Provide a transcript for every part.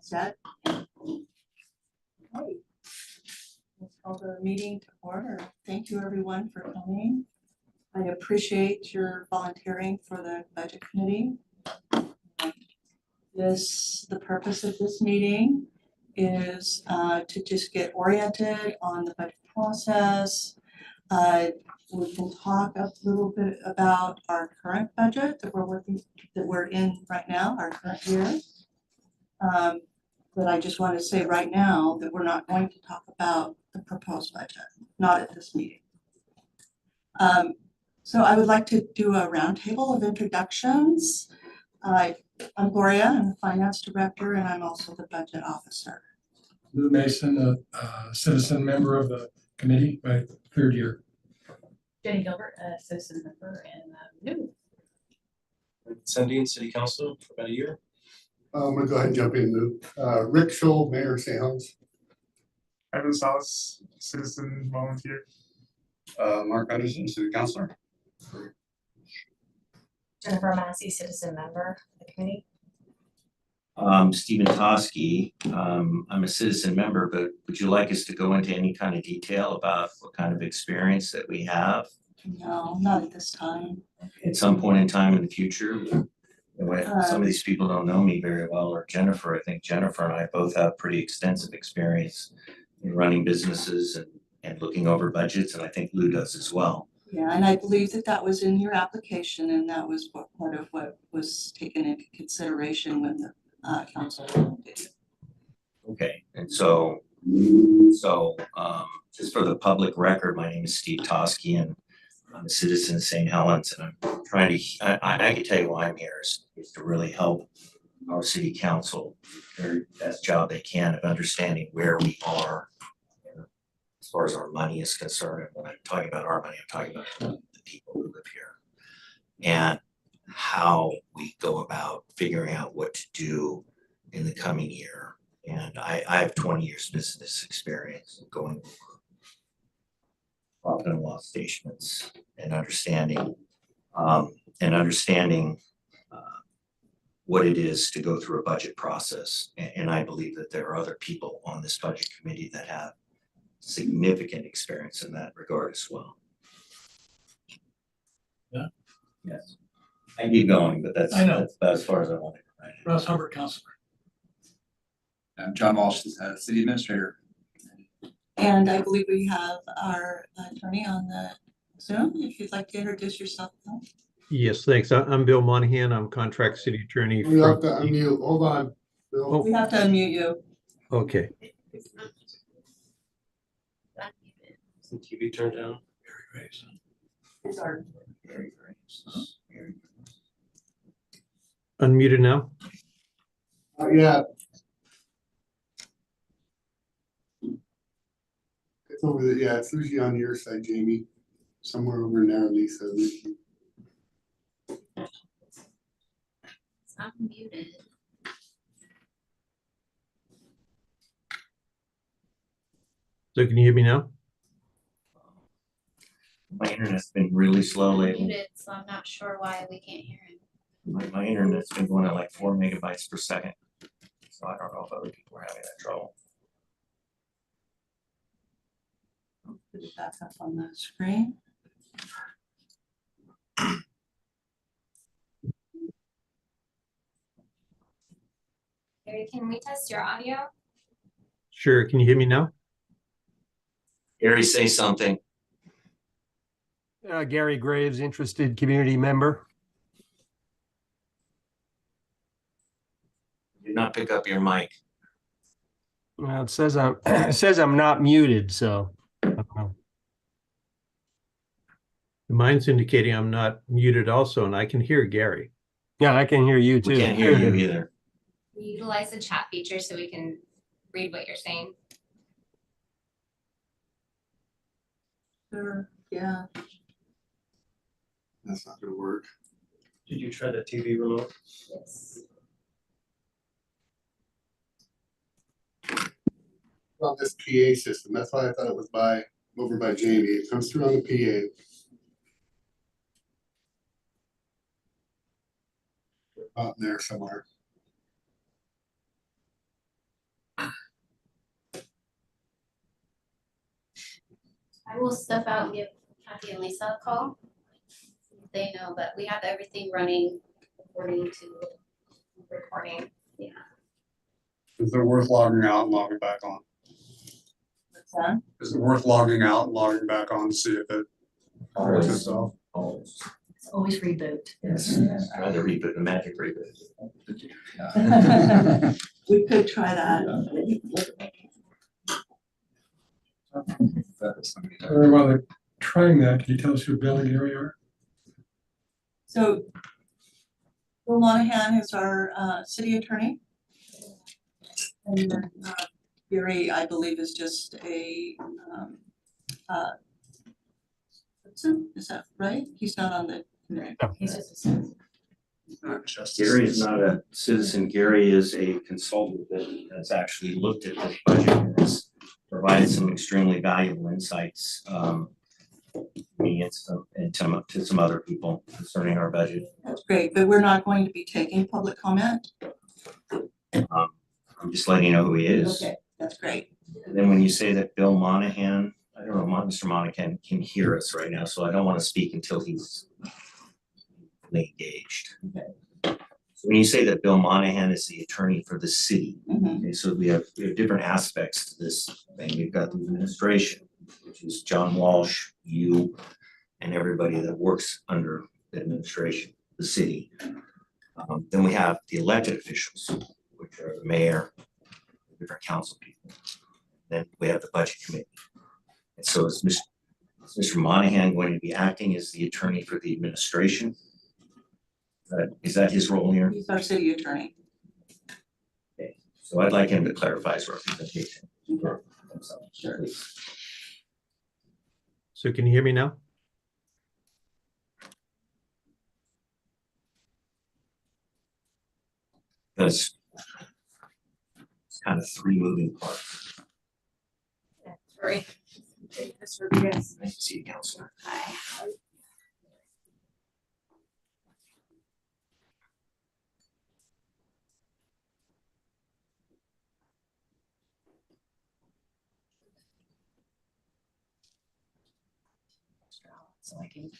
Set. Okay. Let's call the meeting to order. Thank you everyone for coming. I appreciate your volunteering for the budget committee. The purpose of this meeting is to just get oriented on the budget process. We can talk a little bit about our current budget that we're in right now, our current year. But I just want to say right now that we're not going to talk about the proposed budget, not at this meeting. So I would like to do a roundtable of introductions. I'm Gloria, I'm the finance director, and I'm also the budget officer. Lou Mason, a citizen member of the committee, my third year. Jenny Gilbert, a citizen member and new. Cindy, city council for about a year. I'm gonna go ahead and jump in, Lou. Rick Scholl, Mayor of St. Helens. Evan Salas, citizen volunteer. Mark Anderson, city councilor. Jennifer Massey, citizen member of the committee. Stephen Toski, I'm a citizen member, but would you like us to go into any kind of detail about what kind of experience that we have No, not at this time. at some point in time in the future? Some of these people don't know me very well, or Jennifer. I think Jennifer and I both have pretty extensive experience in running businesses and looking over budgets, and I think Lou does as well. Yeah, and I believe that was in your application, and that was part of what was taken into consideration when the council did it. Okay, and so just for the public record, my name is Steve Toski, and I'm a citizen of St. Helens, and I'm trying to, I can tell you why I'm here is to really help our city council do their best job they can of understanding where we are as far as our money is concerned. And when I'm talking about our money, I'm talking about the people who live here and how we go about figuring out what to do in the coming year. And I have 20 years business experience going over profit and loss statements and understanding what it is to go through a budget process. And I believe that there are other people on this budget committee that have significant experience in that regard as well. Yeah. Yes. I keep going, but that's about as far as I want to go. Right? Russ Hubbard, councilor. I'm John Walsh, city administrator. And I believe we have our attorney on the Zoom, if you'd like to introduce yourself. Yes, thanks. I'm Bill Monahan. I'm contract city attorney. We have to unmute. Hold on, Bill. Oh. We have to unmute you. Okay. Is the TV turned down? Very great. It's our Very, very. Unmuted now. Yeah. It's over there. Yeah, it's usually on your side, Jamie. Somewhere over in there, Lisa. It's not muted. So can you hear me now? My internet's been really slow lately. Muted, so I'm not sure why we can't hear him. My internet's been going at like 4 megabytes per second. So I don't know if other people are having that trouble. Put it back up on the screen. Gary, can we test your audio? Sure. Can you hear me now? Gary, say something. Gary Graves, interested community member. Did not pick up your mic. Well, it says I'm not muted, so. I don't know. Mine's indicating I'm not muted also, and I can hear Gary. Yeah, I can hear you too. We can't hear you either. We utilize the chat feature so we can read what you're saying. Sure, yeah. That's not gonna work. Did you try the TV remote? Yes. On this PA system. That's why I thought it was over by Jamie. It comes through on the PA. Out in there somewhere. I will step out and give Kathy and Lisa a call. They know, but we have everything running according to recording. Yeah. Is it worth logging out and logging back on? What's that? Is it worth logging out and logging back on to see if it corrects Always. itself? Always. It's always reboot. Yes, try the reboot, the magic reboot. We could try that. While they're trying that, can you tell us who Bill and Gary are? So Bill Monahan is our city attorney. And then Gary, I believe, is just a citizen, is that right? He's not on the committee. He's just a Not just. Gary is not a citizen. Gary is a consultant that has actually looked at this budget and has provided some extremely valuable insights. Me and to some other people concerning our budget. That's great, but we're not going to be taking public comment. I'm just letting you know who he is. Okay, that's great. And then when you say that Bill Monahan, I don't know, Mr. Monahan can hear us right now, so I don't want to speak until he's fully engaged. So when you say that Bill Monahan is the attorney for the city, Mhm. okay, so we have different aspects to this thing. We've got the administration, which is John Walsh, you, and everybody that works under the administration, the city. Then we have the elected officials, which are the mayor, different council people. Then we have the budget committee. And so is Mr. Monahan going to be acting as the attorney for the administration? Is that his role here? He's our city attorney. So I'd like him to clarify his representation. Sure. So can you hear me now? That's it's kind of three moving parts. Sorry. Nice to see you, Counselor. Hi. So I can.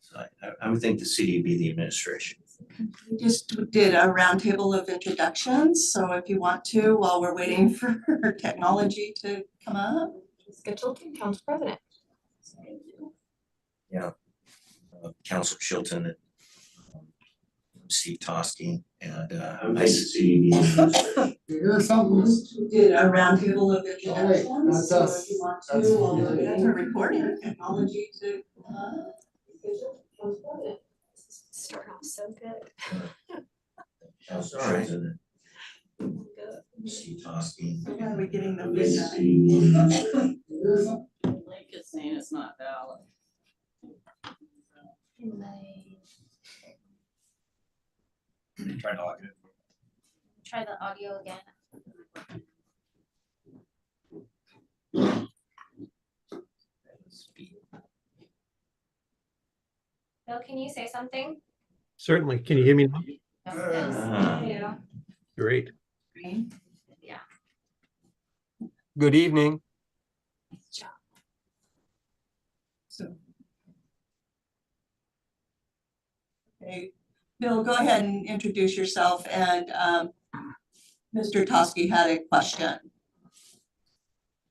So I would think the city would be the administration. We just did a roundtable of introductions, so if you want to, while we're waiting for technology to come up. Scheduled to council president. Councilor Chilton and Steve Toski and nice to see you. You hear something? We did a roundtable of introductions, that's so us. if you want That's- to, while we're waiting for recording technology to come up. Start off so good. Councilor Chilton and Steve Toski. So how are we getting them? Nice to see you. Link is saying it's not valid. Try to log it in. Try the audio again. Bill, can you say something? Certainly. Can you hear me now? Ah. Yeah. Great. Yeah. Good evening. So. Okay, Bill, go ahead and introduce yourself, and Mr. Toski had a question.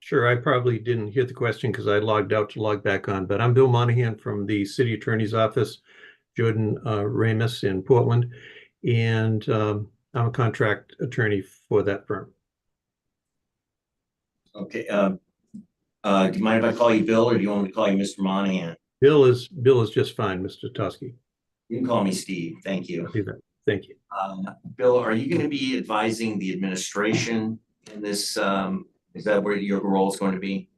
Sure, I probably didn't hear the question because I logged out to log back on, but I'm Bill Monahan from the City Attorney's Office, Jordan Ramus in Portland, and I'm a contract attorney for that firm. Okay, do you mind if I call you Bill or do you want me to call you Mr. Monahan? Bill is just fine, Mr. Toski. You can call me Steve, thank you. I'll do that. Thank you. Bill, are you going to be advising the administration in this, is that where your role is going to be?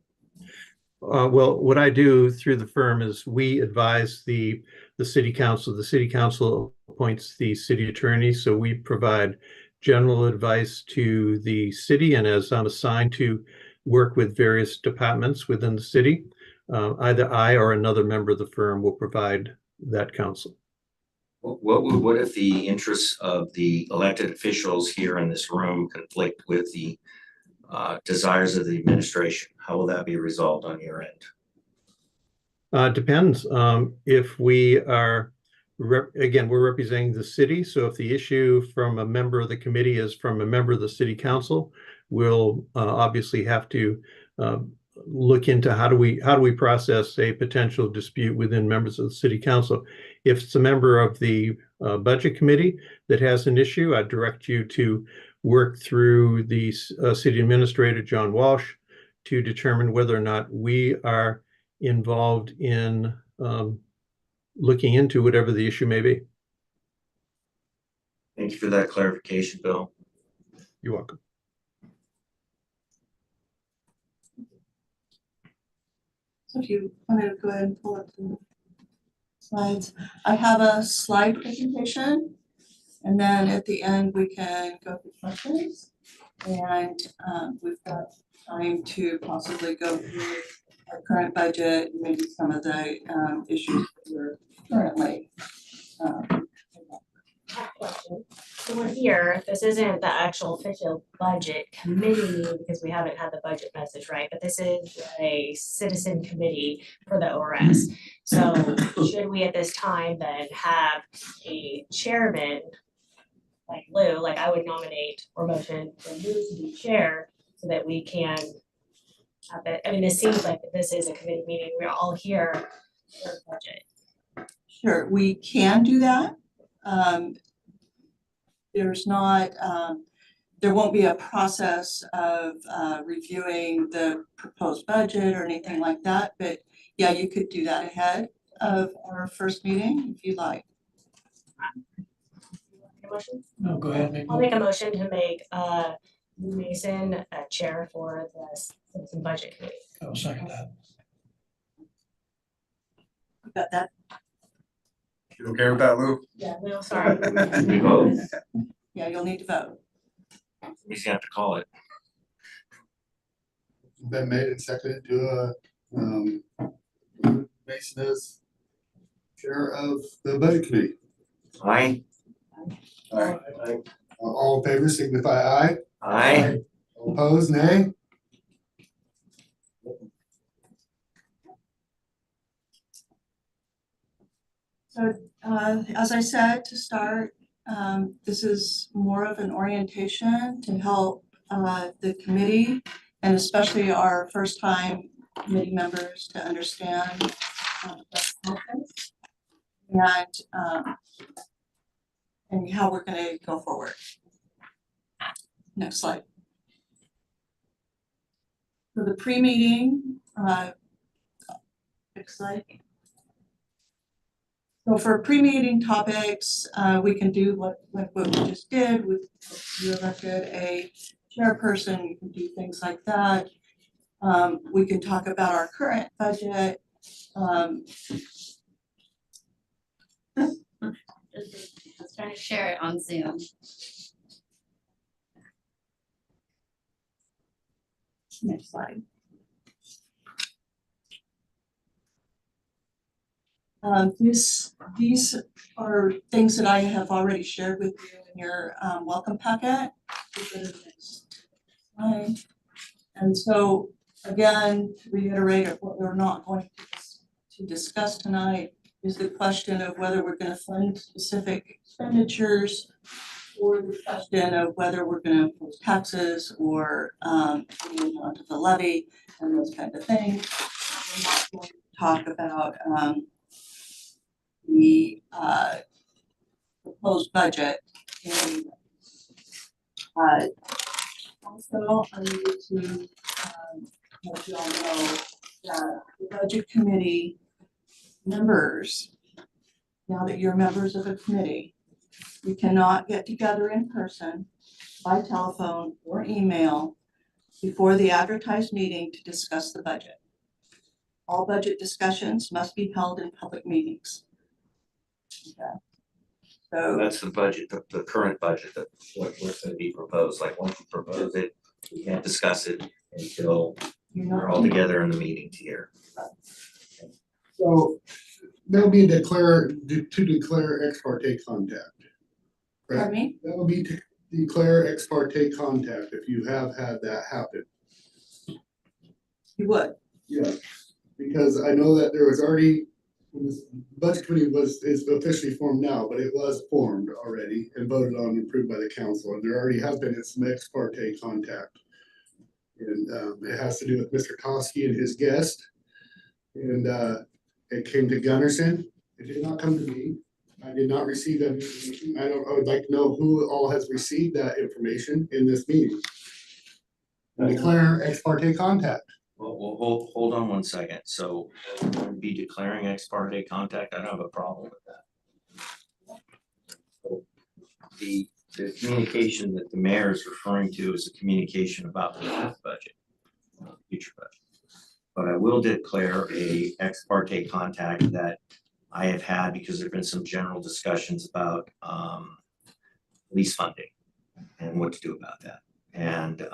Well, what I do through the firm is we advise the city council. The city council appoints the city attorney, so we provide general advice to the city, and as I'm assigned to work with various departments within the city, either I or another member of the firm will provide that counsel. What if the interests of the elected officials here in this room conflict with the desires of the administration? How will that be resolved on your end? Depends. If we are, again, we're representing the city. So if the issue from a member of the committee is from a member of the city council, we'll obviously have to look into how do we process a potential dispute within members of the city council. If it's a member of the budget committee that has an issue, I direct you to work through the city administrator, John Walsh, to determine whether or not we are involved in looking into whatever the issue may be. Thank you for that clarification, Bill. You're welcome. So if you want to go ahead and pull up the slides, I have a slide presentation. And then at the end, we can go through questions. And we've got time to possibly go through our current budget, maybe some of the issues that we're currently. So we're here, this isn't the actual official budget committee because we haven't had the budget message, right? But this is a citizen committee for the ORS. So should we at this time then have a chairman like Lou, like I would nominate or motion for Lou to be chair so that we can have it. I mean, this seems like this is a committee meeting. We're all here for the budget. Sure, we can do that. There's not, there won't be a process of reviewing the proposed budget or anything like that, but yeah, you could do that ahead of our first meeting if you like. Motion? No, go ahead. I'll make a motion to make Lou Mason a chair for the citizen budget committee. I'll second that. You got that? You okay with that, Lou? Yeah, Lou, sorry. We vote. Yeah, you'll need to vote. Somebody's gonna have to call it. Been made and seconded to Mason as chair of the budget committee. Aye. All in favor signify aye. Aye. All opposed, nay. So as I said to start, this is more of an orientation to help the committee and especially our first time committee members to understand best practice and how we're going to go forward. Next slide. For the pre-meeting, next slide. So for pre-meeting topics, we can do what we just did with you elected a chairperson, we can do things like that. We can talk about our current budget. I was trying to share it on Zoom. Next slide. These are things that I have already shared with you in your welcome packet. And so again, to reiterate what we're not going to discuss tonight is the question of whether we're going to fund specific expenditures or the question of whether we're going to impose taxes or onto the levy and those kind of things. We're not going to talk about the proposed budget. And, also, I need to let you all know that the budget committee members, now that you're members of a committee, you cannot get together in person, by telephone or email before the advertised meeting to discuss the budget. All budget discussions must be held in public meetings. Okay. So That's the budget, the current budget, what's gonna be proposed, like once you propose it, we can't discuss it until you're we're not all together in the meeting here. So That would be to declare ex parte contact. Pardon Right? me? That would be to declare ex parte contact if you have had that happen. You would. Yeah, because I know that there was already, when this budget committee is officially formed now, but it was formed already and voted on and approved by the council, and there already has been some ex parte contact. And it has to do with Mr. Toski and his guest. And it came to Gunnarsson. It did not come to me. I did not receive that information. I would like to know who all has received that information in this meeting. Declare ex parte contact. Well, hold on one second. So we're going to be declaring ex parte contact. I don't have a problem with that. So, the communication that the mayor is referring to is a communication about the past budget, future budget. But I will declare a ex parte contact that I have had because there've been some general discussions about lease funding and what to do about that. And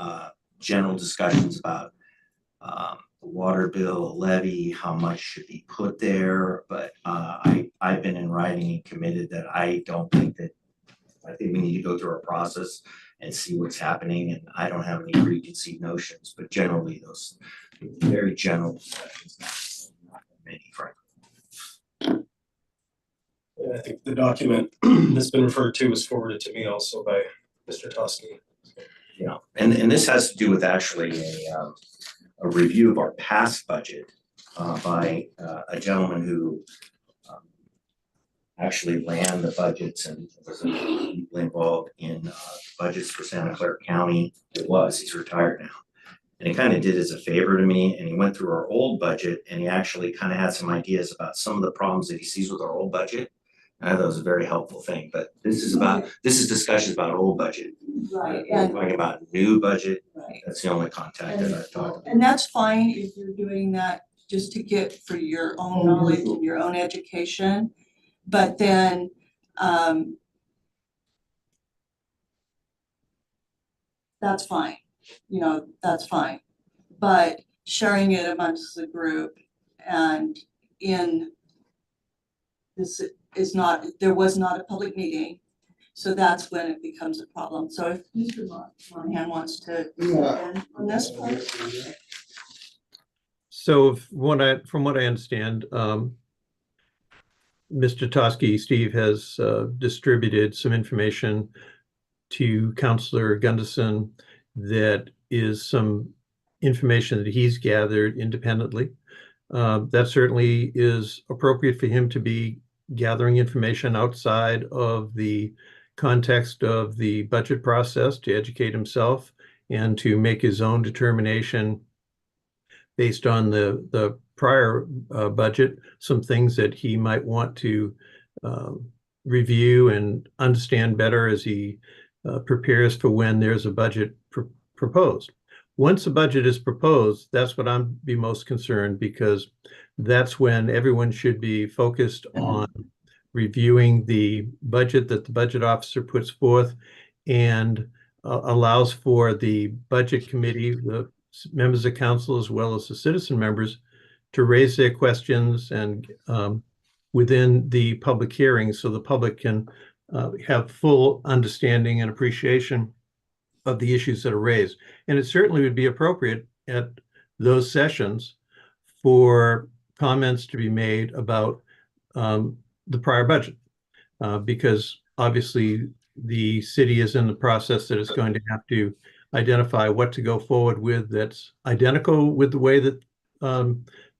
general discussions about the water bill levy, how much should be put there. But I've been in writing and committed that I think we need to go through our process and see what's happening. And I don't have any preconceived notions, but generally those very general discussions, not many, frankly. And I think the document that's been referred to was forwarded to me also by Mr. Toski. Yeah, and this has to do with actually a review of our past budget by a gentleman who actually ran the budgets and was deeply involved in budgets for Santa Clara County. He's retired now. And he kind of did as a favor to me, and he went through our old budget and he actually kind of had some ideas about some of the problems that he sees with our old budget. I thought it was a very helpful thing, but this is discussions about old budget. Right, We're and, talking about new budget. right. That's the only contact that I've talked about. And that's fine if you're doing that just to get for your own knowledge and your own education. But then, that's fine, that's fine. But sharing it amongst the group and there was not a public meeting. So that's when it becomes a problem. So if Mr. Monahan wants to Yeah. on this part. So from what I understand, Mr. Toski, Steve, has distributed some information to Councilor Gunderson that is some information that he's gathered independently. That certainly is appropriate for him to be gathering information outside of the context of the budget process to educate himself and to make his own determination based on the prior budget, some things that he might want to review and understand better as he prepares for when there's a budget proposed. Once a budget is proposed, that's what I'm be most concerned, because that's when everyone should be focused on reviewing the budget that the budget officer puts forth and allows for the budget committee, the members of council, as well as the citizen members, to raise their questions and within the public hearing, so the public can have full understanding and appreciation of the issues that are raised. And it certainly would be appropriate at those sessions for comments to be made about the prior budget, because obviously the city is in the process that it's going to have to identify what to go forward with that's identical with the way that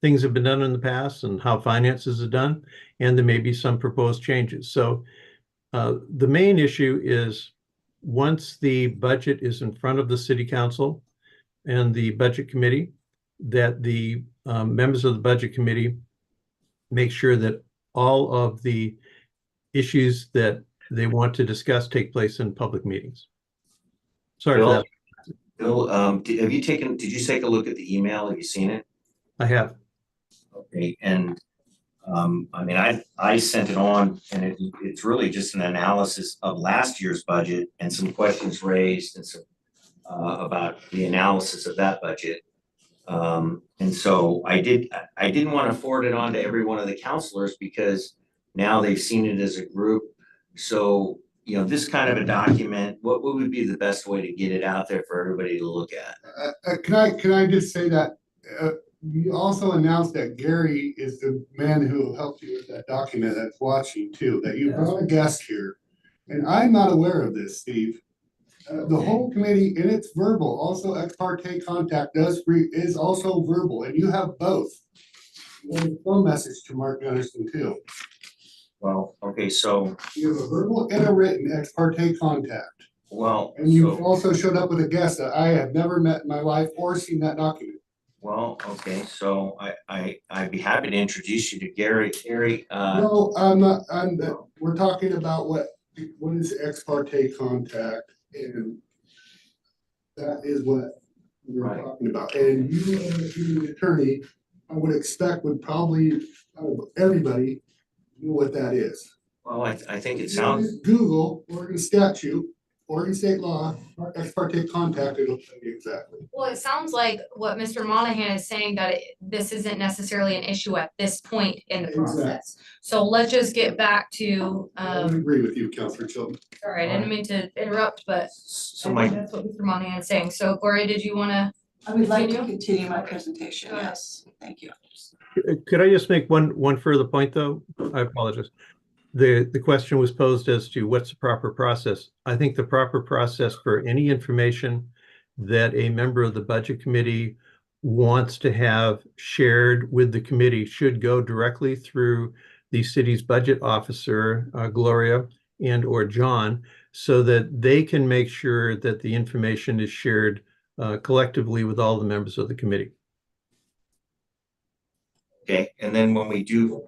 things have been done in the past and how finances are done, and there may be some proposed changes. So the main issue is, once the budget is in front of the city council and the budget committee, that the members of the budget committee make sure that all of the issues that they want to discuss take place in public meetings. Sorry for that. Bill, did you take a look at the email? Have you seen it? I have. Okay, and I mean, I sent it on, and it's really just an analysis of last year's budget and some questions raised and some about the analysis of that budget. And so I didn't want to forward it on to every one of the counselors because now they've seen it as a group. So, you know, this kind of a document, what would be the best way to get it out there for everybody to look at? Can I just say that, you also announced that Gary is the man who helped you with that document that's watching too, that you brought a guest here. And I'm not aware of this, Steve. The whole committee, and it's verbal, also ex parte contact is also verbal, and you have both. You have a phone message to Mark Gunnarsson too. Well, okay, so, You have a verbal and a written ex parte contact. well, And you so, also showed up with a guest that I have never met in my life or seen that document. well, okay, so I'd be happy to introduce you to Gary. Gary, No, we're talking about what is ex parte contact, and that is what we're Right. talking about. And you, as the attorney, I would expect would probably, out of everybody, know what that is. well, I think it If you sounds, just Google Oregon statute, Oregon state law, or ex parte contact, it'll tell you exactly. Well, it sounds like what Mr. Monahan is saying, that this isn't necessarily an issue at this point in the Exactly. process. So let's just get back to, I would agree with you, Counselor Chilton. sorry, I didn't mean to interrupt, but so I my, think that's what Mr. Monahan is saying. So Gloria, did you wanna? I would like to Continue? continue my presentation, Go ahead. yes, thank you. Could I just make one further point, though? I apologize. The question was posed as to what's the proper process. I think the proper process for any information that a member of the Budget Committee wants to have shared with the committee should go directly through the city's budget officer, Gloria and/or John, so that they can make sure that the information is shared collectively with all the members of the committee. okay, and then when we do,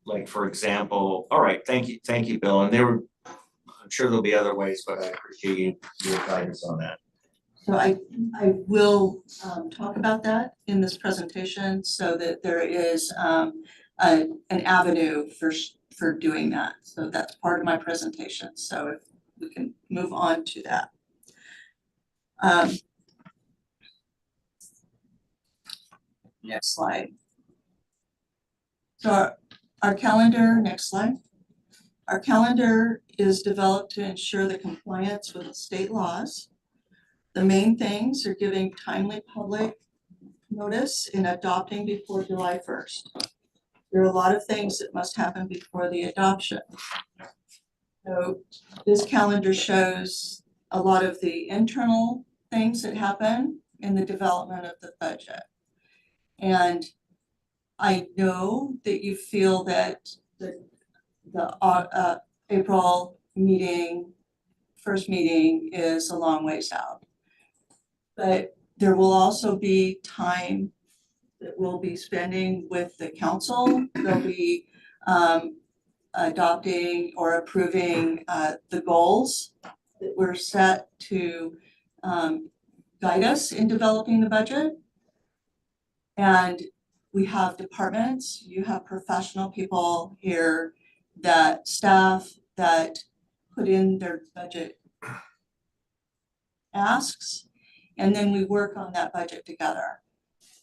like, for example, all right, thank you, Bill, and I'm sure there'll be other ways, but I appreciate your guidance on that. So I will talk about that in this presentation so that there is an avenue for doing that. So that's part of my presentation. So if we can move on to that. Next slide. So our calendar, next slide. Our calendar is developed to ensure the compliance with state laws. The main things are giving timely public notice and adopting before July 1st. There are a lot of things that must happen before the adoption. So this calendar shows a lot of the internal things that happen in the development of the budget. And I know that you feel that the April meeting, first meeting is a long ways out. But there will also be time that we'll be spending with the council. They'll be adopting or approving the goals that were set to guide us in developing the budget. And we have departments, you have professional people here, that staff that put in their budget asks, and then we work on that budget together.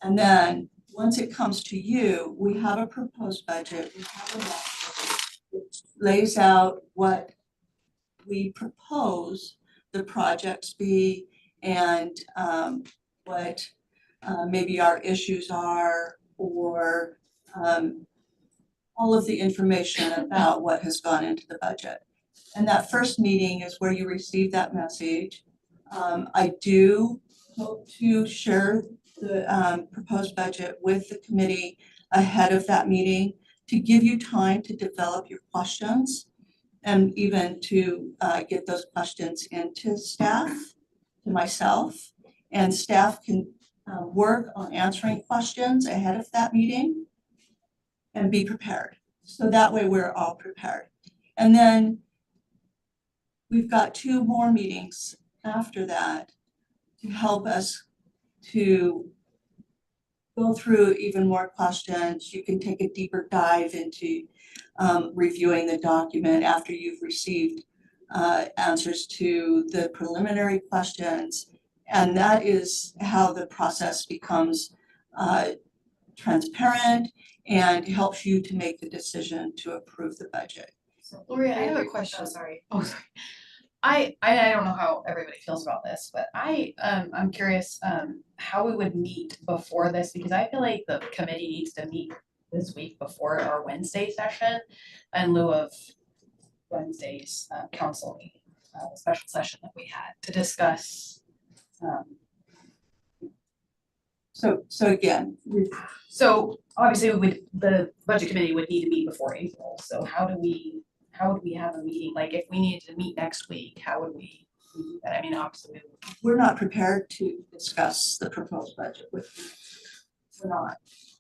And then once it comes to you, we have a proposed budget, we have a budget which lays out what we propose the projects be and what maybe our issues are, or all of the information about what has gone into the budget. And that first meeting is where you receive that message. I do hope to share the proposed budget with the committee ahead of that meeting to give you time to develop your questions and even to get those questions into staff, to myself, and staff can work on answering questions ahead of that meeting and be prepared. So that way we're all prepared. And then we've got 2 more meetings after that to help us to go through even more questions. You can take a deeper dive into reviewing the document after you've received answers to the preliminary questions. And that is how the process becomes transparent and helps you to make the decision to approve the budget. Lori, I have a question. Oh, sorry. Oh, sorry. I don't know how everybody feels about this, but I'm curious, how we would meet before this, because I feel like the committee needs to meet this week before our Wednesday session in lieu of Wednesday's, council meeting, the special session that we had to discuss. So again, So obviously the budget committee would need to meet before April, so how would we have a meeting? Like if we needed to meet next week, how would we do that? I mean, obviously, we're not prepared to discuss the proposed budget with you. We're not.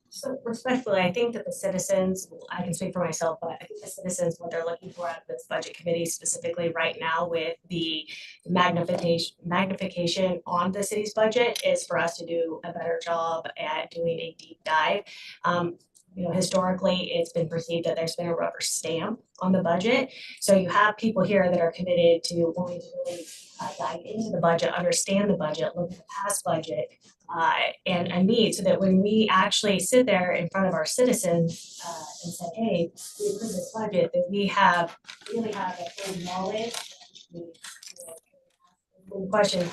So respectfully, I think that the citizens, I can speak for myself, but I think the citizens, what they're looking for out of this budget committee specifically right now with the magnification on the city's budget is for us to do a better job at doing a deep dive. Historically, it's been perceived that there's been a rubber stamp on the budget. So you have people here that are committed to wanting to really dive into the budget, understand the budget, look at the past budget, and meet, so that when we actually sit there in front of our citizens and say, hey, we approve this budget, that we really have a full knowledge. The question,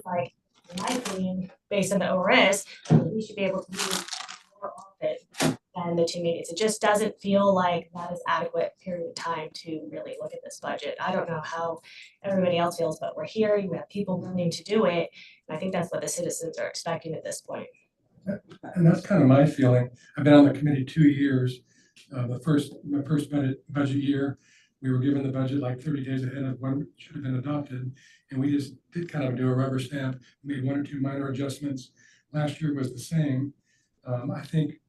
like, in my opinion, based on the ORS, we should be able to do more often than the 2 meetings. It just doesn't feel like that is adequate period of time to really look at this budget. I don't know how everybody else feels, but we're here, you have people willing to do it. And I think that's what the citizens are expecting at this point. And that's kind of my feeling. I've been on the committee 2 years. My first budget year, we were given the budget like 30 days ahead of when it should have been adopted. And we just did kind of do a rubber stamp, made 1 or 2 minor adjustments. Last year was the same. I think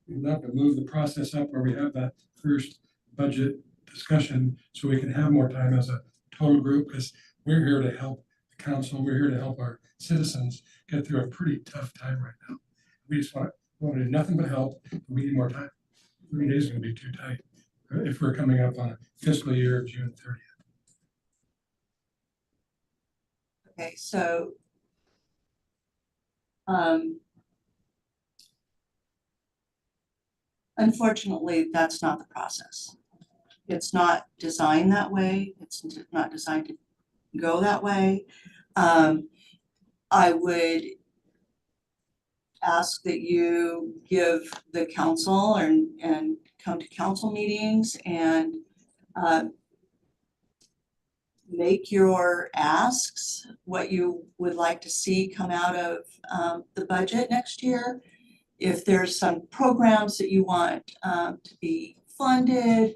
we'd love to move the process up where we have that first budget discussion so we can have more time as a total group, because we're here to help the council. We're here to help our citizens get through a pretty tough time right now. We just want to do nothing but help, but we need more time. 3 days is going to be too tight if we're coming up on a fiscal year of June 30th. Okay, so unfortunately, that's not the process. It's not designed that way. It's not designed to go that way. I would ask that you give the council and come to council meetings and make your asks, what you would like to see come out of the budget next year. If there's some programs that you want to be funded,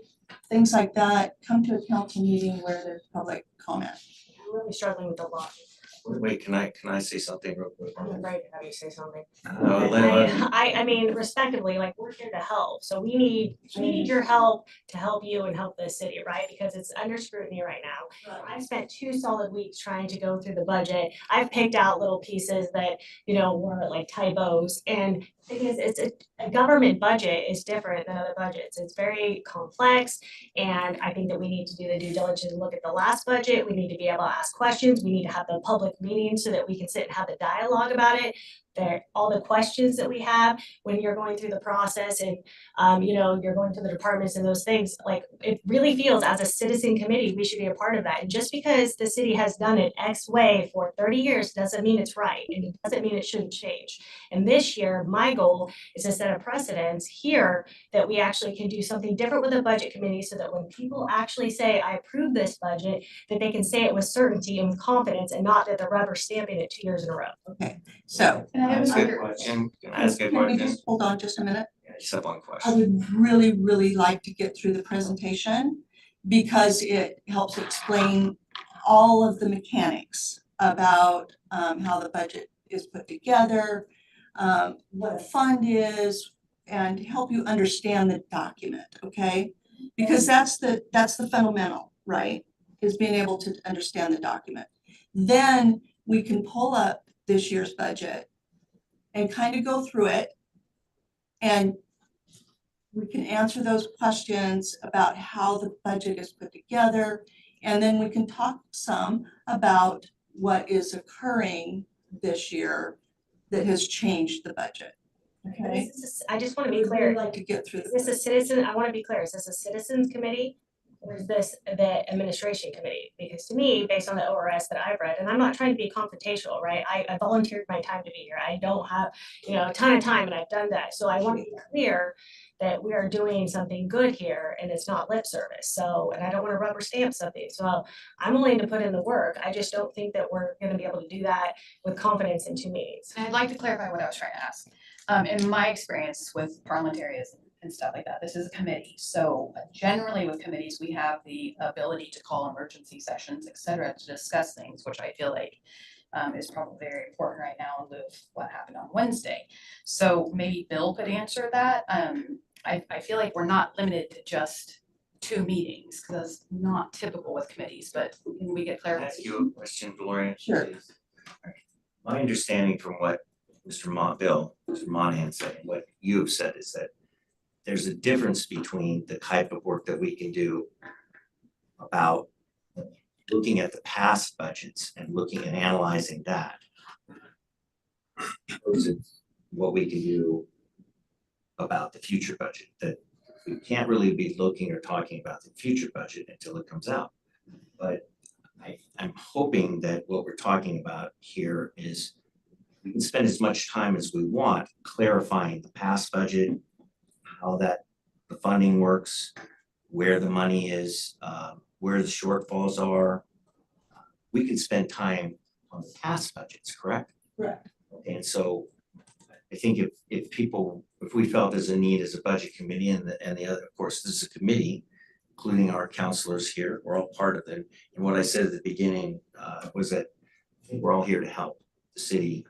things like that, come to a council meeting where there's public comment. I'm really struggling with the law. Wait, can I say something real quick? I'm afraid to have you say something. I I mean, respectively, like, we're here to help, so we need your help to help you and help the city, right? Because it's under scrutiny right now. I've spent 2 solid weeks trying to go through the budget. I've picked out little pieces that, were like typos, and thing is, it's a government budget is different than other budgets. It's very complex, and I think that we need to do the due diligence and look at the last budget. We need to be able to ask questions. We need to have the public meetings so that we can sit and have the dialogue about it. All the questions that we have when you're going through the process and you're going through the departments and those things, like, it really feels as a citizen committee we should be a part of that. And just because the city has done it X way for 30 years doesn't mean it's right, and it doesn't mean it shouldn't change. And this year my goal is to set a precedence here that we actually can do something different with the budget committee, so that when people actually say I approve this budget, that they can say it with certainty and with confidence, and not that they're rubber stamping it 2 years in a row. Okay, so And I have Ask a another question. Can I ask a can we question? just hold on just a minute? Yeah, just have one I question. would really, really like to get through the presentation because it helps explain all of the mechanics about how the budget is put together, what a fund is, and help you understand the document, okay? Because that's the fundamental, right? Is being able to understand the document. Then we can pull up this year's budget and kind of go through it and we can answer those questions about how the budget is put together. And then we can talk some about what is occurring this year that has changed the budget. Okay? I just want to be We'd clear. really like to get through Is this a citizen, I want to be clear, is this a citizens committee? Or is this the administration committee? Because to me, based on the ORS that I've read, and I'm not trying to be confrontational, right? I volunteered my time to be here. I don't have, a ton of time and I've done that. So I want to be clear that we are doing something good here and it's not lip service. So, and I don't want to rubber stamp something. So I'm willing to put in the work. I just don't think that we're going to be able to do that with confidence in 2 meetings. And I'd like to clarify what I was trying to ask. In my experience with parliamentarianism and stuff like that, this is a committee. So generally with committees, we have the ability to call emergency sessions, et cetera, to discuss things, which I feel like is probably very important right now in lieu of what happened on Wednesday. So maybe Bill could answer that. I feel like we're not limited to just 2 meetings, because that's not typical with committees, but can we get Can I clarification? ask you a question, Gloria? Sure. Please? Alright. My understanding from what Mr. Monahan said, and what you have said is that there's a difference between the type of work that we can do about looking at the past budgets and looking and analyzing that. Versus what we can do about the future budget, that we can't really be looking or talking about the future budget until it comes out. But I'm hoping that what we're talking about here is we can spend as much time as we want clarifying the past budget, how that the funding works, where the money is, where the shortfalls are. We can spend time on the past budgets, correct? Correct. And so I think if we felt there's a need as a budget committee and the other, of course, this is a committee, including our counselors here, we're all part of it. And what I said at the beginning was that I think we're all here to help the city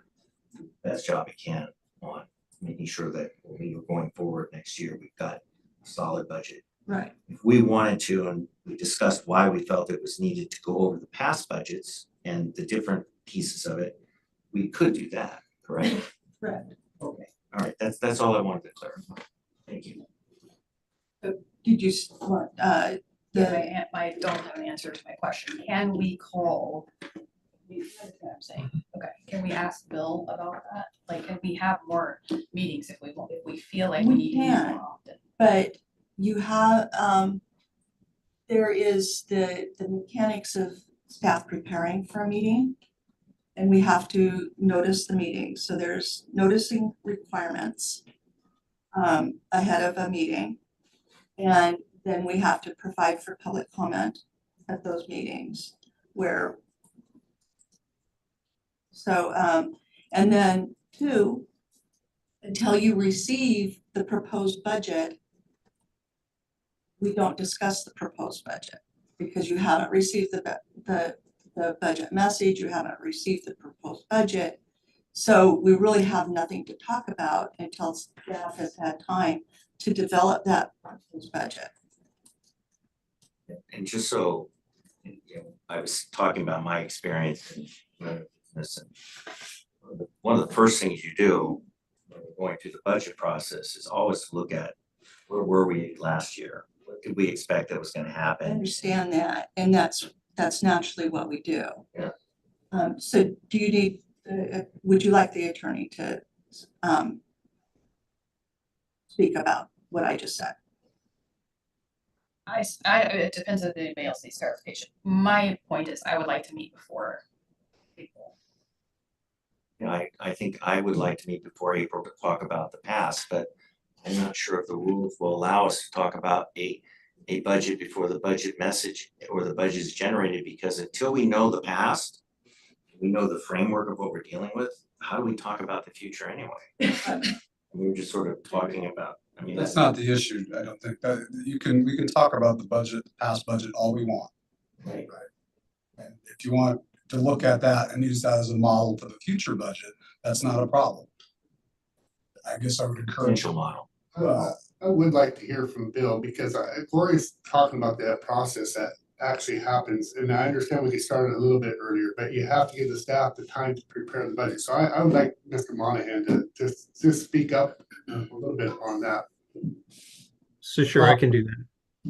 do the best job it can on making sure that when we are going forward next year, we've got a solid budget. Right. If we wanted to, and we discussed why we felt it was needed to go over the past budgets and the different pieces of it, we could do that, correct? Correct. Okay, all right, that's all I wanted to clarify. Thank you. Did you want, I don't have an answer to my question. Can we call? You understand what I'm saying? Okay, can we ask Bill about that? Like, can we have more meetings if we want, if we feel like we We need to meet can. more often? but you have, there is the mechanics of staff preparing for a meeting. And we have to notice the meeting, so there's noticing requirements ahead of a meeting. And then we have to provide for public comment at those meetings where. So, and then 2, until you receive the proposed budget, we don't discuss the proposed budget because you haven't received the budget message, you haven't received the proposed budget. So we really have nothing to talk about until staff has had time to develop that proposed budget. And just so, I was talking about my experience in this. One of the first things you do when you're going through the budget process is always to look at where were we last year? What did we expect that was gonna I happen? understand that, and that's naturally what we do. Yeah. So do you need, would you like the attorney to speak about what I just said? It depends if anybody else needs clarification. My point is, I would like to meet before people. I think I would like to meet before April to talk about the past, but I'm not sure if the rules will allow us to talk about a budget before the budget message or the budget is generated, because until we know the past, we know the framework of what we're dealing with, how do we talk about the future anyway? We were just sort of talking about, I mean. That's not the issue, I don't think, that we can talk about the budget, the past budget, all we want. Right. And if you want to look at that and use that as a model for the future budget, that's not a problem. I guess I would encourage. Potential model. I would like to hear from Bill because Gloria's talking about that process that actually happens. And I understand we could start a little bit earlier, but you have to give the staff the time to prepare the budget. So I would like Mr. Monahan to just speak up a little bit on that. So sure, I can do that.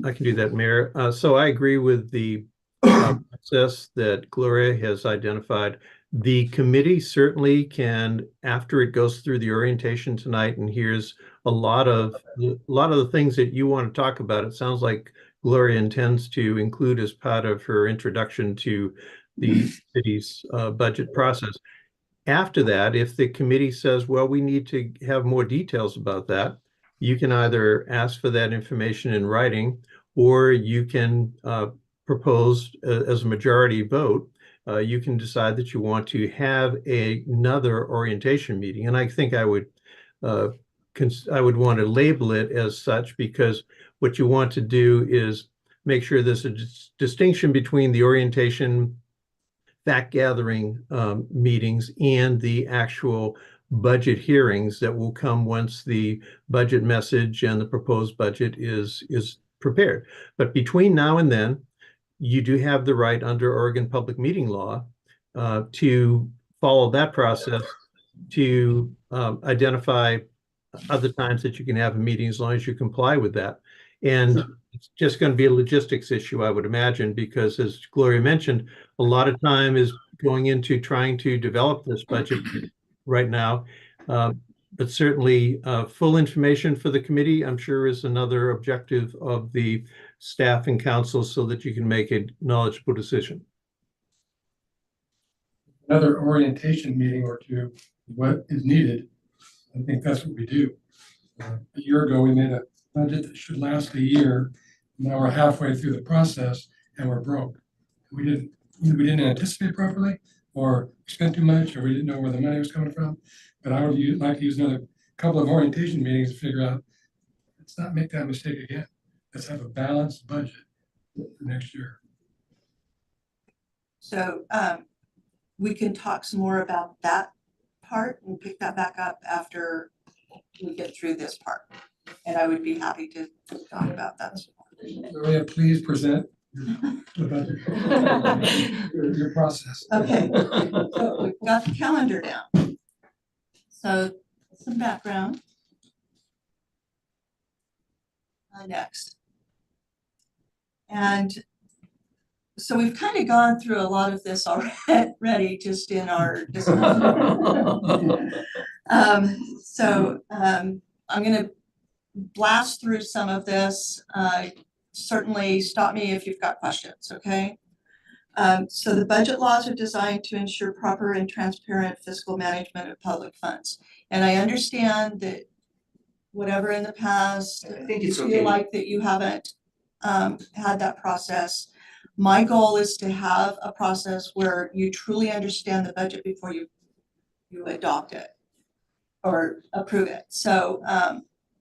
I can do that, Mayor. So I agree with the process that Gloria has identified. The committee certainly can, after it goes through the orientation tonight and hears a lot of the things that you want to talk about, it sounds like Gloria intends to include as part of her introduction to the city's budget process. After that, if the committee says, well, we need to have more details about that, you can either ask for that information in writing, or you can propose as a majority vote. You can decide that you want to have another orientation meeting. And I think I would want to label it as such, because what you want to do is make sure there's a distinction between the orientation fact gathering meetings and the actual budget hearings that will come once the budget message and the proposed budget is prepared. But between now and then, you do have the right under Oregon Public Meeting Law to follow that process to identify other times that you can have a meeting, as long as you comply with that. And it's just going to be a logistics issue, I would imagine, because as Gloria mentioned, a lot of time is going into trying to develop this budget right now. But certainly full information for the committee, I'm sure, is another objective of the staff and council, so that you can make a knowledgeable decision. Another orientation meeting or two, what is needed. I think that's what we do. A year ago, we made a budget that should last a year. Now we're halfway through the process and we're broke. We didn't anticipate properly, or spent too much, or we didn't know where the money was coming from. But I would like to use another couple of orientation meetings to figure out, let's not make that mistake again. Let's have a balanced budget for next year. So we can talk some more about that part and pick that back up after we get through this part. And I would be happy to talk about that. Gloria, please present the budget, your process. Okay, so we've got the calendar down. So some background. Next. And so we've kind of gone through a lot of this already just in our discussion. I'm going to blast through some of this. Certainly stop me if you've got questions, okay? So the budget laws are designed to ensure proper and transparent fiscal management of public funds. And I understand that whatever in the past, I think you it's feel okay. like that you haven't had that process. My goal is to have a process where you truly understand the budget before you adopt it or approve it. So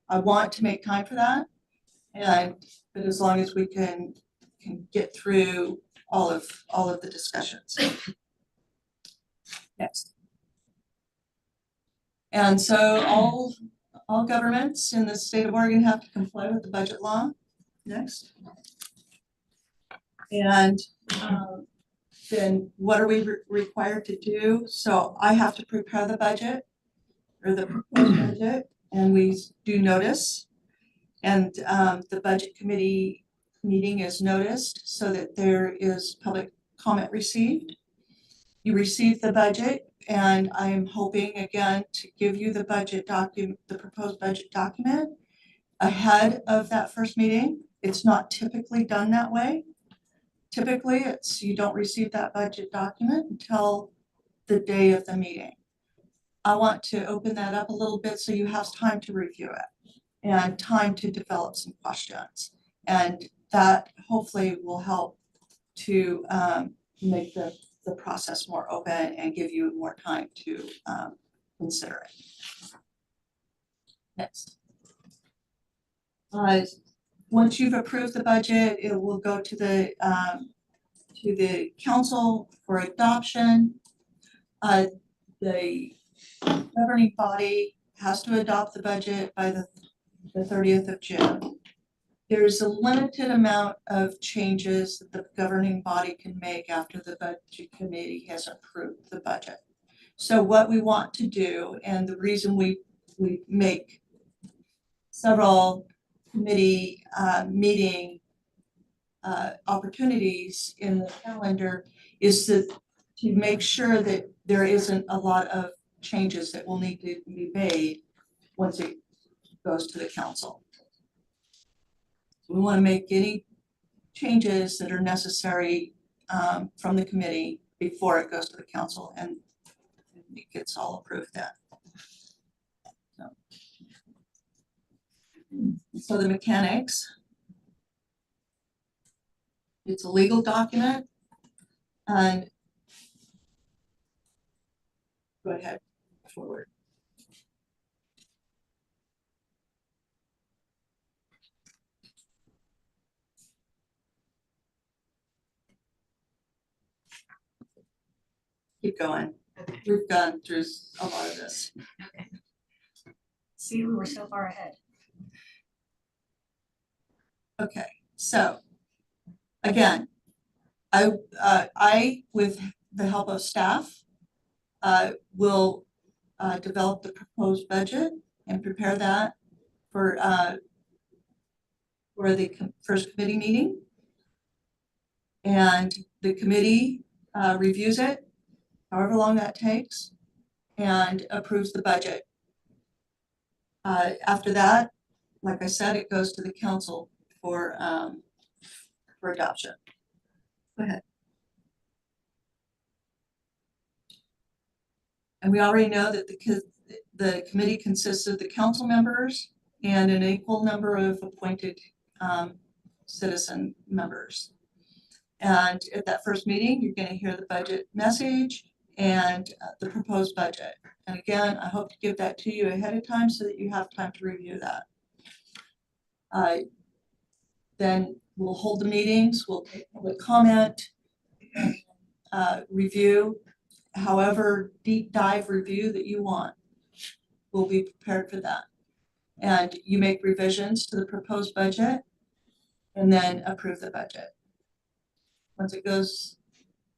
I want to make time for that, but as long as we can get through all of the discussions. Next. And so all governments in the state of Oregon have to comply with the budget law. Next. And then what are we required to do? So I have to prepare the budget or the proposed budget, and we do notice. And the budget committee meeting is noticed so that there is public comment received. You receive the budget, and I am hoping again to give you the budget document, the proposed budget document ahead of that first meeting. It's not typically done that way. Typically, it's you don't receive that budget document until the day of the meeting. I want to open that up a little bit so you have time to review it and time to develop some questions. And that hopefully will help to make the process more open and give you more time to consider it. Next. Once you've approved the budget, it will go to the council for adoption. The governing body has to adopt the budget by the 30th of June. There's a limited amount of changes that the governing body can make after the budget committee has approved the budget. So what we want to do, and the reason we make several committee meeting opportunities in the calendar is to make sure that there isn't a lot of changes that will need to be made once it goes to the council. We want to make any changes that are necessary from the committee before it goes to the council and it gets all approved then. So the mechanics. It's a legal document and go ahead forward. Keep going. Okay. We've gone through a lot of this. Okay. See, we were so far ahead. Okay, so again, I with the help of staff, will develop the proposed budget and prepare that for the first committee meeting. And the committee reviews it, however long that takes, and approves the budget. After that, like I said, it goes to the council for adoption. Go ahead. And we already know that the committee consists of the council members and an equal number of appointed citizen members. And at that first meeting, you're going to hear the budget message and the proposed budget. And again, I hope to give that to you ahead of time so that you have time to review that. Then we'll hold the meetings, we'll take public comment, review, however deep dive review that you want. We'll be prepared for that. And you make revisions to the proposed budget and then approve the budget. Once it goes,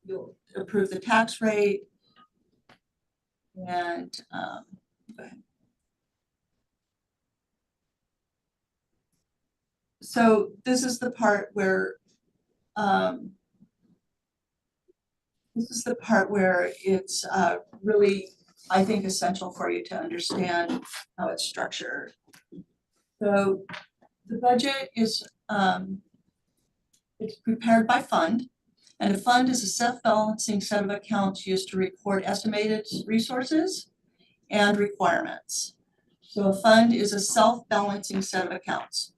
you'll approve the tax rate and go ahead. So this is the part where it's really, I think, essential for you to understand how it's structured. So the budget is it's prepared by fund, and a fund is a self-balancing set of accounts used to record estimated resources and requirements. So a fund is a self-balancing set of accounts.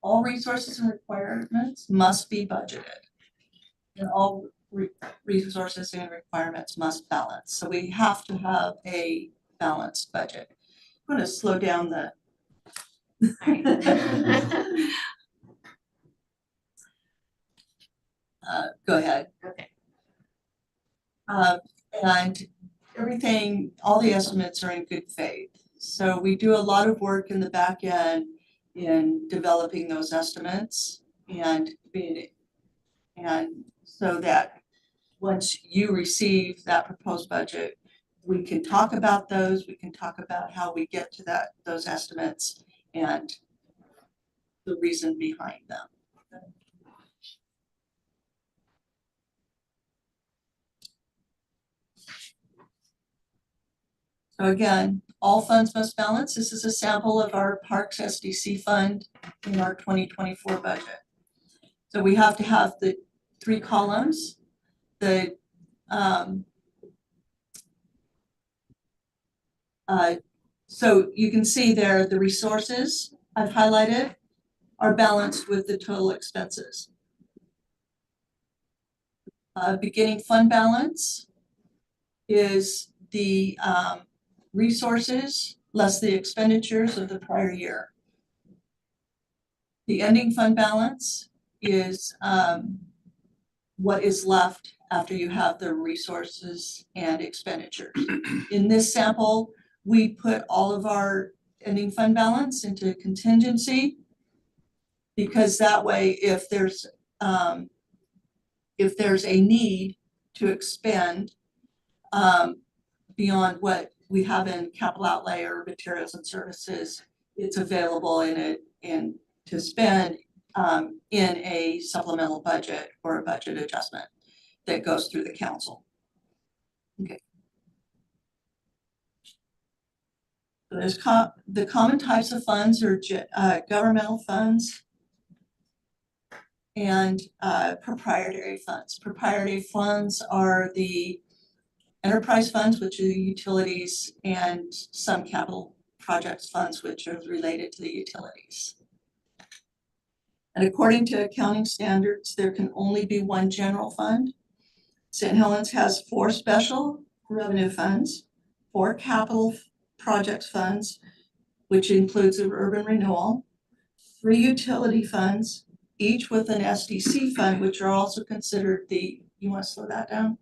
All resources and requirements must be budgeted, and all resources and requirements must balance. So we have to have a balanced budget. I'm going to slow down the go ahead. Okay. And everything, all the estimates are in good faith. So we do a lot of work in the back end in developing those estimates and so that once you receive that proposed budget, we can talk about those, we can talk about how we get to those estimates and the reason behind them. So again, all funds must balance. This is a sample of our Parks SDC fund in our 2024 budget. So we have to have the 3 columns. So you can see there the resources I've highlighted are balanced with the total expenses. Beginning fund balance is the resources less the expenditures of the prior year. The ending fund balance is what is left after you have the resources and expenditures. In this sample, we put all of our ending fund balance into contingency because that way if there's a need to expend beyond what we have in capital outlay or materials and services, it's available in to spend in a supplemental budget or a budget adjustment that goes through the council. Okay. So there's the common types of funds are governmental funds and proprietary funds. Proprietary funds are the enterprise funds, which are the utilities, and some capital projects funds, which are related to the utilities. And according to accounting standards, there can only be one general fund. St. Helens has 4 special revenue funds, 4 capital projects funds, which includes the urban renewal, 3 utility funds, each with an SDC fund, which are also considered you want to slow that down?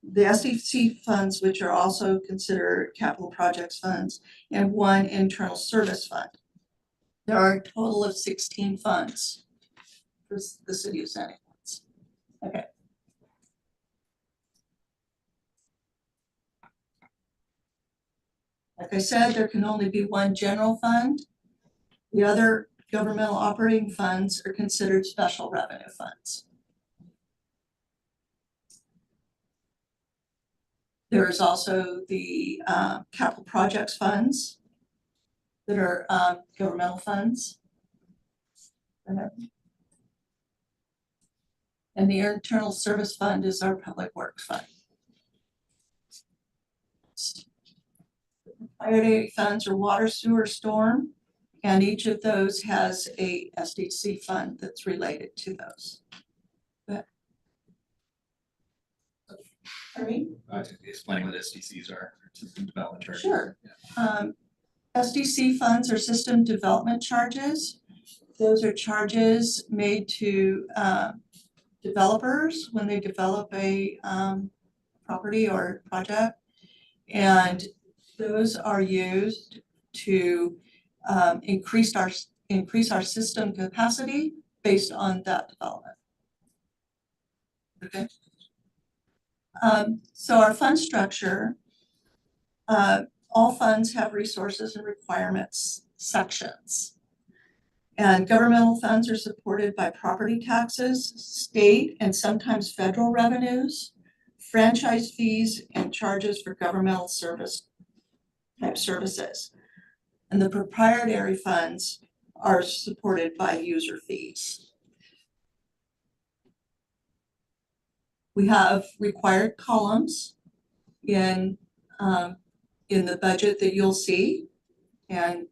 The SDC funds, which are also considered capital projects funds, and 1 internal service fund. There are a total of 16 funds for the city of St. Helens. Okay. Like I said, there can only be one general fund. The other governmental operating funds are considered special revenue funds. There is also the capital projects funds that are governmental funds. And the internal service fund is our public works fund. Priority funds are water, sewer, storm, and each of those has a SDC fund that's related to those. Explain what SDCs are, system development charges. Sure. SDC funds are system development charges. Those are charges made to developers when they develop a property or project. And those are used to increase our system capacity based on that development. Okay. So our fund structure, all funds have resources and requirements sections. And governmental funds are supported by property taxes, state and sometimes federal revenues, franchise fees, and charges for governmental type services. And the proprietary funds are supported by user fees. We have required columns in the budget that you'll see, and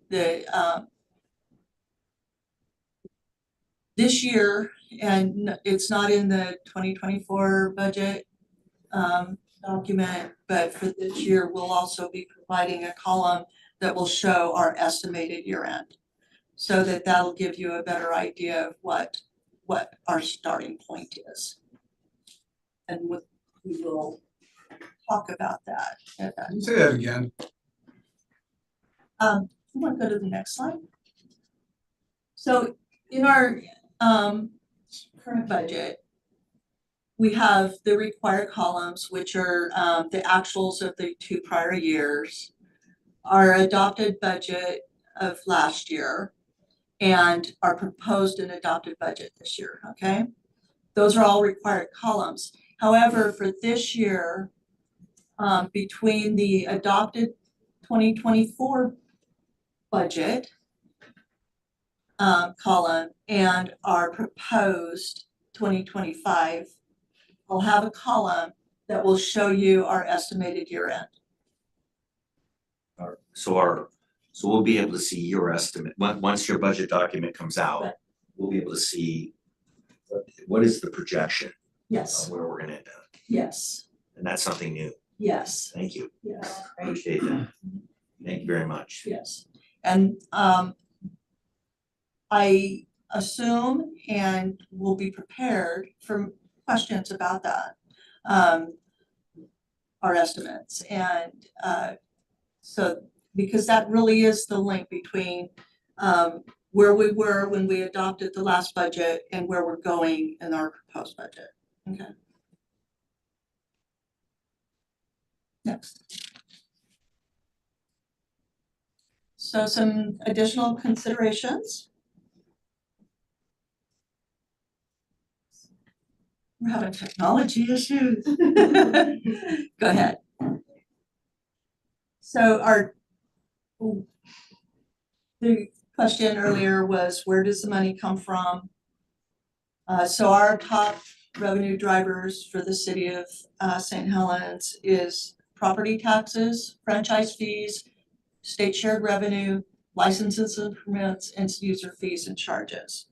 this year, and it's not in the 2024 budget document, but for this year, we'll also be providing a column that will show our estimated year end, so that'll give you a better idea of what our starting point is. And we will talk about that. Can you say that again? You want to go to the next slide? So in our current budget, we have the required columns, which are the actuals of the 2 prior years, our adopted budget of last year, and our proposed and adopted budget this year, okay? Those are all required columns. However, for this year, between the adopted 2024 budget column and our proposed 2025, I'll have a column that will show you our estimated year end. So we'll be able to see your estimate, once your budget document comes out, Right. we'll be able to see what is the projection Yes, of where we're gonna end up. yes, And that's something new. yes, Thank you. yes, Appreciate that. Thank you very much. yes. And I assume and will be prepared for questions about that, our estimates. And so, because that really is the link between where we were when we adopted the last budget and where we're going in our proposed budget. Okay. Next. So some additional considerations. We're having technology issues. Go ahead. So the question earlier was, where does the money come from? So our top revenue drivers for the city of St. Helens is property taxes, franchise fees, state shared revenue, licenses and permits, and user fees and charges.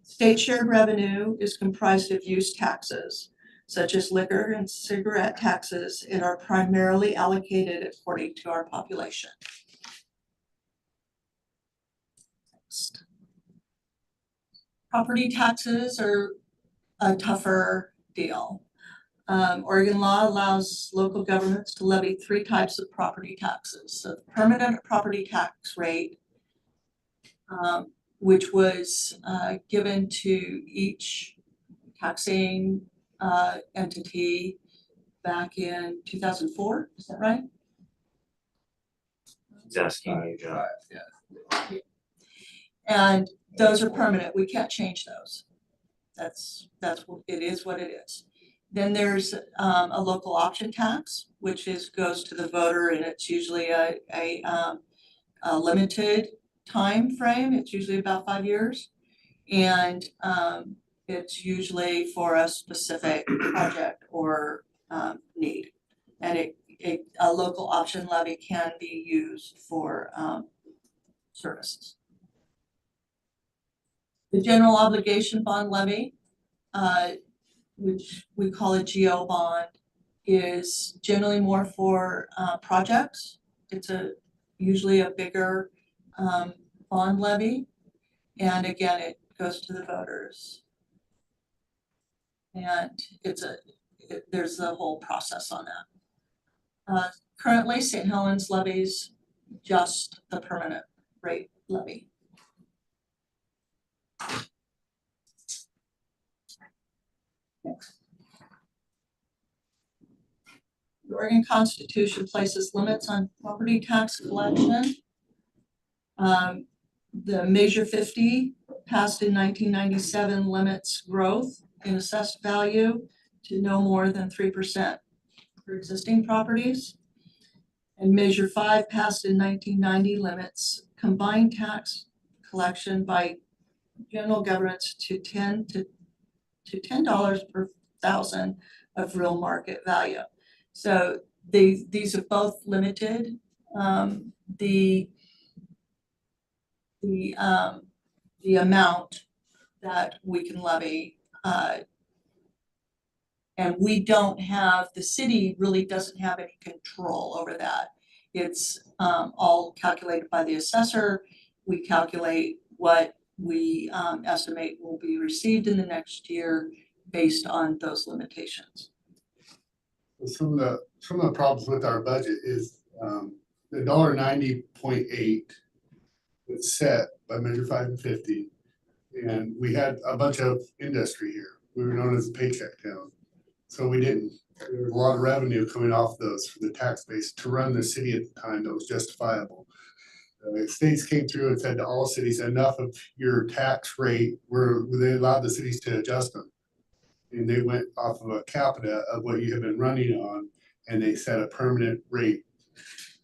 State shared revenue is comprised of use taxes, such as liquor and cigarette taxes, and are primarily allocated according to our population. Next. Property taxes are a tougher deal. Oregon law allows local governments to levy 3 types of property taxes. So the permanent property tax rate, which was given to each taxing entity back in 2004, is that right? He's asking you, John. Yeah. And those are permanent, we can't change those. That's what it is, what it is. Then there's a local option tax, which goes to the voter, and it's usually a limited time frame. It's usually about 5 years, and it's usually for a specific project or need. And a local option levy can be used for services. The general obligation bond levy, which we call a GO bond, is generally more for projects. It's usually a bigger bond levy, and again, it goes to the voters. And there's a whole process on that. Currently, St. Helens levies just the permanent rate levy. Next. The Oregon Constitution places limits on property tax collection. The Measure 50, passed in 1997, limits growth in assessed value to no more than 3% for existing properties. And Measure 5, passed in 1990, limits combined tax collection by general governments to $10 per thousand of real market value. So these are both limited. The amount that we can levy, and the city really doesn't have any control over that. It's all calculated by the assessor. We calculate what we estimate will be received in the next year based on those limitations. Some of the problems with our budget is the $1.90.8 was set by Measure 5 and 50, and we had a bunch of industry here. We were known as a paycheck town, so there was a lot of revenue coming off those for the tax base to run the city at the time that was justifiable. The states came through and said to all cities, enough of your tax rate, they allowed the cities to adjust them. And they went off of a capita of what you have been running on, and they set a permanent rate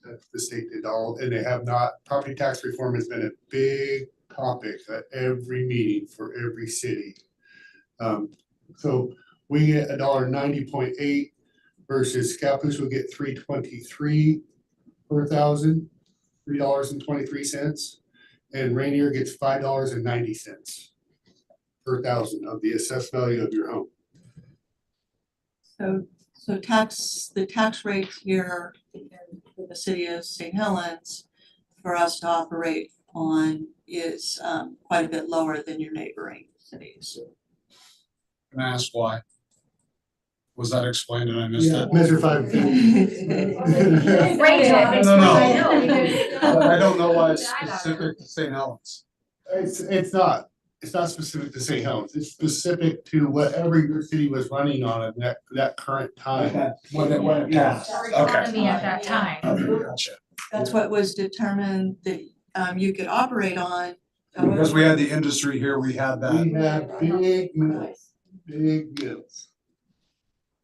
that the state did all, and they have not. Property tax reform has been a big topic at every meeting for every city. So we get $1.90.8 versus Scappoose will get $3.23 per thousand, $3.23, and Rainier gets $5.90 per thousand of the assessed value of your home. So the tax rate here in the city of St. Helens for us to operate on is quite a bit lower than your neighboring cities. Can I ask why? Was that explained and I missed it? Measure 5. Great job. I don't know why it's specific to St. Helens. It's not specific to St. Helens. It's specific to whatever your city was running on at that current time. When it passed. Our economy at that time. Okay, gotcha. That's what was determined, that you could operate on. Because we had the industry here, we had that. We have big mills, big mills.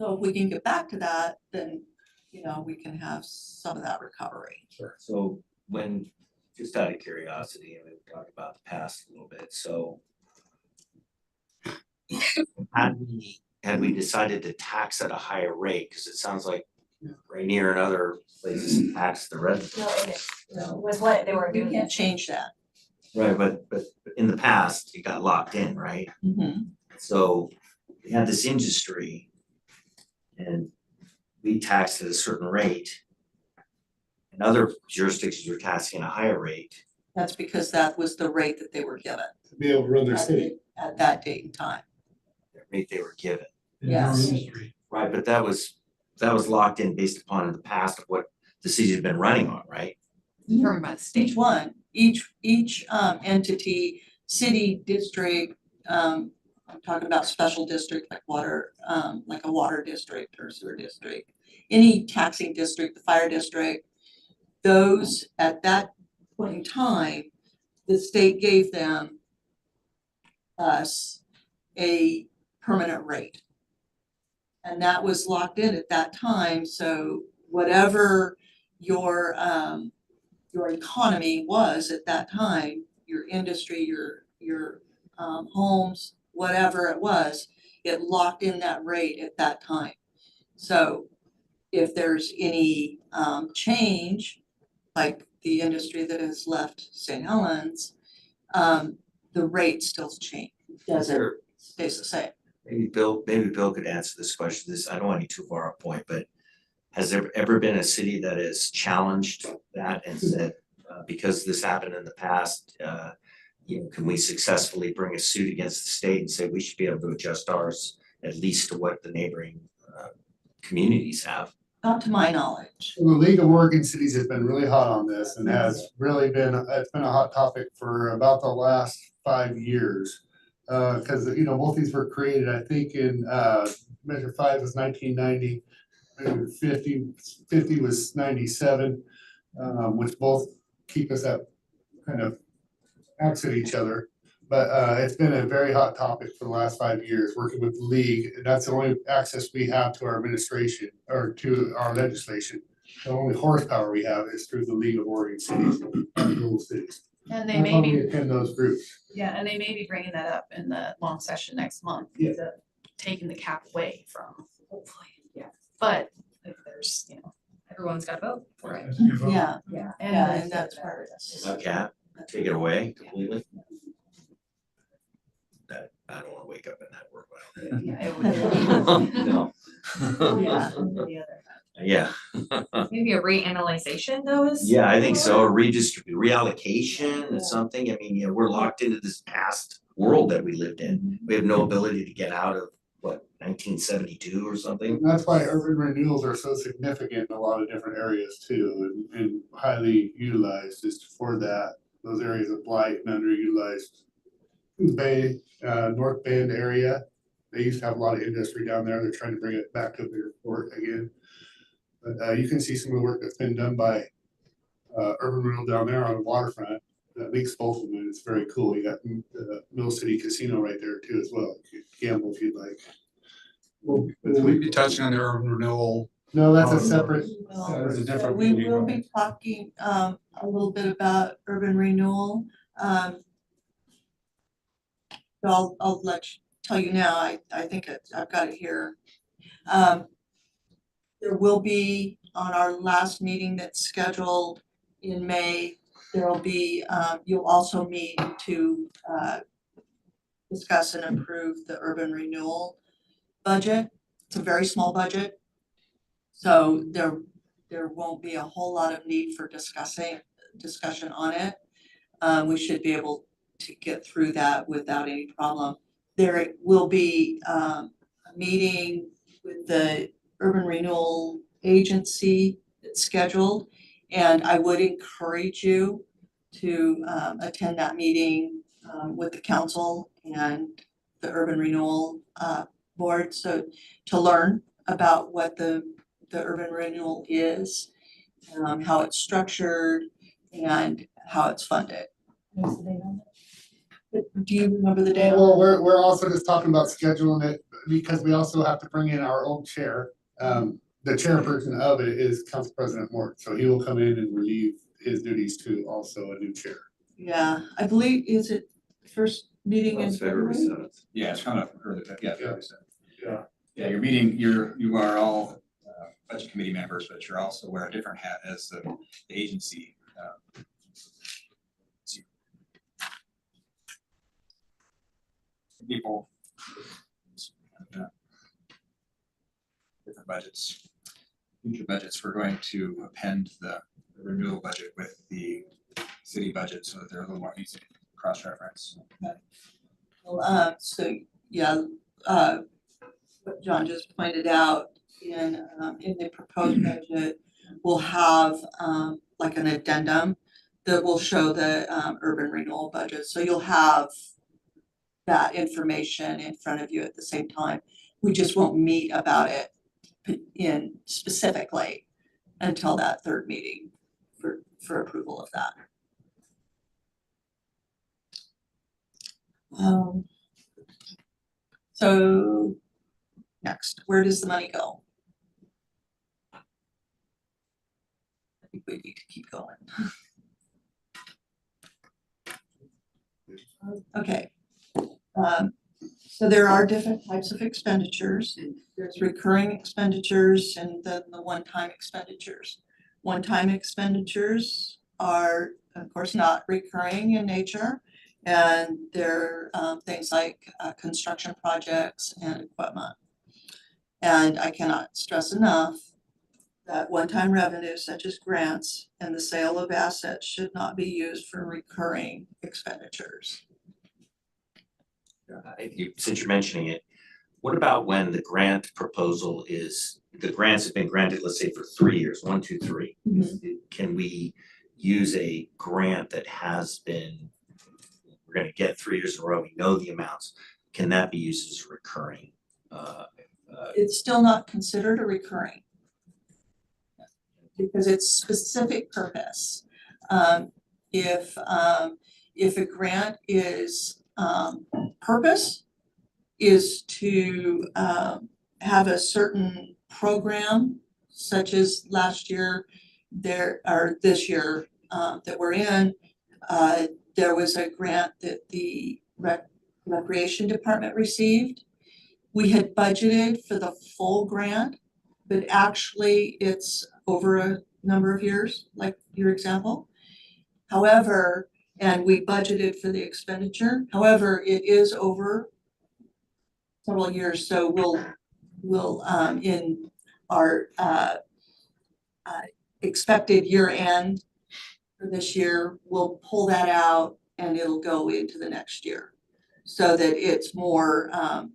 So if we can get back to that, then, you know, we can have some of that recovery. So when, just out of curiosity, and we've talked about the past a little bit, so had we decided to tax at a higher rate, because it sounds like Rainier and other places tax the residents. No, was what they were We doing. can't change that. Right, but in the past, it got locked in, right? Mhm. So we had this industry and we taxed at a certain rate. And other jurisdictions were taxing at a higher rate. That's because that was the rate that they were given To be able to run their city. at that date and time. The rate they were given. in our Yes. industry. Right, but that was locked in based upon the past of what the city had been running on, right? Determined by the state. Each one, each entity, city, district, I'm talking about special district like water, like a water district or sewer district. Any taxing district, the fire district, those at that point in time, the state gave them us a permanent rate. And that was locked in at that time, so whatever your economy was at that time, your industry, your homes, whatever it was, it locked in that rate at that time. So if there's any change, like the industry that has left St. Helens, the rate still change, doesn't, stays the same. Maybe Bill could answer this question. I don't want to be too far off point, but has there ever been a city that has challenged that and said, because this happened in the past, you know, can we successfully bring a suit against the state and say we should be able to adjust ours at least to what the neighboring communities have? Not to my knowledge. The League of Oregon Cities has been really hot on this and has really it's been a hot topic for about the last 5 years. Cause you know, both these were created, I think in, Measure 5 was 1990, Measure 50 was 97, which both keep us at kind of exit each other. But, it's been a very hot topic for the last 5 years, working with the league, and that's the only access we have to our administration or to our legislation. The only horsepower we have is through the League of Oregon Cities, rural cities. And they That's may why we be, attend those groups. yeah, and they may be bringing that up in the long session next month. Yeah. Taking the cap away from, hopefully, yeah, but if there's, you know, everyone's got to vote for it. That's a good vote. Yeah, Yeah. and that's part of it. A cap, take it away completely? That, I don't wanna wake up in that world. Yeah, it would. No. Yeah. Yeah, Maybe a reanalyzation though is. yeah, I think so, reallocation or something, I mean, you know, we're locked into this past world that we lived in. We have no ability to get out of, what, 1972 or something? And that's why urban renewals are so significant in a lot of different areas too, and highly utilized is for that, those areas of blight and underutilized. Bay, North Bend area, they used to have a lot of industry down there, they're trying to bring it back to their port again. But, you can see some of the work that's been done by, urban renewal down there on the waterfront, that links both of them, and it's very cool, you got the Mill City Casino right there too as well, you can gamble if you'd like. Will we be touching on the urban renewal? No, that's a separate. That's a So different we meeting. will be talking a little bit about urban renewal. So I'll tell you now, I think I've got it here. There will be, on our last meeting that's scheduled in May, there will be, you'll also meet to discuss and approve the urban renewal budget. It's a very small budget. So there won't be a whole lot of need for discussion on it. We should be able to get through that without any problem. There will be a meeting with the Urban Renewal Agency that's scheduled, and I would encourage you to attend that meeting with the council and the Urban Renewal Board, so to learn about what the urban renewal is, how it's structured, and how it's funded. Do you remember the date? Well, we're also just talking about scheduling it because we also have to bring in our own chair. The chairperson of it is Council President Mort, so he will come in and relieve his duties to also a new chair. Yeah, I believe, is it first meeting in February? Yeah, it's kind of early, but yeah, February 7th. Yeah. Yeah, your meeting, you are all budget committee members, but you're also wear a different hat as the agency. People. Different budgets. Future budgets, we're going to append the renewal budget with the city budget so that they're a little more easy to cross-reference. Well, so, yeah, what John just pointed out in the proposed budget, we'll have, like an addendum that will show the, urban renewal budget, so you'll have that information in front of you at the same time. We just won't meet about it in specifically until that third meeting for approval of that. So next, where does the money go? I think we need to keep going. Okay. So there are different types of expenditures. There's recurring expenditures and then the one-time expenditures. One-time expenditures are, of course, not recurring in nature. And they're things like construction projects and equipment. And I cannot stress enough that one-time revenues such as grants and the sale of assets should not be used for recurring expenditures. Since you're mentioning it, what about when the grant proposal is, the grants have been granted, let's say for 3 years, 1, 2, 3. Can we use a grant that has been, we're gonna get 3 years in a row, we know the amounts, can that be used as recurring? It's still not considered a recurring because it's specific purpose. If a grant is purpose is to have a certain program, such as last year this year that we're in, there was a grant that the recreation department received. We had budgeted for the full grant, but actually it's over a number of years, like your example. However, and we budgeted for the expenditure. However, it is over several years, so we'll in our expected year end for this year, we'll pull that out and it'll go into the next year so that it's more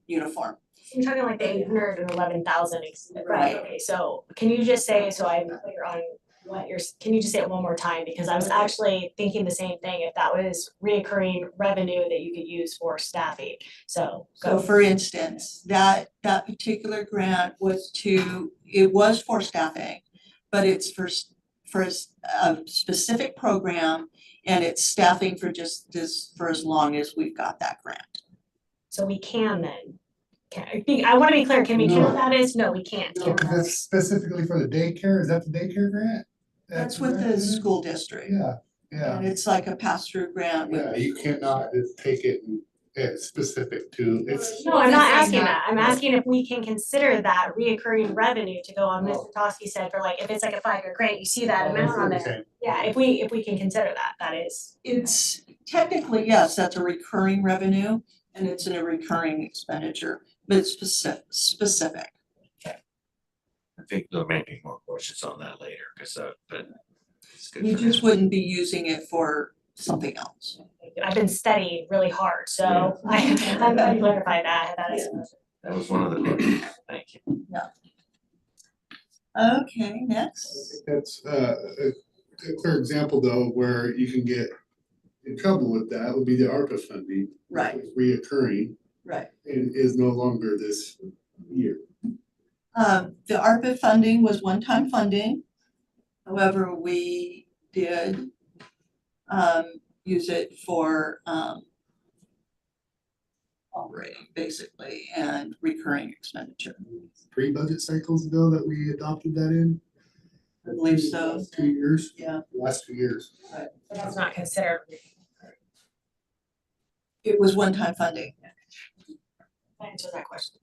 uniform. You're talking like the 811,000, Right. Okay, so can you just say, so I'm clear on what can you just say it one more time? Because I was actually thinking the same thing, if that was reoccurring revenue that you could use for staffing, so. So for instance, that particular grant was for staffing, but it's for a specific program and it's staffing for for as long as we've got that grant. So we can then. I want to be clear, can we count that as? No, we can't. No, because that's specifically for the daycare. Is that the daycare grant? That's with the school district. Yeah. And it's like a pass-through grant. Yeah, you cannot just take it and it's specific to, it's. No, I'm not asking that. I'm asking if we can consider that reoccurring revenue to go on, Mr. Toski said, for like, if it's like a 5-year grant, you see that amount on there. Yeah, if we can consider that, that is. It's technically, yes, that's a recurring revenue and it's in a recurring expenditure, but it's specific. I think there may be more questions on that later, because but it's good. You for just now. wouldn't be using it for something else. I've been studying really hard, so I'm glad you clarified that. That was one of the questions. Thank you. Okay, next. That's a clear example though, where you can get in trouble with that would be the ARPA funding. Right. It's reoccurring Right. and is no longer this year. The ARPA funding was one-time funding. However, we did use it for operating basically and recurring expenditure. 3 budget cycles ago that we adopted that in. I believe so. Last 2 years, Yeah, last 2 years. But that's not considered. it was one-time funding. Answer that question.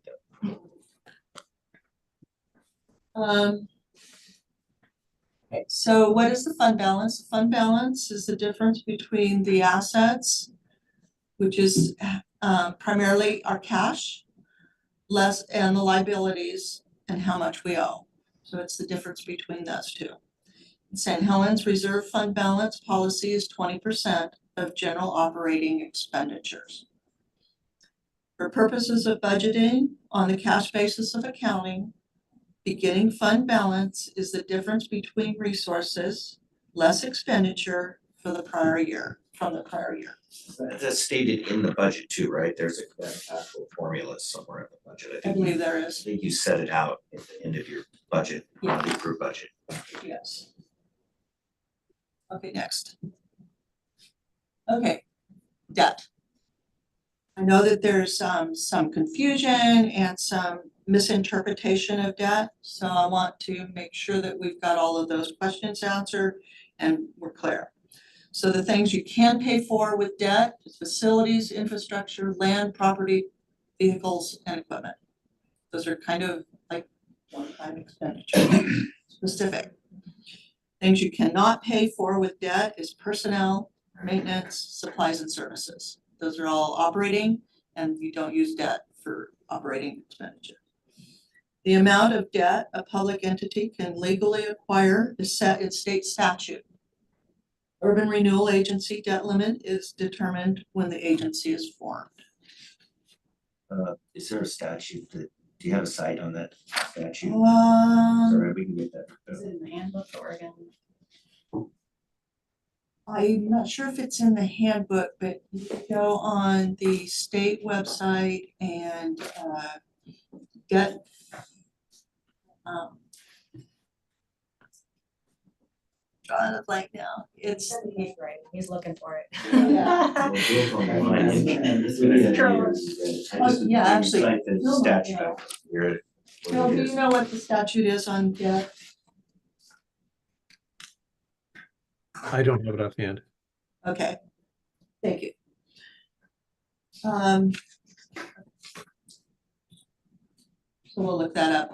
Okay, so what is the fund balance? The fund balance is the difference between the assets, which is primarily our cash, less and the liabilities and how much we owe. So it's the difference between those two. In St. Helens reserve fund balance policy is 20% of general operating expenditures. For purposes of budgeting on the cash basis of accounting, beginning fund balance is the difference between resources less expenditure for the prior year, from the prior year. That's stated in the budget too, right? There's an actual formula somewhere in the budget. I believe there is, I think you set it out at the end of your budget, the approved budget. yes. Okay, next. Okay, debt. I know that there's some confusion and some misinterpretation of debt, so I want to make sure that we've got all of those questions answered and we're clear. So the things you can pay for with debt is facilities, infrastructure, land, property, vehicles, and equipment. Those are kind of like one-time expenditure, specific. Things you cannot pay for with debt is personnel, maintenance, supplies and services. Those are all operating and you don't use debt for operating expenditure. The amount of debt a public entity can legally acquire is set in state statute. Urban Renewal Agency debt limit is determined when the agency is formed. Is there a statute that, do you have a cite on that statute? Sorry, we can get that. Is it in the handbook or again? I'm not sure if it's in the handbook, but you can go on the state website and get drawing a blank now. It's He's right, he's looking for it. yeah. Yeah, actually, Cite the no, statute yeah. up here. Phil, do you know what the statute is on debt? I don't have it offhand. Okay, thank you. So we'll look that up.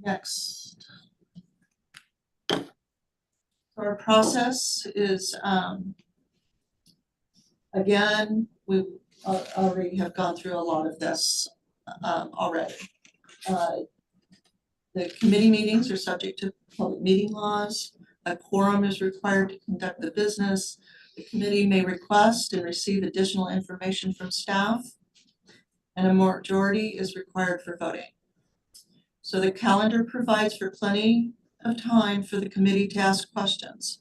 Next. Our process is, again, we already have gone through a lot of this already. The committee meetings are subject to public meeting laws. A quorum is required to conduct the business. The committee may request and receive additional information from staff. And a majority is required for voting. So the calendar provides for plenty of time for the committee to ask questions.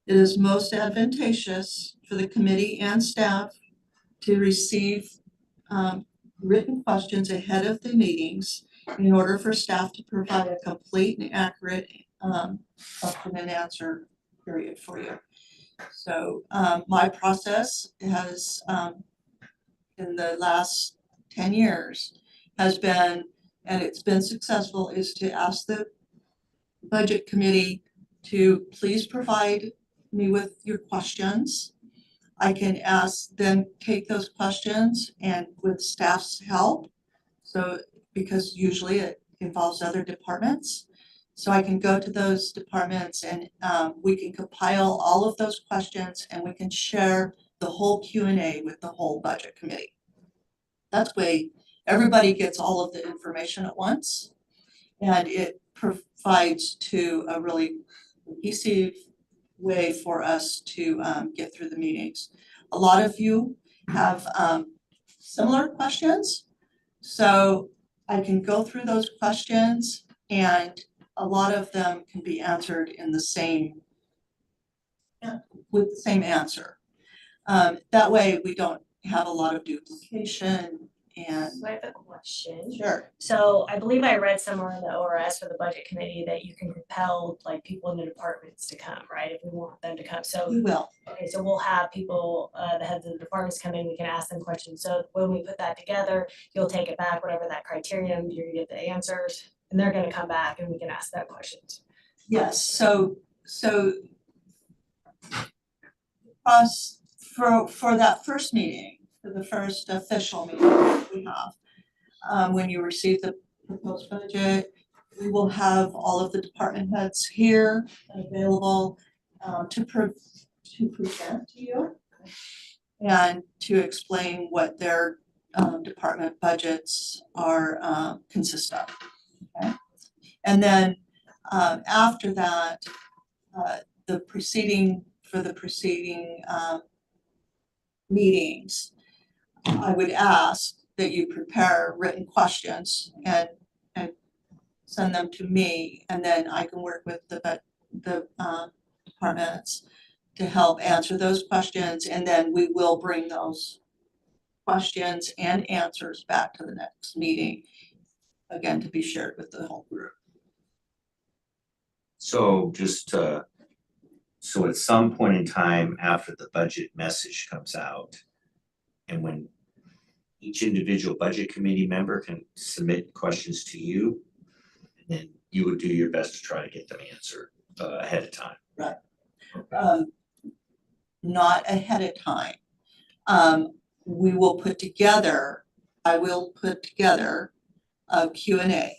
It is most advantageous for the committee and staff to receive written questions ahead of the meetings in order for staff to provide a complete and accurate question and answer period for you. So my process has, in the last 10 years, has been, and it's been successful, is to ask the budget committee to please provide me with your questions. I can ask them, take those questions and with staff's help. So because usually it involves other departments. So I can go to those departments and we can compile all of those questions and we can share the whole Q&A with the whole budget committee. That way everybody gets all of the information at once and it provides to a really cohesive way for us to get through the meetings. A lot of you have similar questions, so I can go through those questions and a lot of them can be answered in the same, with the same answer. That way we don't have a lot of duplication And So I have a question. sure, So I believe I read somewhere in the ORS for the budget committee that you can compel like people in the departments to come, right? If we want them to come. So, we will. okay, so we'll have people, the heads of the departments come in, we can ask them questions. So when we put that together, you'll take it back, whatever that criterion, you're gonna get the answers. And they're gonna come back and we can ask them questions. Yes, so us, for that first meeting, for the first official meeting we have, when you receive the proposed budget, we will have all of the department heads here and available to present to you and to explain what their department budgets are consist of, okay? And then after that, the preceding meetings, I would ask that you prepare written questions and send them to me, and then I can work with the departments to help answer those questions, and then we will bring those questions and answers back to the next meeting, again, to be shared with the whole group. So just so at some point in time after the budget message comes out, and when each individual budget committee member can submit questions to you, and then you would do your best to try to get them answered ahead of time. Right. Not ahead of time. We will put together, I will put together a Q&A.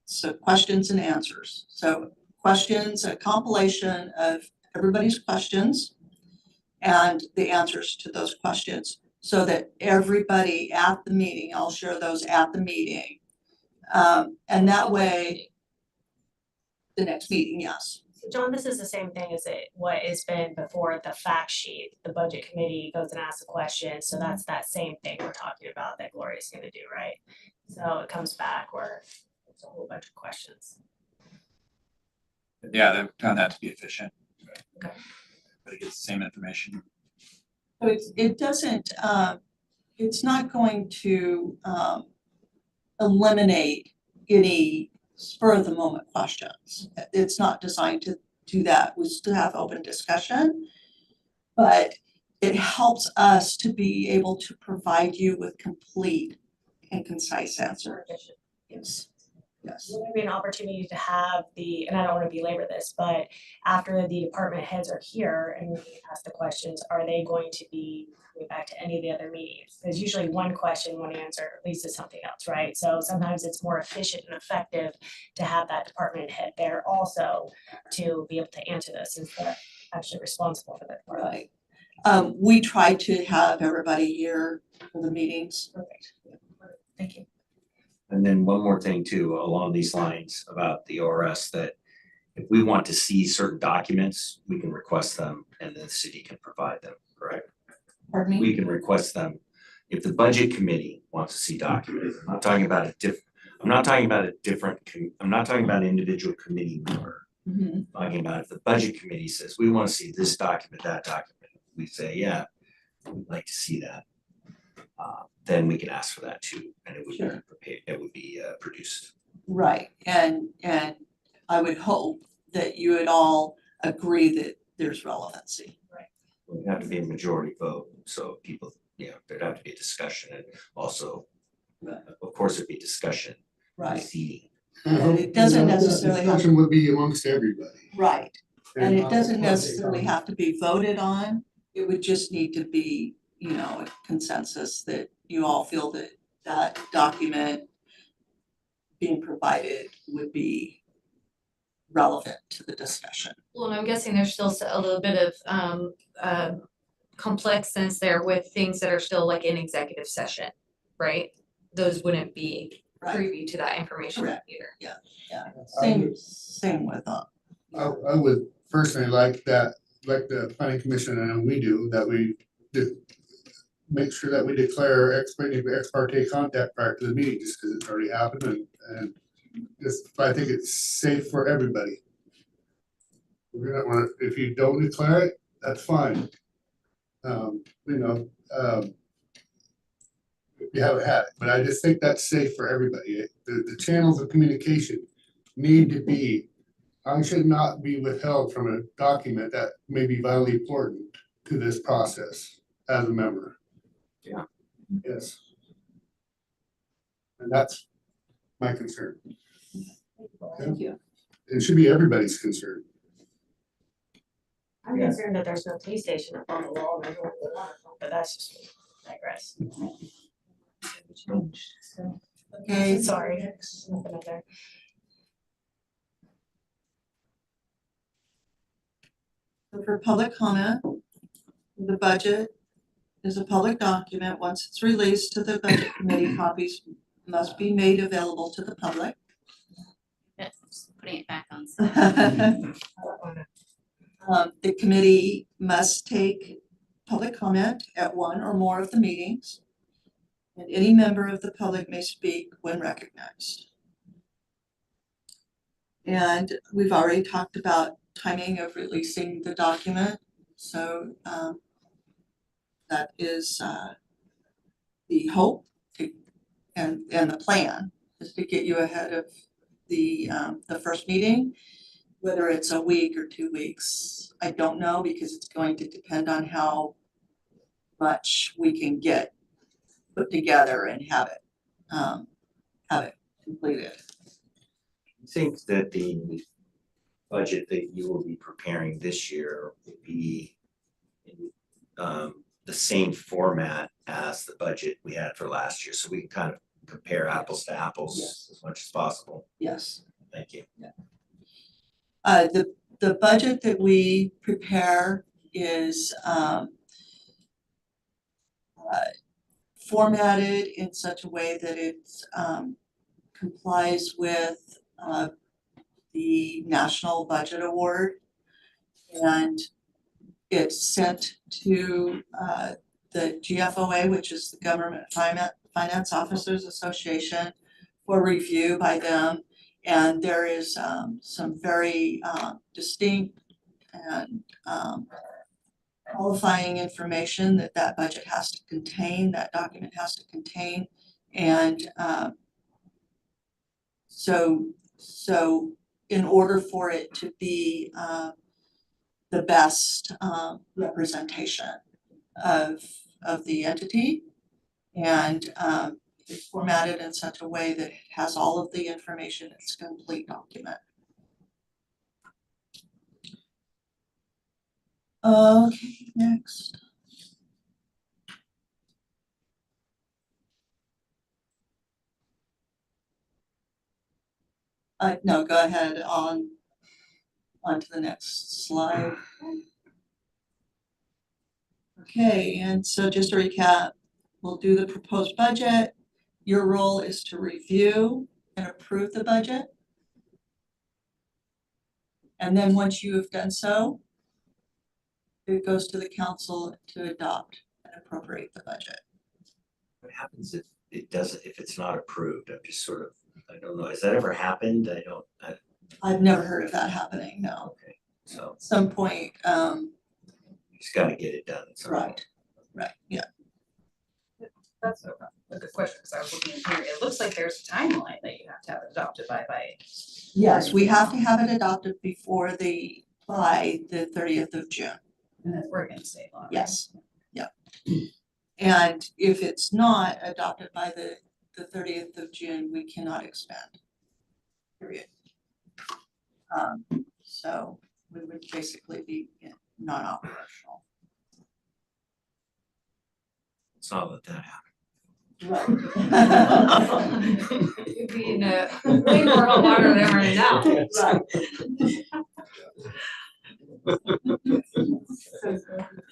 So questions and answers. So questions, a compilation of everybody's questions and the answers to those questions, so that everybody at the meeting, I'll share those at the meeting. And that way, the next meeting, yes. So John, this is the same thing as what has been before the fact sheet. The budget committee goes and asks a question, so that's that same thing we're talking about that Gloria's gonna do, right? So it comes back where it's a whole bunch of questions. Yeah, they've found that to be efficient. Okay. But it gets the same information. So it doesn't, it's not going to eliminate any spur of the moment questions. It's not designed to do that. We still have open discussion, but it helps us to be able to provide you with complete and concise answers. Yes, yes. Will there be an opportunity to have and I don't wanna belabor this, but after the department heads are here and we ask the questions, are they going to be coming back to any of the other meetings? Because usually one question, one answer leads to something else, right? So sometimes it's more efficient and effective to have that department head there also to be able to answer this instead of actually responsible for that part. Right. We try to have everybody here for the meetings. Perfect. Thank you. And then one more thing too, along these lines about the ORS, that if we want to see certain documents, we can request them and the city can provide them, correct? Pardon me? We can request them. If the budget committee wants to see documents, I'm not talking about I'm not talking about I'm not talking about an individual committee member. Mhm. I'm talking about if the budget committee says, we wanna see this document, that document, we say, yeah, we'd like to see that. Then we can ask for that too, and it would be Sure. prepared, it would be produced. Right, and I would hope that you would all agree that there's relevancy. It would have to be a majority vote, so people, there'd have to be a discussion and also, Right. of course, it'd be discussion, Right, seating. And it doesn't necessarily have- Discussion would be amongst everybody. right, and it doesn't not- necessarily have to be voted on. It would just need to be, a consensus that you all feel that that document being provided would be relevant to the discussion. Well, and I'm guessing there's still a little bit of complexness there with things that are still like in executive session, right? Those wouldn't be Right, privy to that information Correct. either. same with I would personally like that, like the planning commission, and we do, that we make sure that we declare ex parte contact prior to the meeting, just because it's already happened and just, I think it's safe for everybody. If you don't declare it, that's fine. if you haven't had it, but I just think that's safe for everybody. The channels of communication need to be, I should not be withheld from a document that may be vitally important to this process as a member. Yeah. Yes. And that's my concern. Thank you. It should be everybody's concern. I'm concerned that there's no police station up on the wall, and everyone would want it, but that's just me. Digress. Okay, Sorry, nothing up there. so for public comment, the budget is a public document. Once it's released to the budget committee, copies must be made available to the public. Just putting it back on. The committee must take public comment at one or more of the meetings, and any member of the public may speak when recognized. And we've already talked about timing of releasing the document, so that is the hope and the plan is to get you ahead of the first meeting. Whether it's a week or 2 weeks, I don't know, because it's going to depend on how much we can get put together and have it completed. I think that the budget that you will be preparing this year will be in the same format as the budget we had for last year, so we can kind of compare apples to apples Yes. as much as possible. Yes. Thank you. The budget that we prepare is formatted in such a way that it complies with the National Budget Award. And it's sent to the GFOA, which is the Government Finance Officers Association, for review by them. And there is some very distinct and qualifying information that budget has to contain, that document has to contain. And so in order for it to be the best representation of the entity, and it's formatted in such a way that it has all of the information. It's a complete document. Okay, next. No, go ahead on to the next slide. Okay, and so just to recap, we'll do the proposed budget. Your role is to review and approve the budget. And then once you have done so, it goes to the council to adopt and appropriate the budget. What happens if it doesn't, if it's not approved? I'm just sort of, I don't know, has that ever happened? I've never heard of that happening, no. Okay, so At some point, you just gotta get it done. So right, yeah. That's a good question, because I was looking in here, it looks like there's a timeline that you have to have it adopted by. Yes, we have to have it adopted by the 30th of June. And that's Oregon state law. Yes, yeah. And if it's not adopted by the 30th of June, we cannot expend, period. So we would basically be non-operational. it's not that that happened. Right. You'd be in a way more hot water than we're in now. Go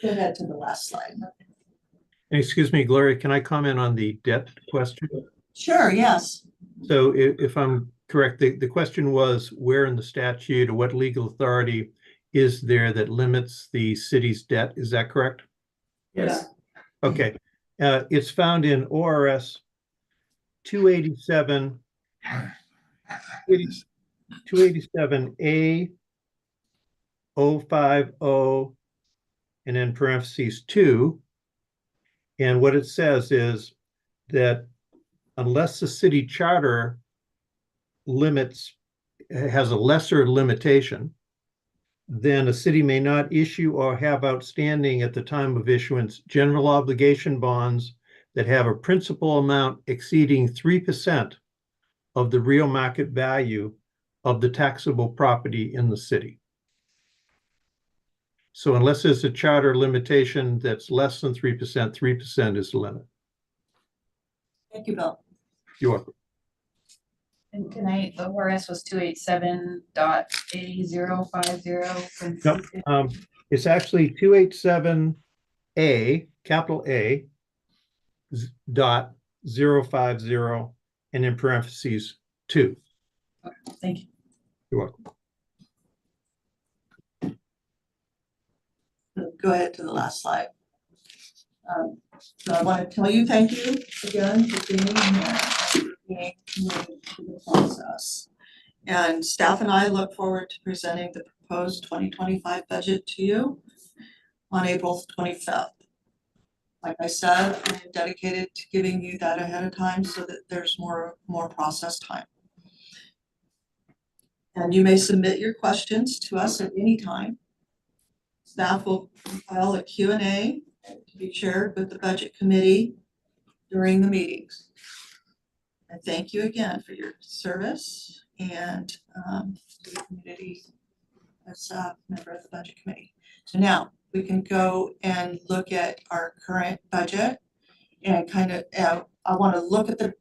ahead to the last slide. Excuse me, Gloria, can I comment on the debt question? Sure, yes. So if I'm correct, the question was where in the statute or what legal authority is there that limits the city's debt? Is that correct? Yes. Okay, it's found in ORS 287, 287A 050 and then parentheses 2. And what it says is that unless the city charter has a lesser limitation, then a city may not issue or have outstanding at the time of issuance general obligation bonds that have a principal amount exceeding 3% of the real market value of the taxable property in the city. So unless there's a charter limitation that's less than 3%, 3% is the limit. Thank you, Bill. You're welcome. And tonight, the ORS was 287.8050. Nope, it's actually 287A, capital A, dot 050, and in parentheses, 2. Thank you. You're welcome. Go ahead to the last slide. So I want to tell you thank you again for being here and for being committed to the process. And staff and I look forward to presenting the proposed 2025 budget to you on April 25th. Like I said, I'm dedicated to giving you that ahead of time so that there's more process time. And you may submit your questions to us at any time. Staff will compile a Q&A to be shared with the budget committee during the meetings. I thank you again for your service and to the community as a member of the budget committee. So now we can go and look at our current budget and kind of, I want to look at the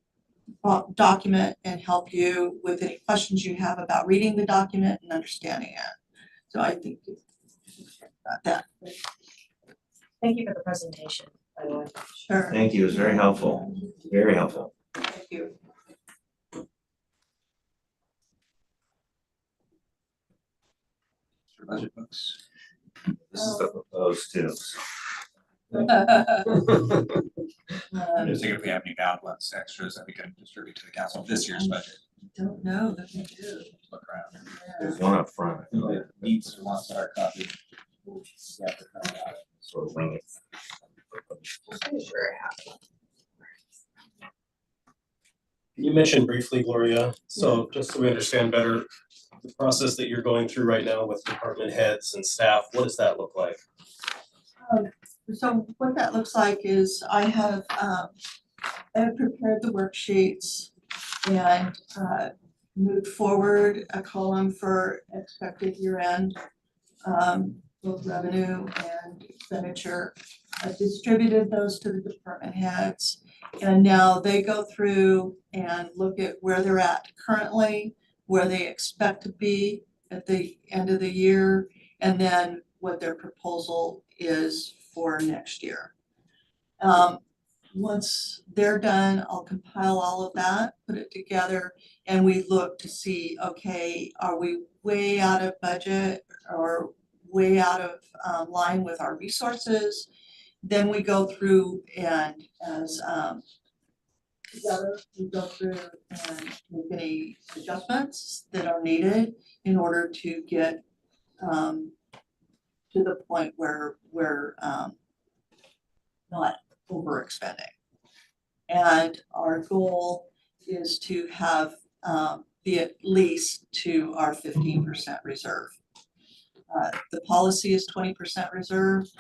document and help you with any questions you have about reading the document and understanding it. So I think about that. Thank you for the presentation, by the way. Sure. Thank you, it was very helpful, very helpful. Thank you. Your budget books. This is the proposed too. I'm just thinking if we have any bound ones, extras that we can distribute to the council of this year's budget. Don't know that we do. Look around. There's one up front. It needs to want our copy. Sort of wing it. You mentioned briefly, Gloria, so just so we understand better, the process that you're going through right now with department heads and staff, what does that look like? So what that looks like is I have prepared the worksheets and moved forward a column for expected year-end, both revenue and expenditure. I've distributed those to the department heads, and now they go through and look at where they're at currently, where they expect to be at the end of the year, and then what their proposal is for next year. Once they're done, I'll compile all of that, put it together, and we look to see, okay, are we way out of budget or way out of line with our resources? Then we go through and as together, we go through and make any adjustments that are needed in order to get to the point where we're not overexpending. And our goal is to have be at least to our 15% reserve. The policy is 20% reserve.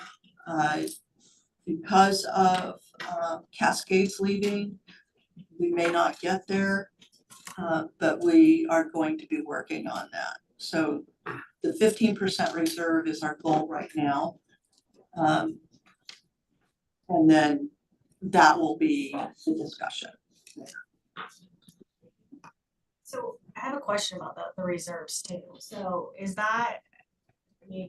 Because of Cascades leaving, we may not get there, but we are going to be working on that. So the 15% reserve is our goal right now. And then that will be the discussion. So I have a question about the reserves too. So is that, I mean,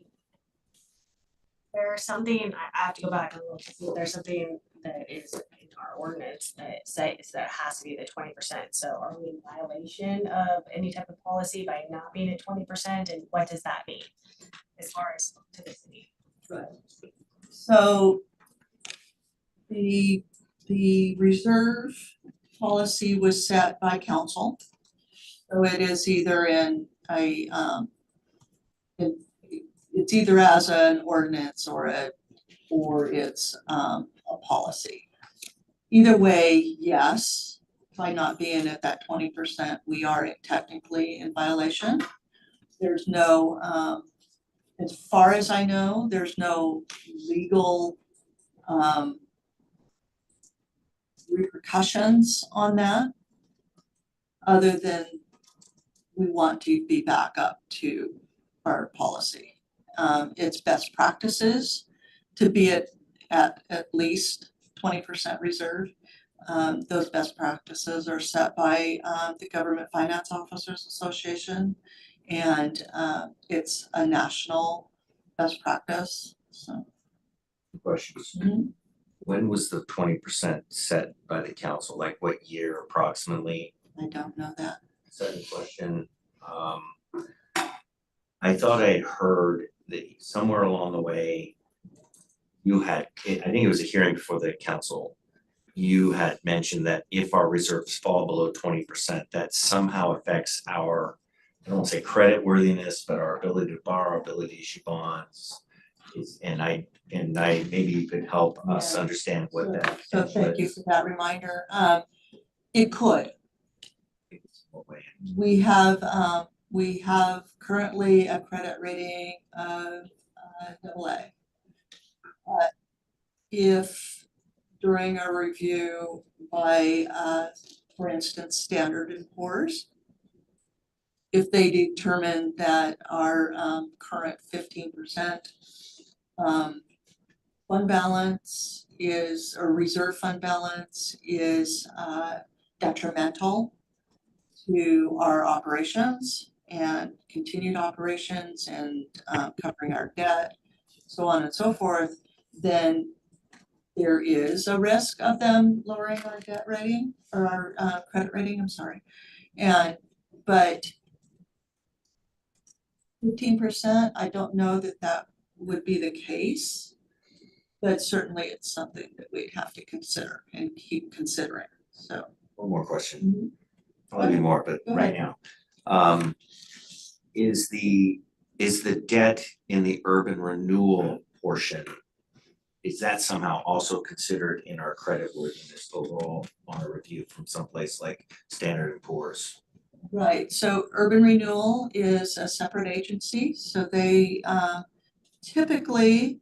there's something, I have to go back and look to see if there's something that is in our ordinance that says that it has to be the 20%. So are we in violation of any type of policy by not being at 20%? And what does that mean as far as to the city? Right. So the reserve policy was set by council. So it is either in a it's either as an ordinance or it's a policy. either way, yes, by not being at that 20%, we are technically in violation. There's no, as far as I know, there's no legal repercussions on that, other than we want to be back up to our policy. It's best practices to be at least 20% reserve. Those best practices are set by the Government Finance Officers Association, and it's a national best practice, so. Questions? Mhm. When was the 20% set by the council? Like what year approximately? I don't know that. Second question, I thought I heard that somewhere along the way, you had, I think it was a hearing before the council, you had mentioned that if our reserves fall below 20%, that somehow affects our, I don't want to say credit worthiness, but our ability to borrow, ability to issue bonds. And I maybe you could help us Yeah. understand what that. So thank you for that reminder. It could. What way? We have currently a credit rating of AA. If during a review by, for instance, Standard & Poor's, if they determine that our current 15% fund balance is, or reserve fund balance is detrimental to our operations and continued operations and covering our debt, so on and so forth, then there is a risk of them lowering our debt rating or our credit rating, I'm sorry. But 15%, I don't know that would be the case, but certainly it's something that we'd have to consider and keep considering, so. One more question. I'll be more, but Go right ahead. now. Is the debt in the urban renewal portion, is that somehow also considered in our credit worthiness overall on a review from someplace like Standard & Poor's? Right, so urban renewal is a separate agency, so they typically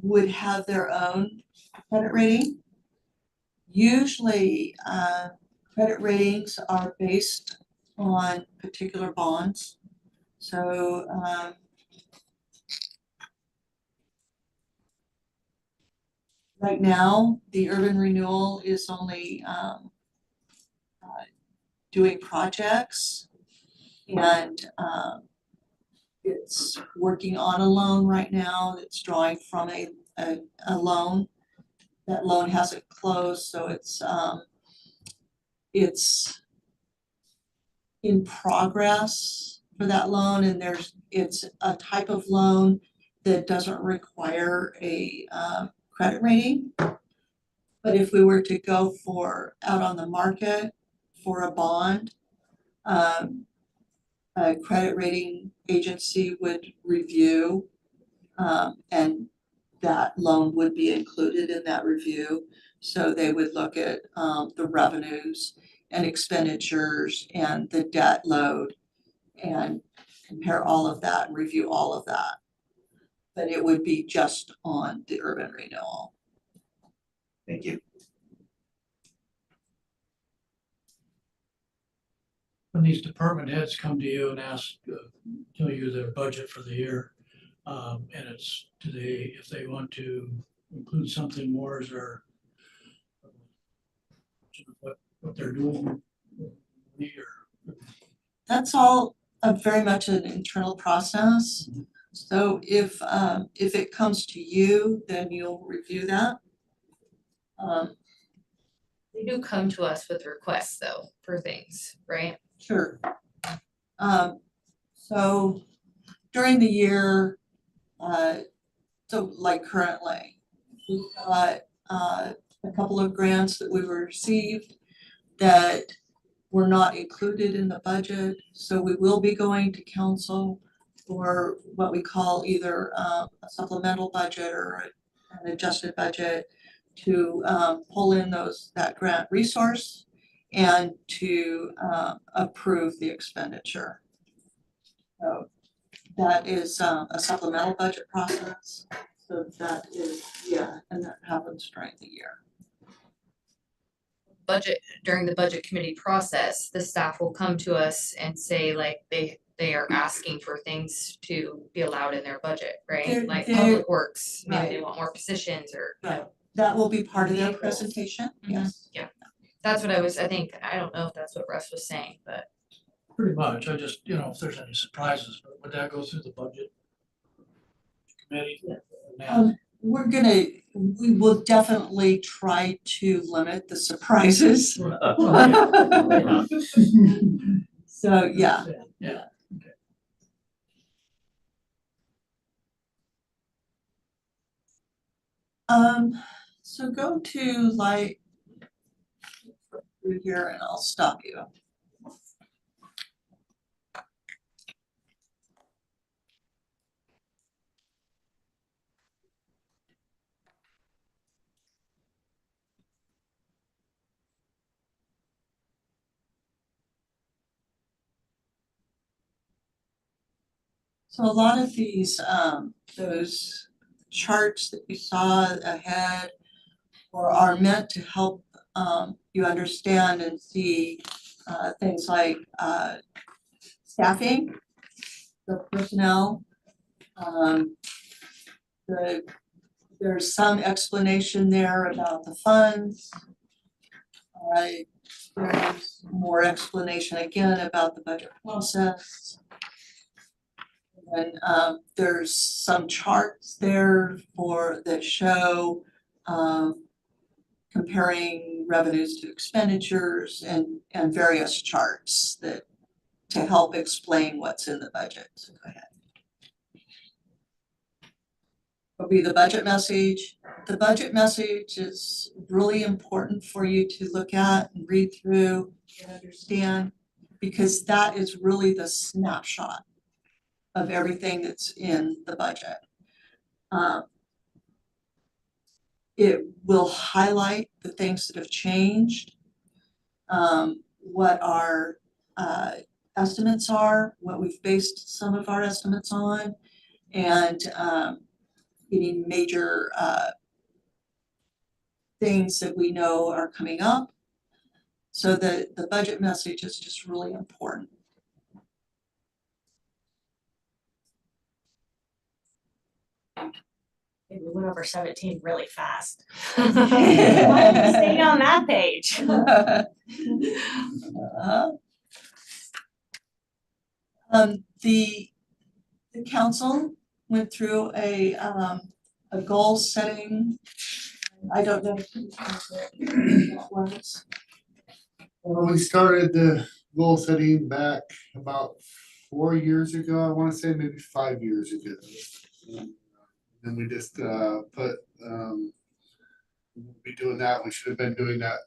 would have their own credit rating. Usually, credit ratings are based on particular bonds. So right now, the urban renewal is only doing projects, and it's working on a loan right now. It's drawing from a loan. That loan hasn't closed, so it's in progress for that loan, and it's a type of loan that doesn't require a credit rating. But if we were to go out on the market for a bond, a credit rating agency would review, and that loan would be included in that review. So they would look at the revenues and expenditures and the debt load and compare all of that and review all of that. But it would be just on the urban renewal. Thank you. When these department heads come to you and ask, tell you their budget for the year, and it's, if they want to include something more, is there what they're doing here? That's all very much an internal process. So if it comes to you, then you'll review that. They do come to us with requests though, for things, right? Sure. So during the year, so like currently, we've got a couple of grants that we received that were not included in the budget. So we will be going to council for what we call either a supplemental budget or an adjusted budget to pull in that grant resource and to approve the expenditure. So that is a supplemental budget process. So that is, yeah, and that happens during the year. During the budget committee process, the staff will come to us and say like they are asking for things to be allowed in their budget, right? Like public works, maybe they want more positions or. Right, that will be part of their presentation, yes. Yeah, that's what I think, I don't know if that's what Russ was saying, but. Pretty much, I just, if there's any surprises, but would that go through the budget committee? We will definitely try to limit the surprises. So, yeah. Yeah. So go to through here and I'll stop you. So a lot of these, those charts that you saw ahead are meant to help you understand and see things like staffing, the personnel. There's some explanation there about the funds. There's more explanation again about the budget process. And there's some charts there that show comparing revenues to expenditures and various charts to help explain what's in the budget. So go ahead. Will be the budget message. The budget message is really important for you to look at and read through and understand, because that is really the snapshot of everything that's in the budget. It will highlight the things that have changed, what our estimates are, what we've based some of our estimates on, and any major things that we know are coming up. So the budget message is just really important. We went over 17 really fast. Staying on that page. The council went through a goal setting. I don't know if that was. We started the goal setting back about 4 years ago. I want to say maybe 5 years ago. And we just put we'll be doing that. We should have been doing that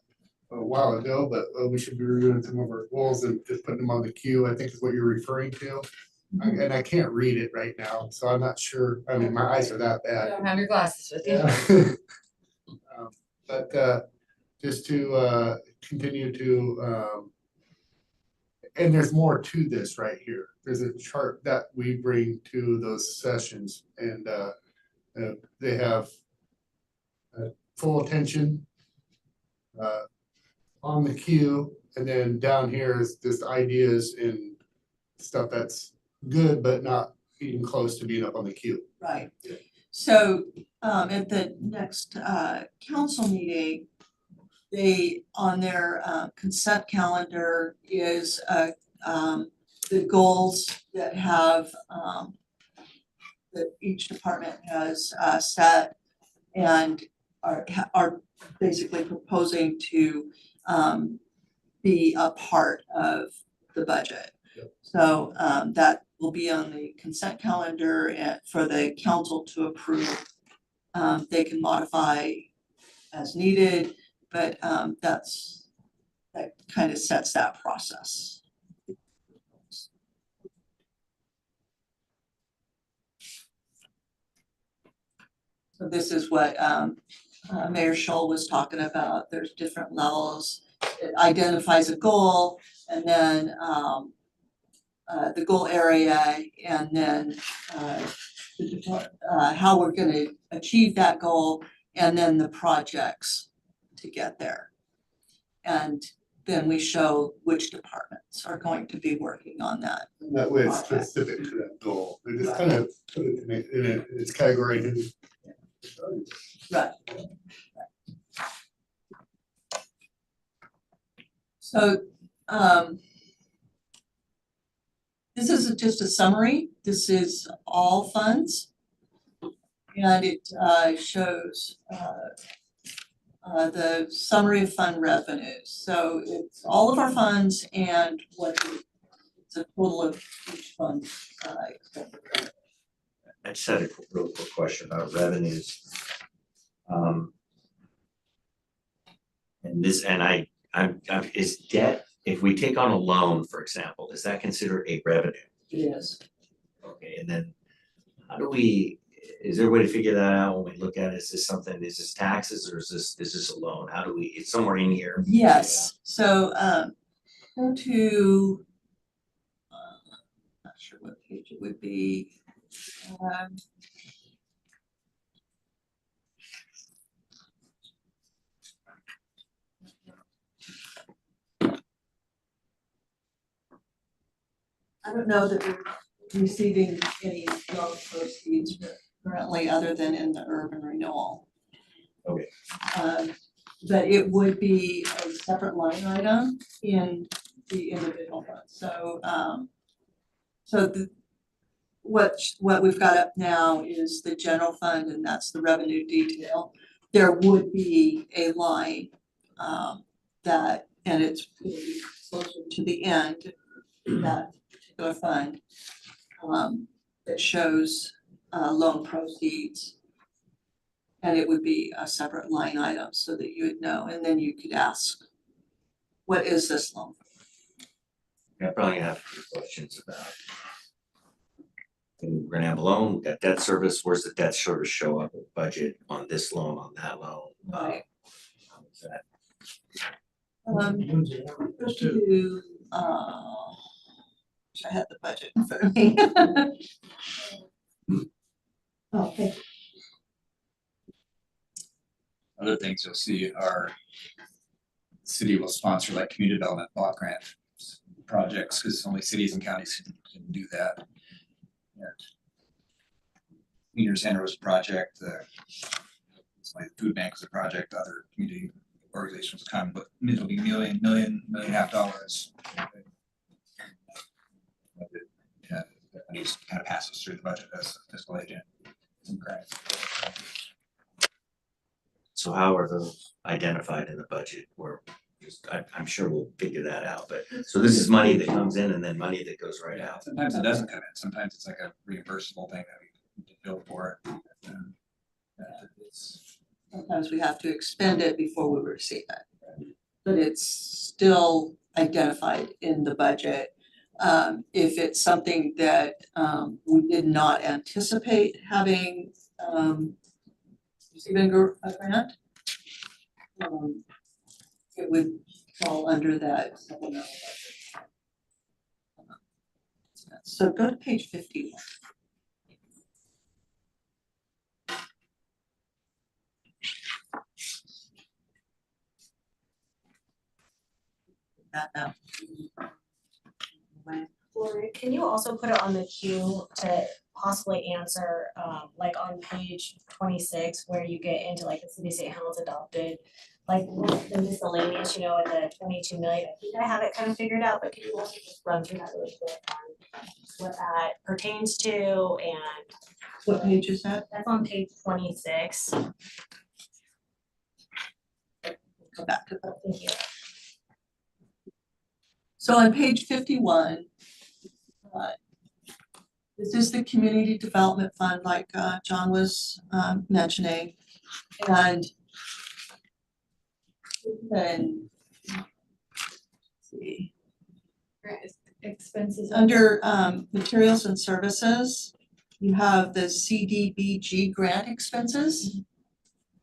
a while ago, but we should be reviewing some of our goals and just putting them on the queue, I think is what you're referring to. And I can't read it right now, so I'm not sure. I mean, my eyes are that bad. You don't have your glasses with you. But just to continue to, and there's more to this right here. There's a chart that we bring to those sessions, and they have full attention on the queue, and then down here is just ideas and stuff that's good, but not even close to being up on the queue. Right. So at the next council meeting, they, on their consent calendar is the goals that have that each department has set and are basically proposing to be a part of the budget. Yep. So that will be on the consent calendar and for the council to approve. They can modify as needed, but that kind of sets that process. So this is what Mayor Scholl was talking about. There's different levels. It identifies a goal and then the goal area and then how we're gonna achieve that goal and then the projects to get there. And then we show which departments are going to be working on that. That way it's specific to that goal. They just kind of put it in its category. Right. So, this is just a summary. This is all funds. And it shows the summary of fund revenues. So it's all of our funds and it's a total of each fund. I just had a real quick question about revenues. Is debt, if we take on a loan, for example, is that considered a revenue? Yes. Okay, and then is there a way to figure that out when we look at it? Is this taxes or is this a loan? It's somewhere in here. Yes, so go to, not sure what page it would be. I don't know that we're receiving any loan proceeds currently other than in the urban renewal. Okay. But it would be a separate line item in the individual fund. So what we've got up now is the general fund, and that's the revenue detail. There would be a line and it's closer to the end, that particular fund that shows loan proceeds. And it would be a separate line item so that you would know, and then you could ask, what is this loan? I probably have a few questions about. We're gonna have a loan, we got debt service, where's the debt service show up in budget on this loan, on that loan? Right. How is that? Go to, I had the budget in front of me. Oh, thank you. Other things you'll see are the city will sponsor like community development block grant projects, because only cities and counties can do that. Cleaner Center was a project, it's like the food bank was a project, other community organizations come, but it'll be $1.5 million. Yeah, that just kind of passes through the budget as a fiscal agent. Grants. So how are those identified in the budget? I'm sure we'll figure that out, but, so this is money that comes in and then money that goes right out. Sometimes it doesn't come in, sometimes it's like a reimbursable thing that we bill for it. Sometimes we have to expend it before we receive it. But it's still identified in the budget. If it's something that we did not anticipate having receiving a grant, it would fall under that supplemental budget. So go to page 51. That now. Lori, can you also put it on the queue to possibly answer, like on page 26, where you get into like the city of St. Helens adopted, like the miscellaneous, and the 22 million. I think I have it kind of figured out, but can you also just run through that really quick on what that pertains to and what page is that? That's on page 26. Come back to that. Thank you. So on page 51, this is the Community Development Fund, like John was mentioning, and then let's see. Expenses. Under materials and services, you have the CDBG grant expenses.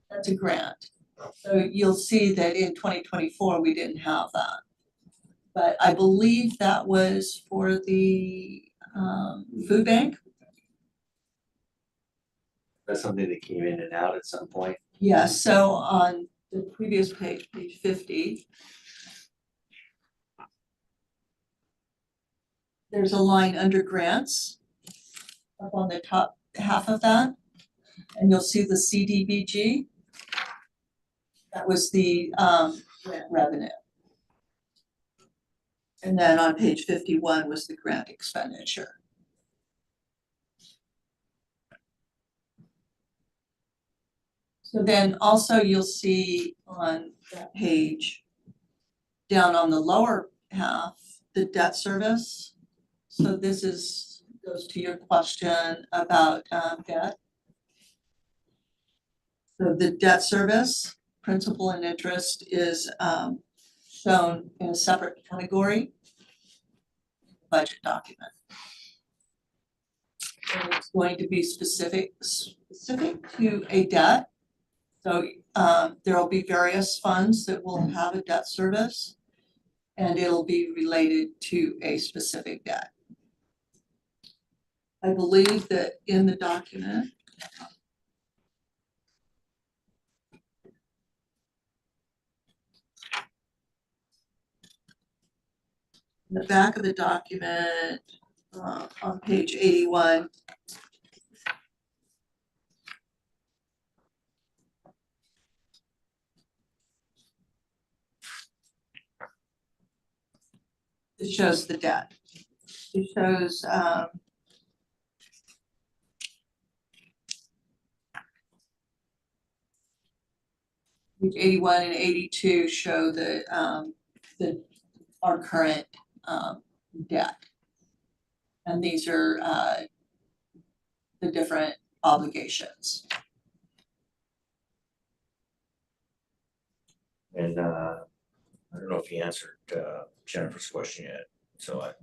That's a grant. So you'll see that in 2024, we didn't have that. But I believe that was for the food bank. That's something that came in and out at some point. Yeah, so on the previous page, page 50, there's a line under grants up on the top half of that, and you'll see the CDBG. That was the grant revenue. And then on page 51 was the grant expenditure. So then also you'll see on that page, down on the lower half, the debt service. So this goes to your question about debt. So the debt service, principal and interest is shown in a separate category budget document. And it's going to be specific to a debt. So there will be various funds that will have a debt service, and it'll be related to a specific debt. I believe that in the document, in the back of the document, on page 81, it shows the debt. It shows page 81 and 82 show our current debt. And these are the different obligations. And I don't know if you answered Jennifer's question yet, so I.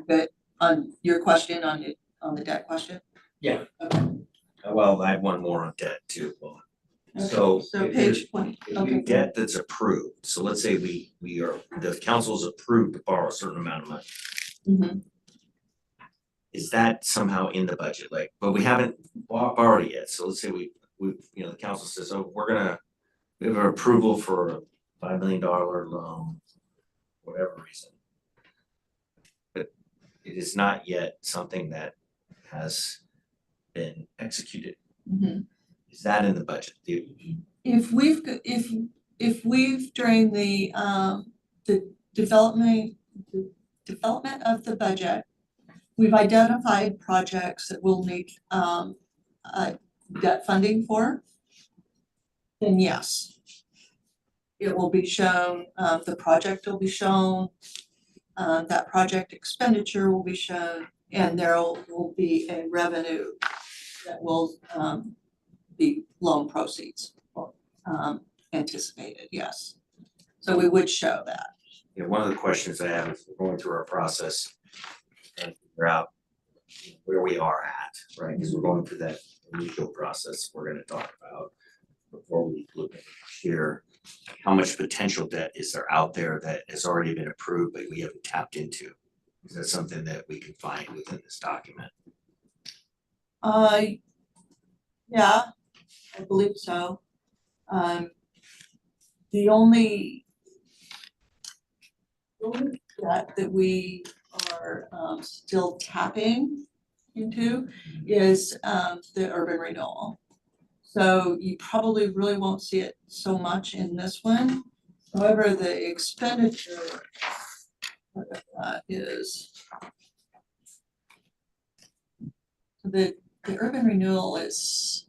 But on your question on the debt question? Yeah. Okay. Well, I have one more on debt too. Well, Okay, so so if page 20. If Okay. you debt that's approved, so let's say the council's approved to borrow a certain amount of money. Mhm. Is that somehow in the budget? Like, but we haven't borrowed it yet. So let's say we the council says, oh, we have an approval for a $5 million loan, whatever reason. But it is not yet something that has been executed. Mhm. Is that in the budget? If we've during the development of the budget, we've identified projects that we'll need debt funding for, then yes. It will be shown, the project will be shown, that project expenditure will be shown, and there will be a revenue that will be loan proceeds anticipated, yes. So we would show that. Yeah, one of the questions I have is we're going through our process and figure out where we are at, right? Because we're going through that initial process we're gonna talk about before we look at here. How much potential debt is there out there that has already been approved, but we haven't tapped into? Is that something that we can find within this document? Yeah, I believe so. The only debt that we are still tapping into is the urban renewal. So you probably really won't see it so much in this one. However, the expenditure is the urban renewal is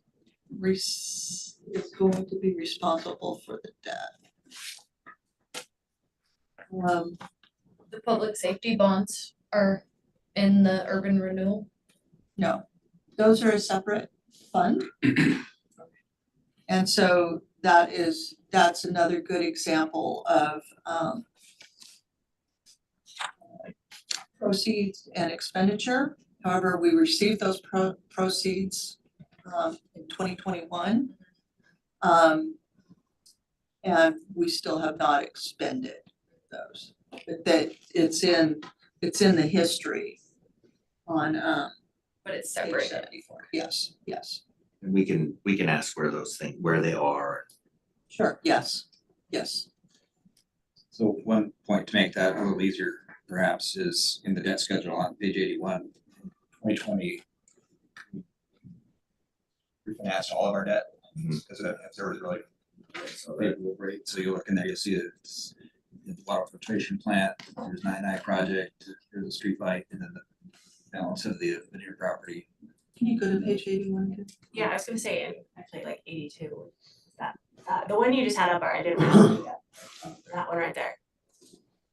going to be responsible for the debt. The public safety bonds are in the urban renewal. No, those are a separate fund. And so that's another good example of proceeds and expenditure. However, we received those proceeds in 2021. And we still have not expended those, but that it's in the history on But it's page separated. 74. Yes, yes, And we can ask where they are. sure, yes, yes. So one point to make that a little easier perhaps is in the debt schedule on page 81, 2020. We refinanced all of our debt because if there was really favorable rate, so you look in there, you'll see that it's the water filtration plant, there's 99 project, there's a street light, and then the balance of the veneer property. Can you go to page 81? Yeah, I was gonna say, and actually like 82, that, the one you just had up, I didn't really see that one right there.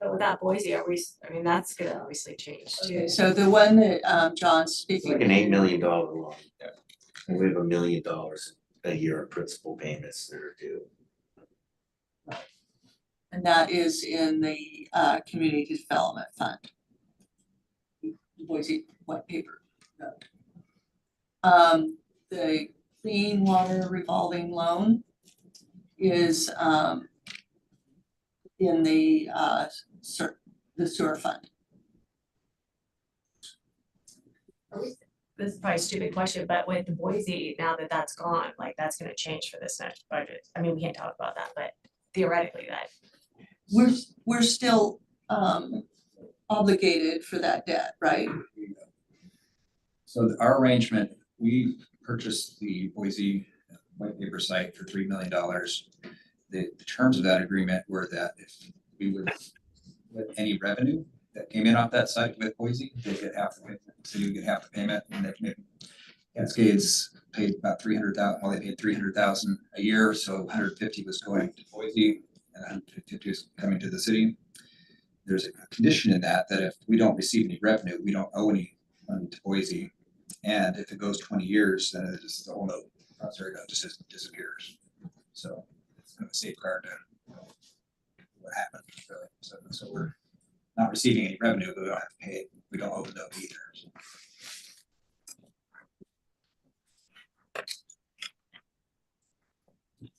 But with that Boise, I mean, that's gonna obviously change too. Okay, so the one that John's It's speaking. like an $8 million loan. And we have $1 million a year of principal payments that are due. And that is in the Community Development Fund. Boise white paper. The Clean Water Revolving Loan is in the sewer fund. This is probably a stupid question, but with the Boise, now that that's gone, like that's gonna change for this next budget. I mean, we can't talk about that, but theoretically that. We're still obligated for that debt, right? So our arrangement, we purchased the Boise white paper site for $3 million. The terms of that agreement were that if we would, with any revenue that came in off that site with Boise, they get half the payment, so you get half the payment, and they can. Cascades paid about 300,000. Well, they paid 300,000 a year, so 150 was going to Boise, and 150 was coming to the city. There's a condition in that if we don't receive any revenue, we don't owe any money to Boise, and if it goes 20 years, then it just the whole note just disappears. So it's kind of a safeguard to what happened. Really. So we're not receiving any revenue, but we don't have to pay it. We don't owe the note either. So.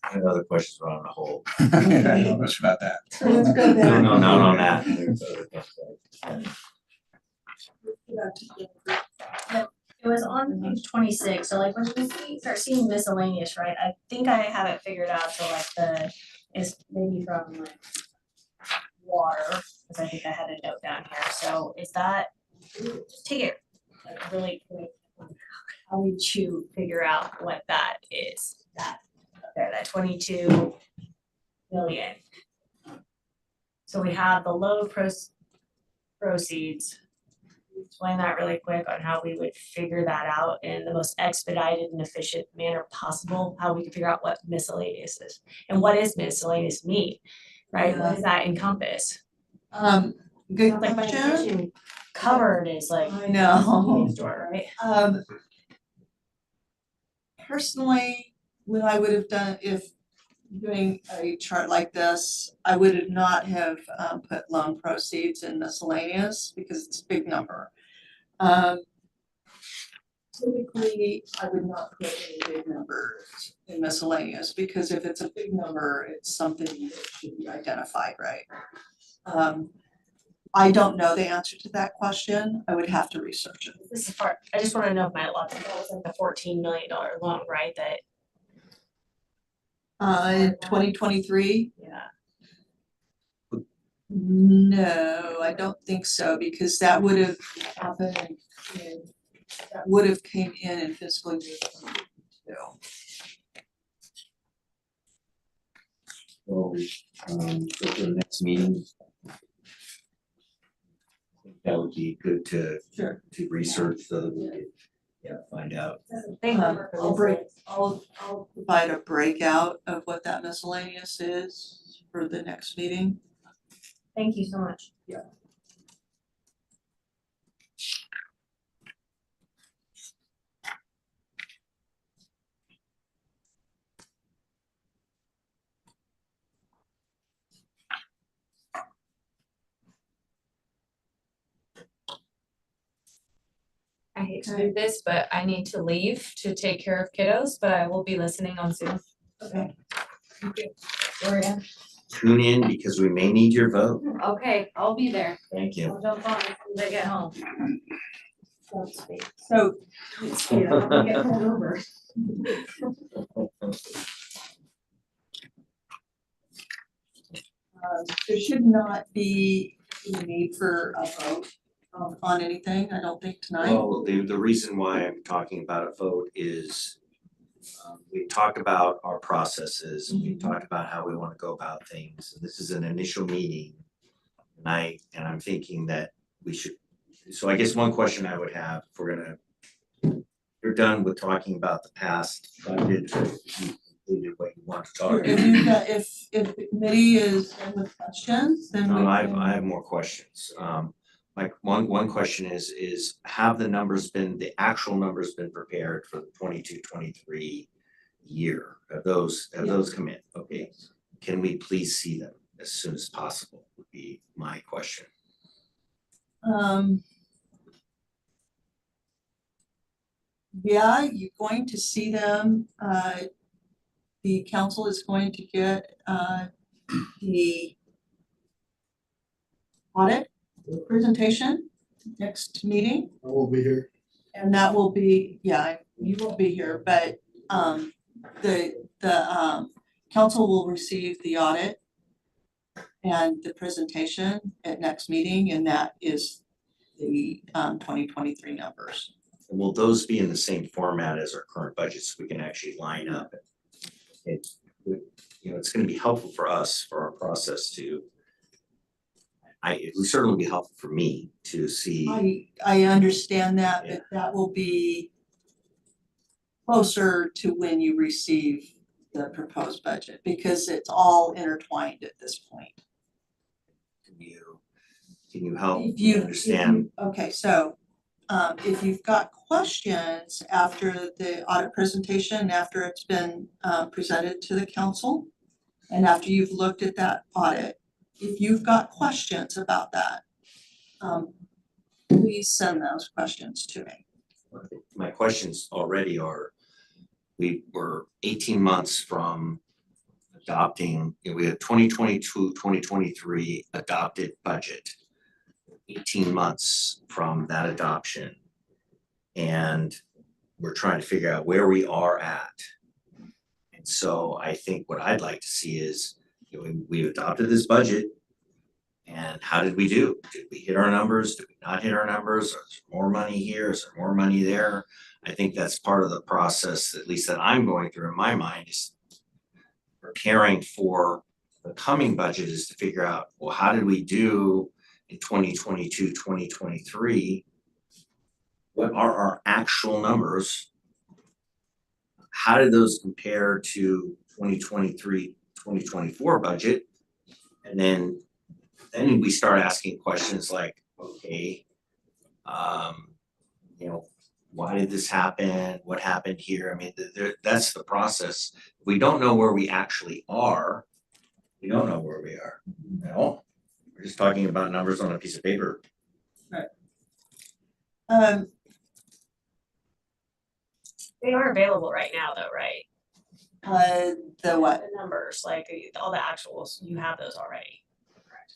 I have other questions around the whole. I don't know much about that. Let's go there. No, not on that. There's other things like- It was on page 26, so like when we start seeing miscellaneous, right, I think I have it figured out to like it's maybe from like water, because I think I had a note down here, so is that, just take it like really quick, how would you figure out what that is, that, there, that 22 million? So we have the loan proceeds. Explain that really quick on how we would figure that out in the most expedited and efficient manner possible, how we can figure out what miscellaneous is. And what does miscellaneous mean, right? What does that encompass? Good Sounds like my question. kitchen cupboard is like. I know. Store, right? Personally, what I would have done if doing a chart like this, I would not have put loan proceeds in miscellaneous because it's a big number. Typically, I would not put any big numbers in miscellaneous because if it's a big number, it's something that should be identified, right? I don't know the answer to that question. I would have to research it. This is part, I just wanna know if my logic was like the $14 million loan, right, that. In 2023? Yeah. No, I don't think so, because that would have happened that would have came in fiscal year 2022. So, for the next meeting. I think that would be good to research find out. I'll provide a breakout of what that miscellaneous is for the next meeting. Thank you so much. Yeah. I hate to do this, but I need to leave to take care of kiddos, but I will be listening on Zoom. Okay. Thank you. Gloria. Tune in because we may need your vote. Okay, I'll be there. Thank you. I'll jump on as soon as I get home. So, Yeah, I'll get pulled over. there should not be any need for a vote on anything, I don't think tonight. Well, the reason why I'm talking about a vote is we talked about our processes, we talked about how we want to go about things. And this is an initial meeting. And I'm thinking that we should, so I guess one question I would have, if you're done with talking about the past budget, you completed what you want to talk about. If the committee is done with questions, then we No, can. I have more questions. Like one question is have the actual numbers been prepared for the 22-23 year? Have those come in? Okay. Can we please see them as soon as possible would be my question. Yeah, you're going to see them. The council is going to get the audit presentation next meeting. I won't be here. And that will be, yeah, you won't be here, but the council will receive the audit and the presentation at next meeting, and that is the 2023 numbers. And will those be in the same format as our current budget so we can actually line up? It's going to be helpful for us for our process to. It would certainly be helpful for me to see. I understand that, but that will be closer to when you receive the proposed budget because it's all intertwined at this point. Can you help If you understand? Okay, so if you've got questions after the audit presentation, after it's been presented to the council, and after you've looked at that audit, if you've got questions about that, please send those questions to me. My questions already are, we were 18 months from adopting, we had 2022-2023 adopted budget. 18 months from that adoption. And we're trying to figure out where we are at. And so I think what I'd like to see is, we adopted this budget and how did we do? Did we hit our numbers? Did we not hit our numbers? Is there more money here? Is there more money there? I think that's part of the process, at least that I'm going through in my mind, is preparing for the coming budget is to figure out, well, how did we do in 2022, 2023, what are our actual numbers? How did those compare to 2023, 2024 budget? And then we start asking questions like, okay, why did this happen? What happened here? I mean, that's the process. If we don't know where we actually are, we don't know where we are. No. We're just talking about numbers on a piece of paper. Right. They are available right now though, right? The what? The numbers, like all the actuals, you have those already. Correct.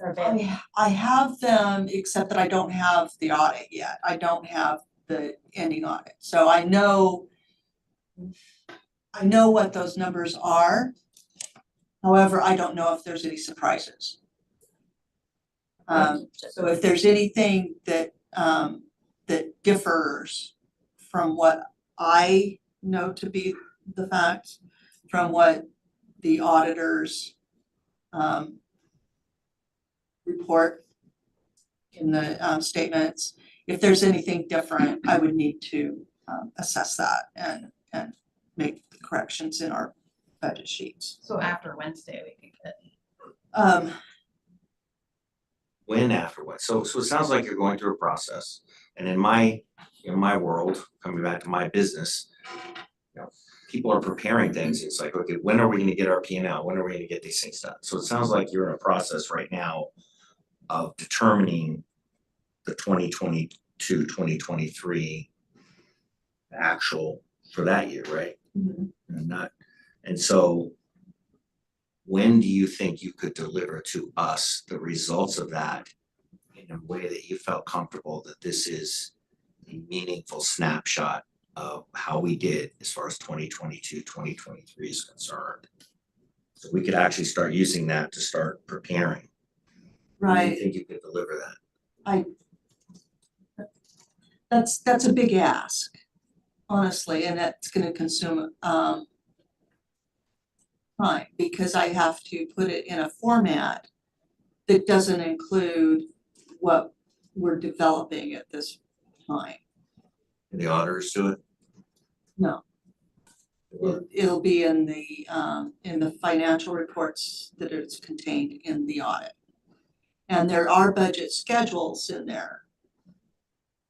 They're available. I have them, except that I don't have the audit yet. I don't have the ending audit. So I know what those numbers are. However, I don't know if there's any surprises. So if there's anything that differs from what I know to be the facts, from what the auditors report in the statements, if there's anything different, I would need to assess that and make the corrections in our budget sheets. So after Wednesday, we can get. When after what? So it sounds like you're going through a process. And in my world, coming back to my business, people are preparing things. It's like, okay, when are we going to get our P&L? When are we going to get these things done? So it sounds like you're in a process right now of determining the 2023 2023 actual for that year, right? Mhm. And so when do you think you could deliver to us the results of that in a way that you felt comfortable that this is a meaningful snapshot of how we did as far as 2022, 2023 is concerned? So we could actually start using that to start preparing. When do you Right, think you could deliver that? that's a big ask, honestly, and that's gonna consume time, because I have to put it in a format that doesn't include what we're developing at this time. Can the auditors do it? No. It'll be in the financial reports that it's contained in the audit. And there are budget schedules in there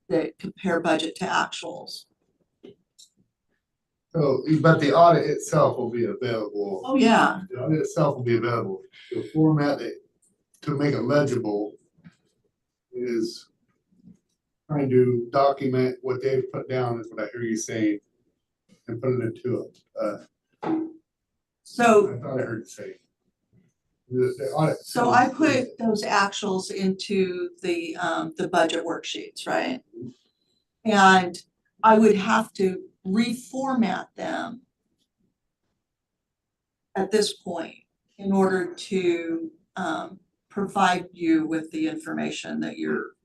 that compare budget to actuals. So, but the audit itself will be available. Oh, yeah. The audit itself will be available. The format to make it legible is trying to document what they've put down, is what I hear you saying, and put it into So I thought I heard you say. The audit. So I put those actuals into the budget worksheets, right? And I would have to reformat them at this point in order to provide you with the information that you're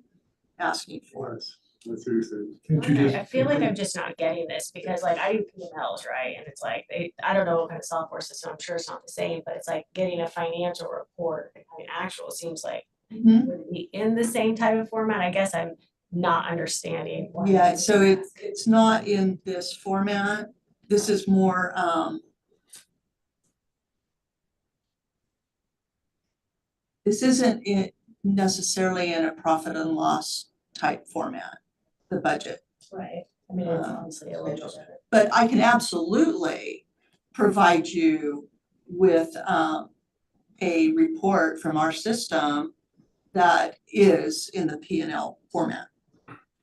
asking for. That's what you're saying. Can't you just? I feel like I'm just not getting this because like I do P&Ls, right? And it's like I don't know what kind of software system, I'm sure it's not the same, but it's like getting a financial report and having actual seems like Mhm. would it be in the same type of format. I guess I'm not understanding why. Yeah, so it's not in this format. This is more this isn't necessarily in a profit and loss type format, the budget. Right. I mean, it's honestly a little bit. But I can absolutely provide you with a report from our system that is in the P&L format.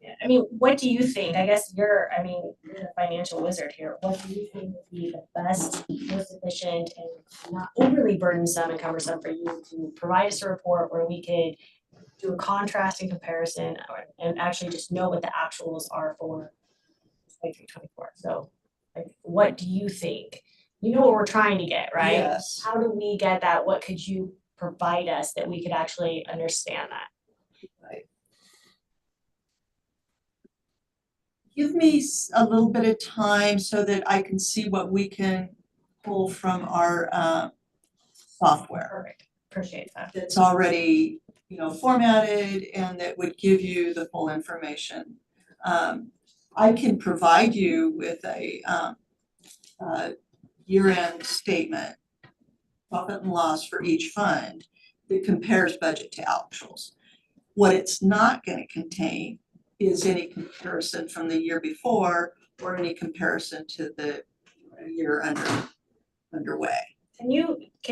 Yeah, I mean, what do you think? I guess you're the financial wizard here. What do you think would be the best, most efficient and not overly burdensome and cumbersome for you to provide us a report where we could do a contrast and comparison and actually just know what the actuals are for 23-24. So like, what do you think? You know what we're trying to get, right? Yes. How do we get that? What could you provide us that we could actually understand that? Give me a little bit of time so that I can see what we can pull from our software. Perfect. Appreciate that. That's already, formatted and that would give you the full information. I can provide you with a year-end statement, profit and loss for each fund that compares budget to actuals. What it's not going to contain is any comparison from the year before or any comparison to the year underway. Can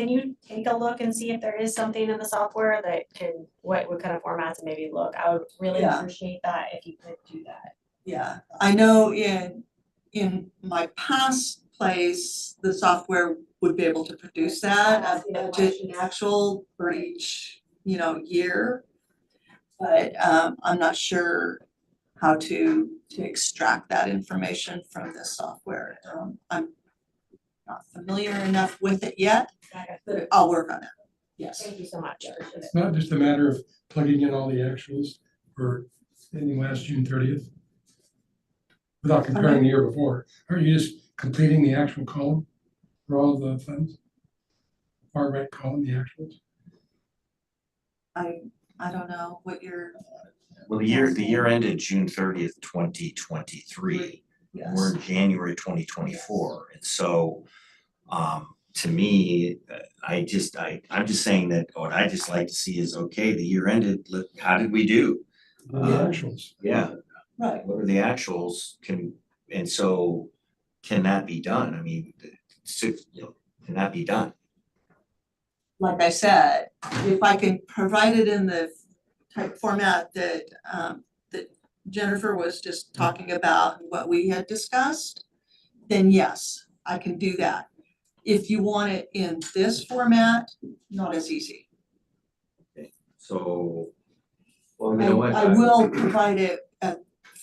you take a look and see if there is something in the software that can, what kind of formats and maybe look? I would really Yeah. appreciate that if you could do that. Yeah, I know in my past place, the software would be able to produce that, a budget and actual for each, year. But I'm not sure how to extract that information from this software. I'm not familiar enough with it yet, but I'll work on it. Yes. Thank you so much. Appreciate it. It's not just a matter of plugging in all the actuals for ending last June 30th. Without comparing the year before. Aren't you just completing the actual column for all the funds? Far right column, the actuals? I don't know what you're. Well, the year ended June 30th, 2023. Yes. We're in January 2024. And so to me, I'm just saying that what I just like to see is, okay, the year ended, how did we do? The actuals. Yeah. Right. What are the actuals? And so can that be done? I mean, can that be done? Like I said, if I can provide it in the type format that Jennifer was just talking about what we had discussed, then yes, I can do that. If you want it in this format, not as easy. So, well, you know what? I will provide it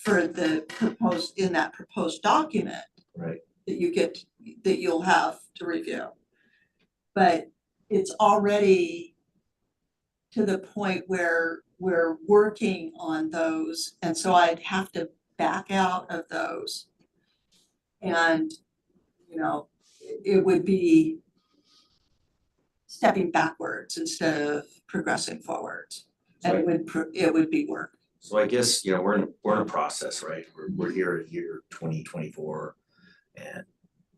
for the proposed, in that proposed document Right, that you get, that you'll have to review. But it's already to the point where we're working on those, and so I'd have to back out of those. And, you know, it would be stepping backwards instead of progressing forwards. And it would be work. so I guess, you know, we're in a process, right? We're here at year 2024, and,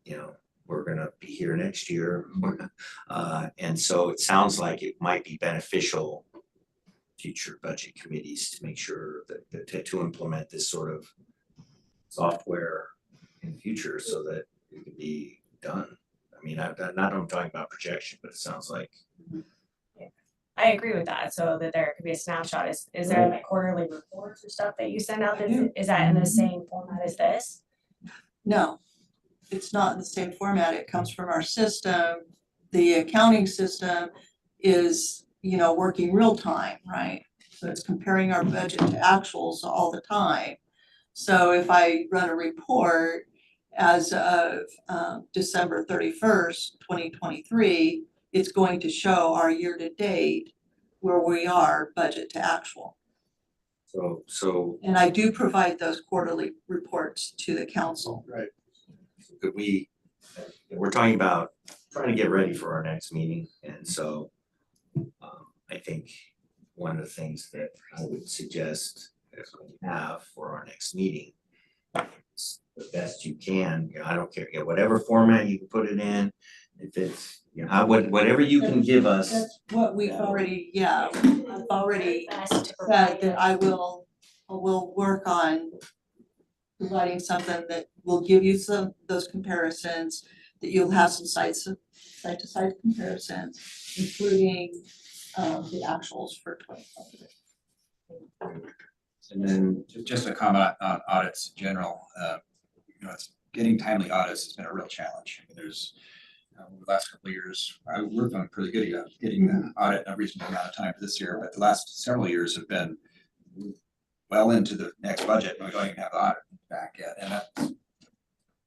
you know, we're gonna be here next year. And so it sounds like it might be beneficial future budget committees to make sure that to implement this sort of software in the future so that it can be done. I mean, I'm talking about projection, but it sounds like. I agree with that, so that there could be a snapshot. Is there like quarterly reports or stuff that you send out? Is that in the same format as this? No, it's not in the same format. It comes from our system. The accounting system is, you know, working real time, right? So it's comparing our budget to actuals all the time. So if I run a report as of December 31st, 2023, it's going to show our year-to-date where we are budget to actual. So And I do provide those quarterly reports to the council. Right. could we, we're talking about trying to get ready for our next meeting, and so I think one of the things that I would suggest if we have for our next meeting is the best you can, you know, I don't care, you know, whatever format you can put it in, if it's, you know, whatever you can give us. That's what we've already, yeah, I've already said that I will work on providing something that will give you some, those comparisons, that you'll have some side-to-side comparisons, including the actuals for 2023. And then Just a comment on audits in general, you know, it's getting timely audits has been a real challenge. I mean, there's, over the last couple of years, we're doing pretty good at getting the audit in a reasonable amount of time for this year, but the last several years have been well into the next budget, and we don't even have the audit back yet, and that's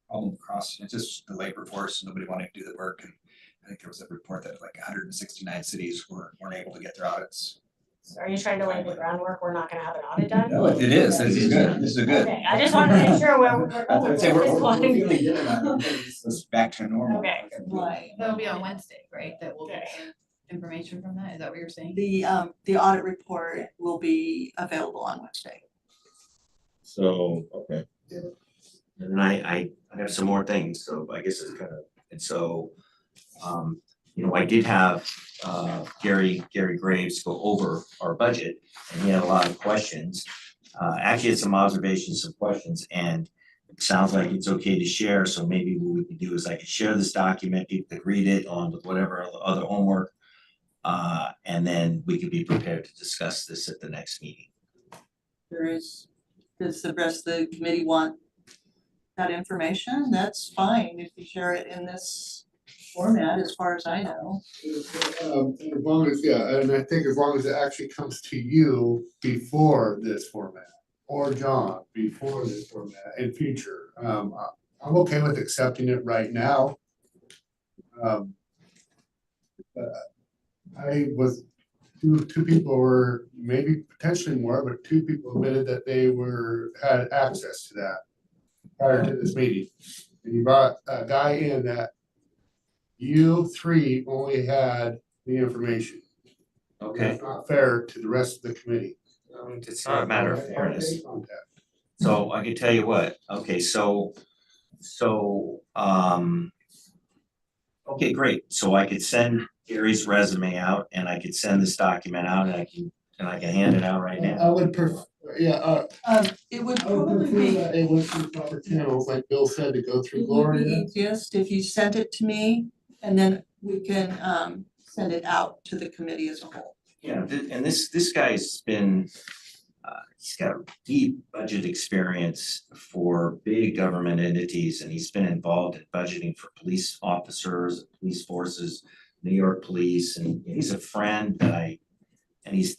problem across, it's just the labor force, nobody wanting to do the work, and I think there was a report that like 169 cities weren't able to get their audits. So are you trying to lay the groundwork? We're not gonna have an audit done? No, it is, this is good, this is good. Okay, I just wanted to make sure where we're going. I would say we're Just wanted- feeling good about it. It's back to normal. Okay. Right. That'll be on Wednesday, right? That we'll get information from that. Is that what you're saying? The audit report will be available on Wednesday. so, okay. And then I have some more things, so I guess it's kind of, and so, you know, I did have Gary Graves go over our budget, and he had a lot of questions. Actually had some observations, some questions, and it sounds like it's okay to share, so maybe what we could do is I could share this document, people could read it on with whatever other homework. And then we could be prepared to discuss this at the next meeting. Does the rest of the committee want that information? That's fine if you share it in this format, as far as I know. As long as, yeah, and I think as long as it actually comes to you before this format, or John before this format in future, I'm okay with accepting it right now. I was, two people were, maybe potentially more, but two people admitted that they had access to that prior to this meeting. And you brought a guy in that you three only had the information. Okay. That's not fair to the rest of the committee. It's not a matter of fairness. So I can tell you what, okay, so, okay, great, so I could send Gary's resume out and I could send this document out and I can hand it out right now. I would prefer, yeah, It would I would probably prefer be, that it went through proper channels, like Bill said, to go through it would be Gloria. easiest if you sent it to me, and then we can send it out to the committee as a whole. Yeah, and this guy's been, He's got deep budget experience for big government entities, and he's been involved in budgeting for police officers, police forces, New York Police, and he's a friend that he's,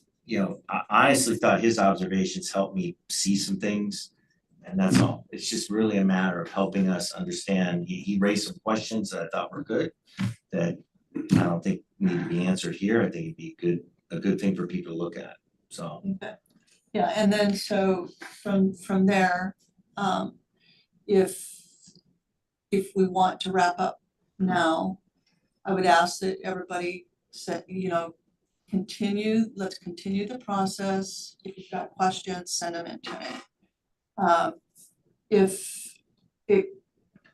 I honestly thought his observations helped me see some things. And that's all. It's just really a matter of helping us understand. He raised some questions that I thought were good, that I don't think need to be answered here. I think it'd be a good thing for people to look at, so. Okay. Yeah, and then so from there, if we want to wrap up now, I would ask that everybody set, let's continue the process. If you've got questions, send them in to me.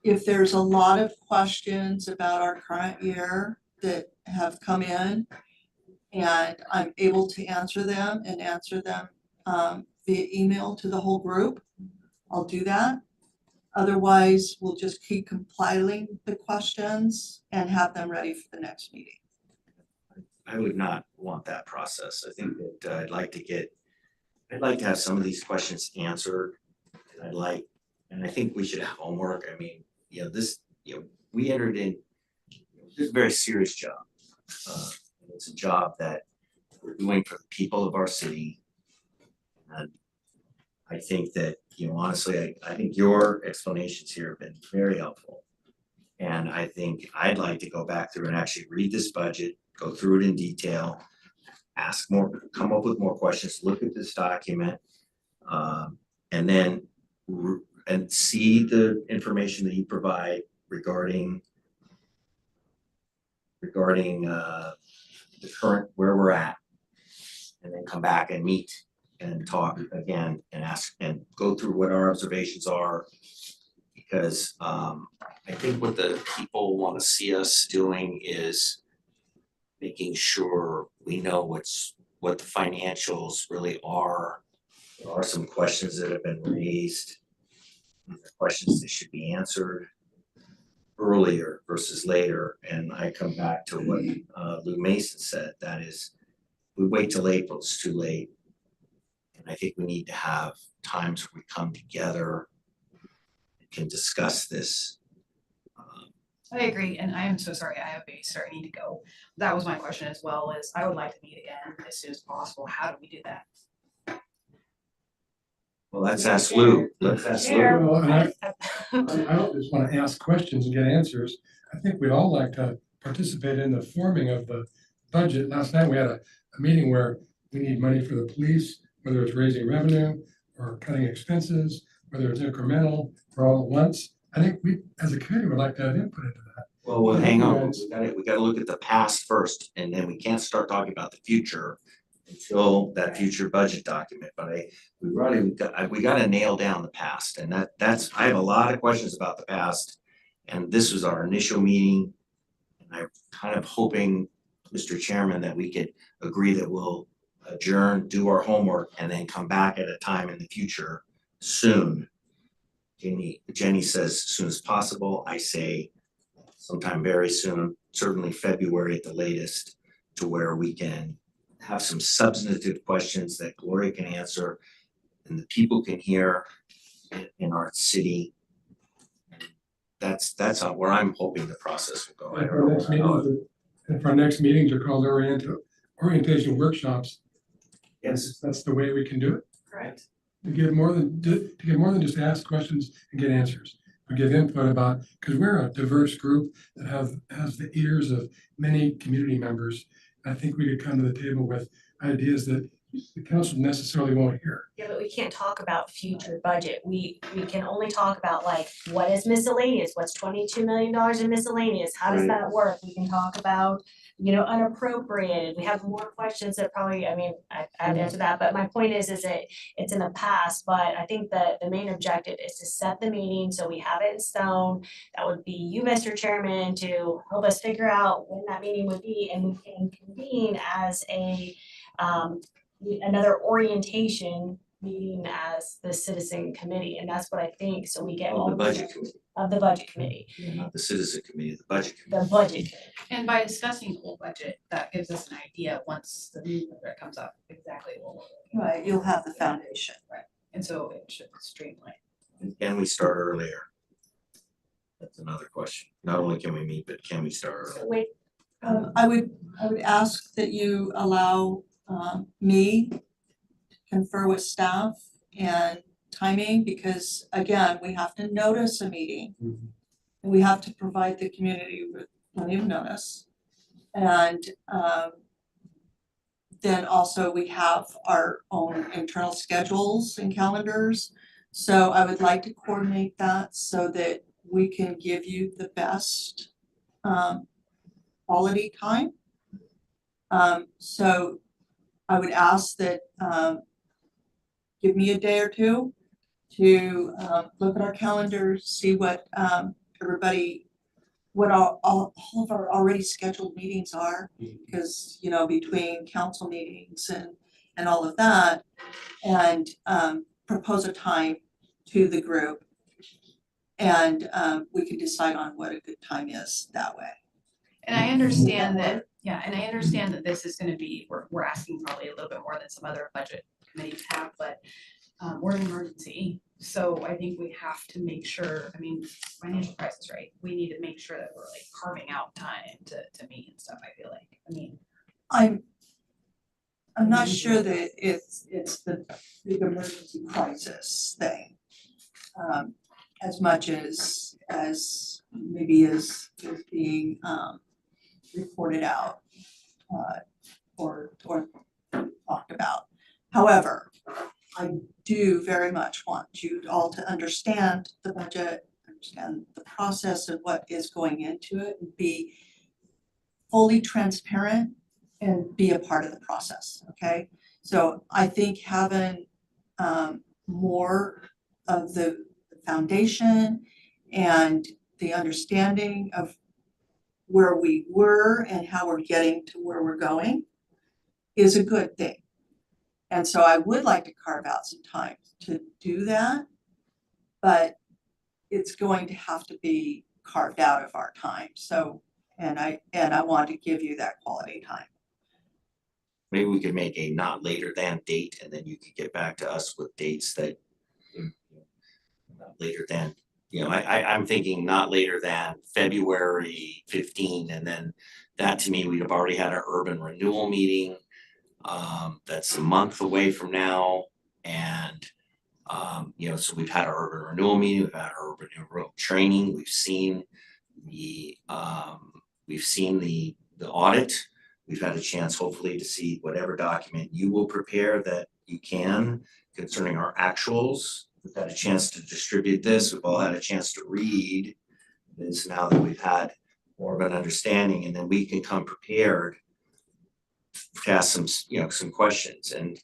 If there's a lot of questions about our current year that have come in and I'm able to answer them via email to the whole group, I'll do that. Otherwise, we'll just keep compiling the questions and have them ready for the next meeting. I would not want that process. I think that I'd like to have some of these questions answered. And I think we should have homework. I mean, we entered in, this is a very serious job. It's a job that we're doing for the people of our city. And I think that, honestly, I think your explanations here have been very helpful. And I think I'd like to go back through and actually read this budget, go through it in detail, ask more, come up with more questions, look at this document, and then see the information that you provide regarding the current, where we're at, and then come back and meet and talk again and ask and go through what our observations are. Because I think what the people want to see us doing is making sure we know what the financials really are. There are some questions that have been raised, questions that should be answered earlier versus later. And I come back to what Lou Mason said, that is, we wait till April, it's too late. And I think we need to have times where we come together and can discuss this. I agree, and I am so sorry, I have a babysitter, I need to go. That was my question as well, is I would like to meet again as soon as possible. How do we do that? Well, let's ask Lou. Let's ask Lou. Well, and I don't just want to ask questions and get answers. I think we'd all like to participate in the forming of the budget. Last night, we had a meeting where we need money for the police, whether it's raising revenue or cutting expenses, whether it's incremental or all at once. I think we, as a committee, would like to have input into that. Well, hang on, we gotta look at the past first, and then we can't start talking about the future until that future budget document. But we gotta nail down the past, and that's, I have a lot of questions about the past. And this was our initial meeting, and I'm kind of hoping, Mr. Chairman, that we could agree that we'll adjourn, do our homework, and then come back at a time in the future soon. Jenny says as soon as possible. I say sometime very soon, certainly February at the latest, to where we can have some substantive questions that Gloria can answer and the people can hear in our city. That's where I'm hoping the process will go. And for our next meetings are called orientation workshops. Yes, that's the way we can do it. Correct. To get more than just ask questions and get answers. We give input about, because we're a diverse group that has the ears of many community members. I think we could come to the table with ideas that the council necessarily won't hear. Yeah, but we can't talk about future budget. We can only talk about like, what is miscellaneous? What's $22 million in miscellaneous? How does that work? We can talk about, unappropriated. We have more questions that probably, I'd answer that, but my point is that it's in the past, but I think that the main objective is to set the meeting so we have it in stone. That would be you, Mr. Chairman, to help us figure out when that meeting would be, and we can convene as another orientation meeting as the citizen committee, and that's what I think, so we get Oh, all the budget committee, of the budget committee, not the citizen committee, the budget committee. the budget. And by discussing the whole budget, that gives us an idea once the new budget comes up, exactly what we're looking at. Right, you'll have the foundation. And so it should streamline. And can we start earlier? That's another question. Not only can we meet, but can we start earlier? So wait, I would ask that you allow me to confer with staff and timing, because again, we have to notice a meeting. And we have to provide the community with plenty of notice. And then also we have our own internal schedules and calendars. So I would like to coordinate that so that we can give you the best quality time. So I would ask that give me a day or two to look at our calendars, see what what all of our already scheduled meetings are, because, you know, between council meetings and all of that, and propose a time to the group. And we can decide on what a good time is that way. And I understand that, yeah, and I understand that this is gonna be, we're asking probably a little bit more than some other budget committees have, but we're in an emergency. So I think we have to make sure, I mean, financial crisis, right? We need to make sure that we're like carving out time to meet and stuff, I feel like. I mean, I'm not sure that it's the big emergency crisis thing. As much as maybe is being reported out or talked about. However, I do very much want you all to understand the budget, understand the process of what is going into it, and be fully transparent and be a part of the process, okay? So I think having more of the foundation and the understanding of where we were and how we're getting to where we're going is a good thing. And so I would like to carve out some time to do that, but it's going to have to be carved out of our time. So, and I want to give you that quality time. Maybe we could make a not later than date, and then you could get back to us with dates that not later than, you know, I'm thinking not later than February 15, and then that to me, we'd have already had our urban renewal meeting. That's a month away from now, and you know, so we've had our urban renewal meeting, we've had our urban renewal training, we've seen the audit. We've had a chance hopefully to see whatever document you will prepare that you can concerning our actuals. We've had a chance to distribute this. We've all had a chance to read this now that we've had more of an understanding, and then we can come prepared to ask some, you know, some questions. And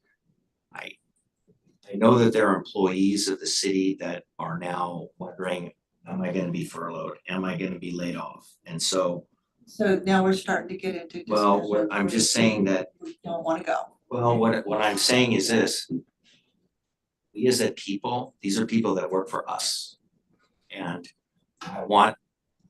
I know that there are employees of the city that are now wondering, am I gonna be furloughed? Am I gonna be laid off? And so now we're starting to get into well, discussions what I'm where just saying that, we don't want to go. well, what I'm saying is this. We as a people, these are people that work for us. And I want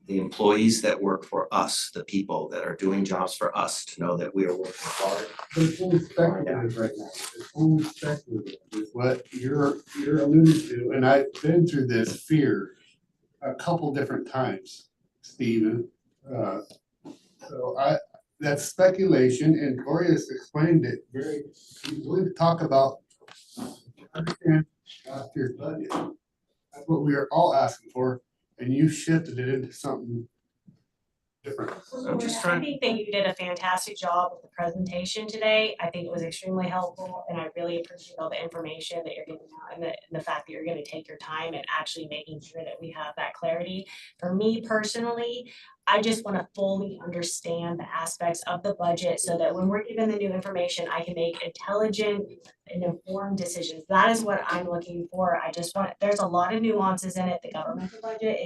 the employees that work for us, the people that are doing jobs for us, to know that we are working hard. But it's only speculative right now. It's only speculative is what you're alluding to, and I've been through this fear a couple different times, Stephen. So that's speculation, and Gloria's explained it very, we talk about understand last year's budget. That's what we are all asking for, and you shifted it into something different. I'm just I trying, think that you did a fantastic job with the presentation today. I think it was extremely helpful, and I really appreciate all the information that you're giving out, and the fact that you're gonna take your time and actually making sure that we have that clarity. For me personally, I just wanna fully understand the aspects of the budget so that when we're given the new information, I can make intelligent and informed decisions. That is what I'm looking for. I just want, there's a lot of nuances in it. The governmental budget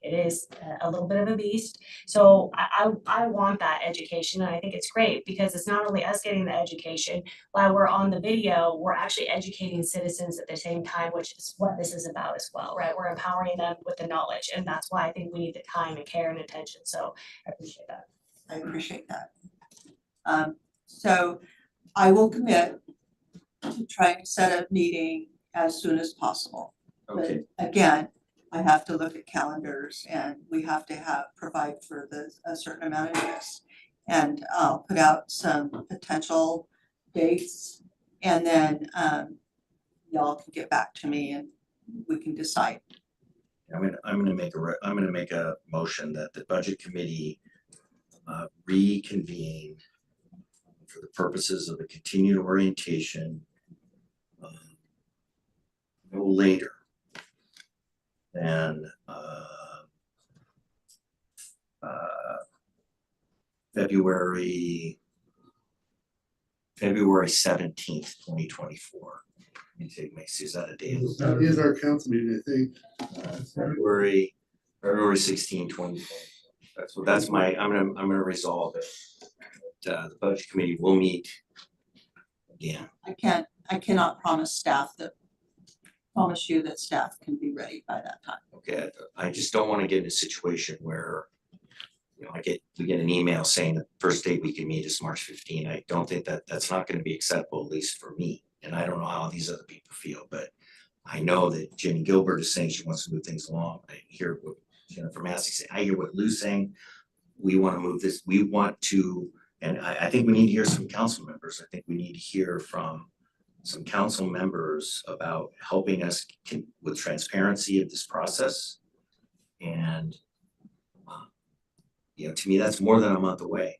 it is a little bit of a beast. So I want that education, and I think it's great because it's not only us getting the education, while we're on the video, we're actually educating citizens at the same time, which is what this is about as well, right? We're empowering them with the knowledge, and that's why I think we need the time and care and attention, so I appreciate that. I appreciate that. So I will commit to trying to set a meeting as soon as possible. Okay, But again, I have to look at calendars and we have to provide for a certain amount of notice. And I'll put out some potential dates and then y'all can get back to me and we can decide. I'm gonna make a motion that the budget committee reconvene for the purposes of a continued orientation no later than February 17th, 2024. Let me take, is that a date? That is our council meeting, I think. February 16, 2024. That's my, I'm gonna resolve it. The budget committee will meet again. I cannot promise you that staff can be ready by that time. Okay, I just don't wanna get in a situation where, you know, we get an email saying the first date we can meet is March 15. I don't think that's not gonna be acceptable, at least for me. And I don't know how these other people feel, but I know that Jenny Gilbert is saying she wants to move things along. I hear what Jennifer Massey saying, I hear what Lou's saying. We wanna move this, we want to, and I think we need to hear some council members. I think we need to hear from some council members about helping us with transparency of this process. And you know, to me, that's more than a month away.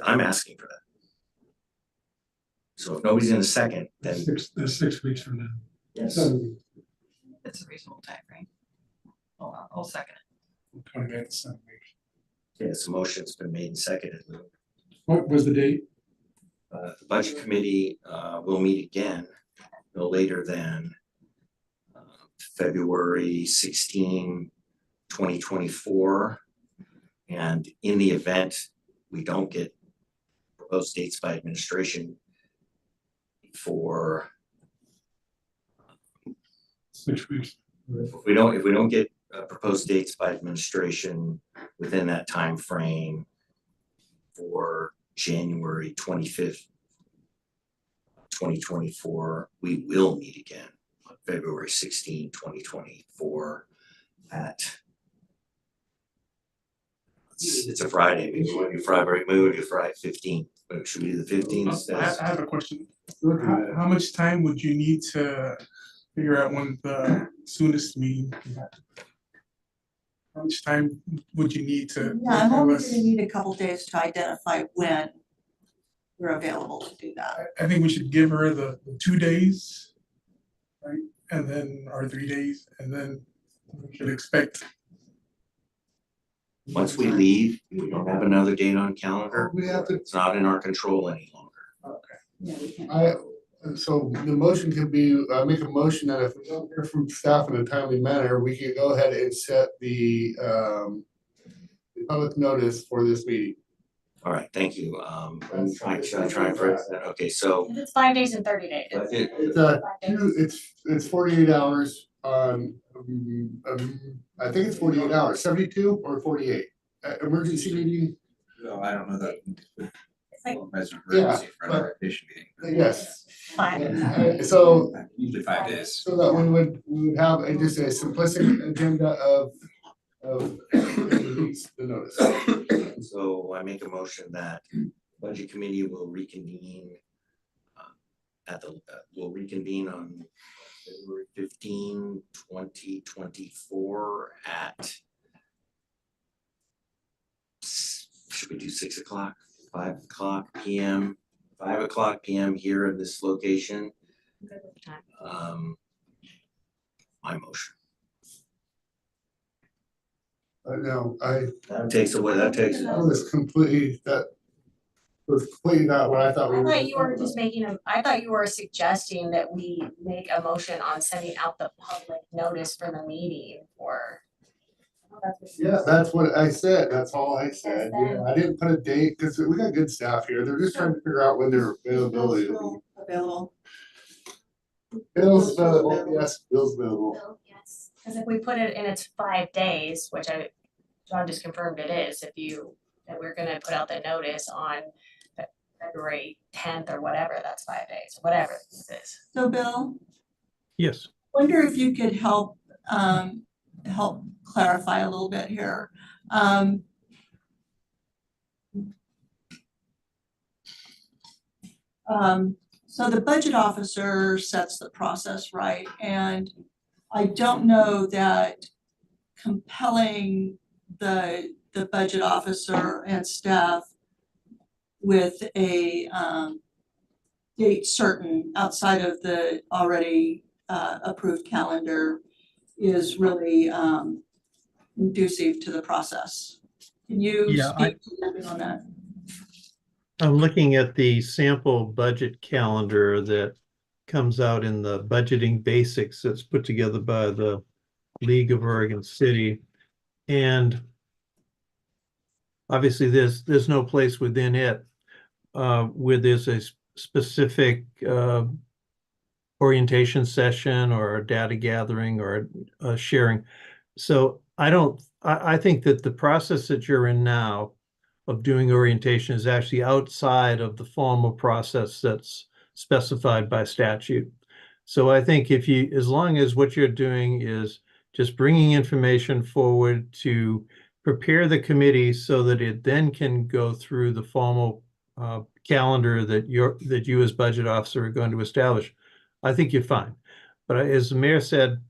I'm asking for that. So if nobody's in a second, then That's 6 weeks from now. yes. It's a reasonable time frame. I'll second it. 20 minutes, 7 weeks. Okay, so motion's been made and seconded. What was the date? The budget committee will meet again no later than February 16, 2024. And in the event we don't get proposed dates by administration for 6 weeks. if we don't get proposed dates by administration within that time frame for January 25th, 2024, we will meet again on February 16, 2024 at it's a Friday, maybe we'll do Friday 15. Should we do the 15th? I have a question. How much time would you need to figure out when the soonest meeting can happen? How much time would you need to? Yeah, I'm only have us- gonna need a couple days to identify when we're available to do that. I think we should give her the 2 days, right? And then, or 3 days, and then we should expect. Once we leave, we don't have another date on calendar. We have to, It's not in our control any longer. Yeah, we can. so the motion could be, make a motion that if we don't hear from staff in a timely manner, we can go ahead and set the public notice for this meeting. All right, thank you. I'm trying and phrase that. Okay, so It's 5 days and 30 days. It's 48 hours on, I think it's 48 hours, 72 or 48. Emergency meeting, No, I don't know that. It's like As an Yeah, emergency for an arbitration meeting. yes. 5. So, Usually 5 days. so that we would have just a simplistic agenda of the notice. So I make a motion that budget committee will reconvene will reconvene on February 15, 2024 at should we do 6 o'clock, 5 o'clock PM, 5 o'clock PM here in this location? Good with time. My motion. No, That takes away, that takes. I was completely, that was completely not what I thought we I were. thought you were just I thought you were suggesting that we make a motion on sending out the public notice for the meeting or. Yeah, that's what I said. That's all I said. Yeah, I didn't put a date because we got good staff here. They're just trying to figure out when their availability will Available. be. Bill's available, yes, Bill's available. Yes. Cause if we put it in its 5 days, which John just confirmed it is, that we're gonna put out the notice on February 10th or whatever, that's 5 days, whatever this is. So Bill, Yes. wonder if you could help clarify a little bit here. So the budget officer sets the process, right? And I don't know that compelling the budget officer and staff with a date certain outside of the already approved calendar is really conducive to the process. Can you Yeah, speak a little bit on that? I'm looking at the sample budget calendar that comes out in the budgeting basics that's put together by the League of Oregon City. And obviously there's no place within it where there's a specific orientation session or a data gathering or a sharing. So I think that the process that you're in now of doing orientation is actually outside of the formal process that's specified by statute. So I think as long as what you're doing is just bringing information forward to prepare the committee so that it then can go through the formal calendar that you as budget officer are going to establish, I think you're fine. But as the mayor said,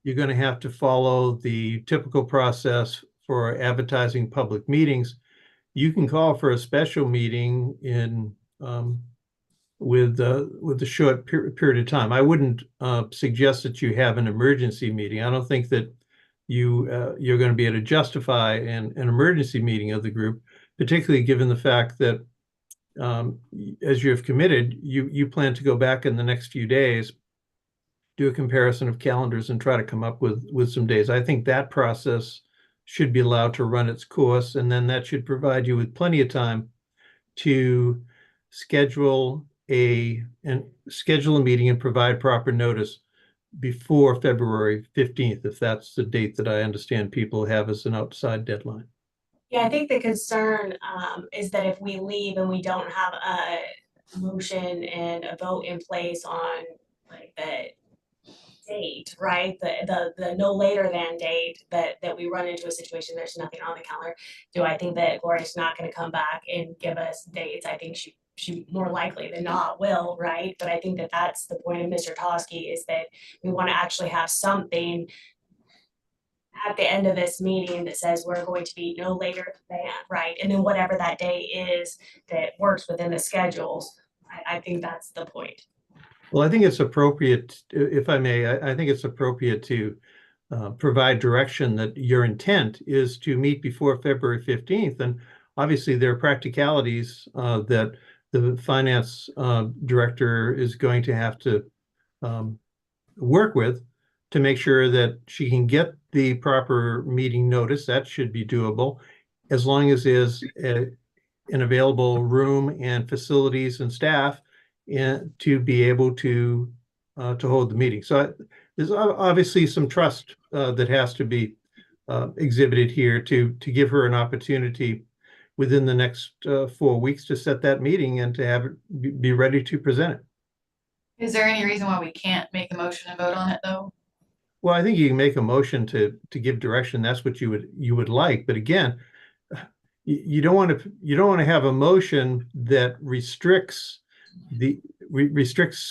you're going to have to follow the typical process for advertising public meetings. You can call for a special meeting with a short period of time. I wouldn't suggest that you have an emergency meeting. I don't think that you're going to be able to justify an emergency meeting of the group, particularly given the fact that as you have committed, you plan to go back in the next few days, do a comparison of calendars and try to come up with some days. I think that process should be allowed to run its course, and then that should provide you with plenty of time to schedule a meeting and provide proper notice before February 15th, if that's the date that I understand people have as an outside deadline. Yeah, I think the concern is that if we leave and we don't have a motion and a vote in place on like the date, right? The no later than date that we run into a situation, there's nothing on the calendar. Do I think that Gloria's not gonna come back and give us dates? I think she more likely than not will, right? But I think that that's the point of Mr. Toski, is that we wanna actually have something at the end of this meeting that says we're going to be no later than, right? And then whatever that day is that works within the schedules, I think that's the point. Well, I think it's appropriate, if I may, I think it's appropriate to provide direction that your intent is to meet before February 15th. And obviously there are practicalities that the finance director is going to have to work with to make sure that she can get the proper meeting notice. That should be doable, as long as there's an available room and facilities and staff to be able to hold the meeting. So there's obviously some trust that has to be exhibited here to give her an opportunity within the next 4 weeks to set that meeting and to have it be ready to present it. Is there any reason why we can't make a motion and vote on it though? Well, I think you can make a motion to give direction. That's what you would like. But again, you don't want to have a motion that restricts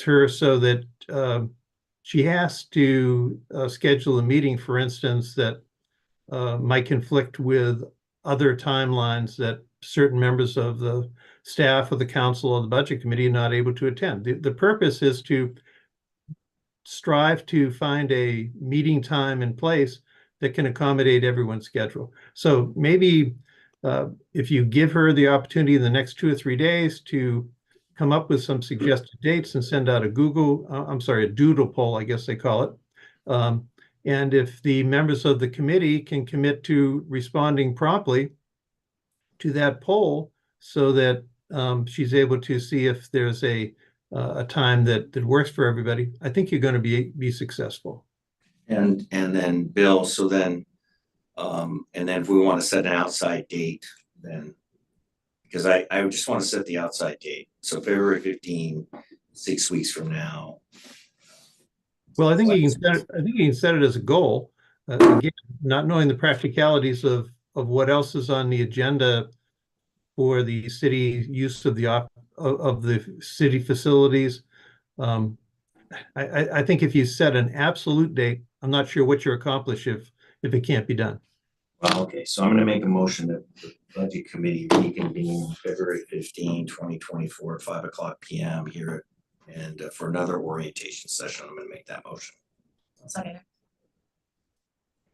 her so that she has to schedule a meeting, for instance, that might conflict with other timelines that certain members of the staff of the council or the budget committee are not able to attend. The purpose is to strive to find a meeting time and place that can accommodate everyone's schedule. So maybe if you give her the opportunity in the next 2 or 3 days to come up with some suggested dates and send out a a doodle poll, I guess they call it. And if the members of the committee can commit to responding promptly to that poll so that she's able to see if there's a time that works for everybody, I think you're going to be successful. And then Bill, so then, and then if we want to set an outside date, then, because I just want to set the outside date. So February 15, 6 weeks from now. Well, I think you can set it as a goal. Again, not knowing the practicalities of what else is on the agenda for the city use of the city facilities. I think if you set an absolute date, I'm not sure what you accomplish if it can't be done. Well, okay, so I'm gonna make a motion that the budget committee reconvene on February 15, 2024 at 5:00 PM here. And for another orientation session, I'm gonna make that motion. Second.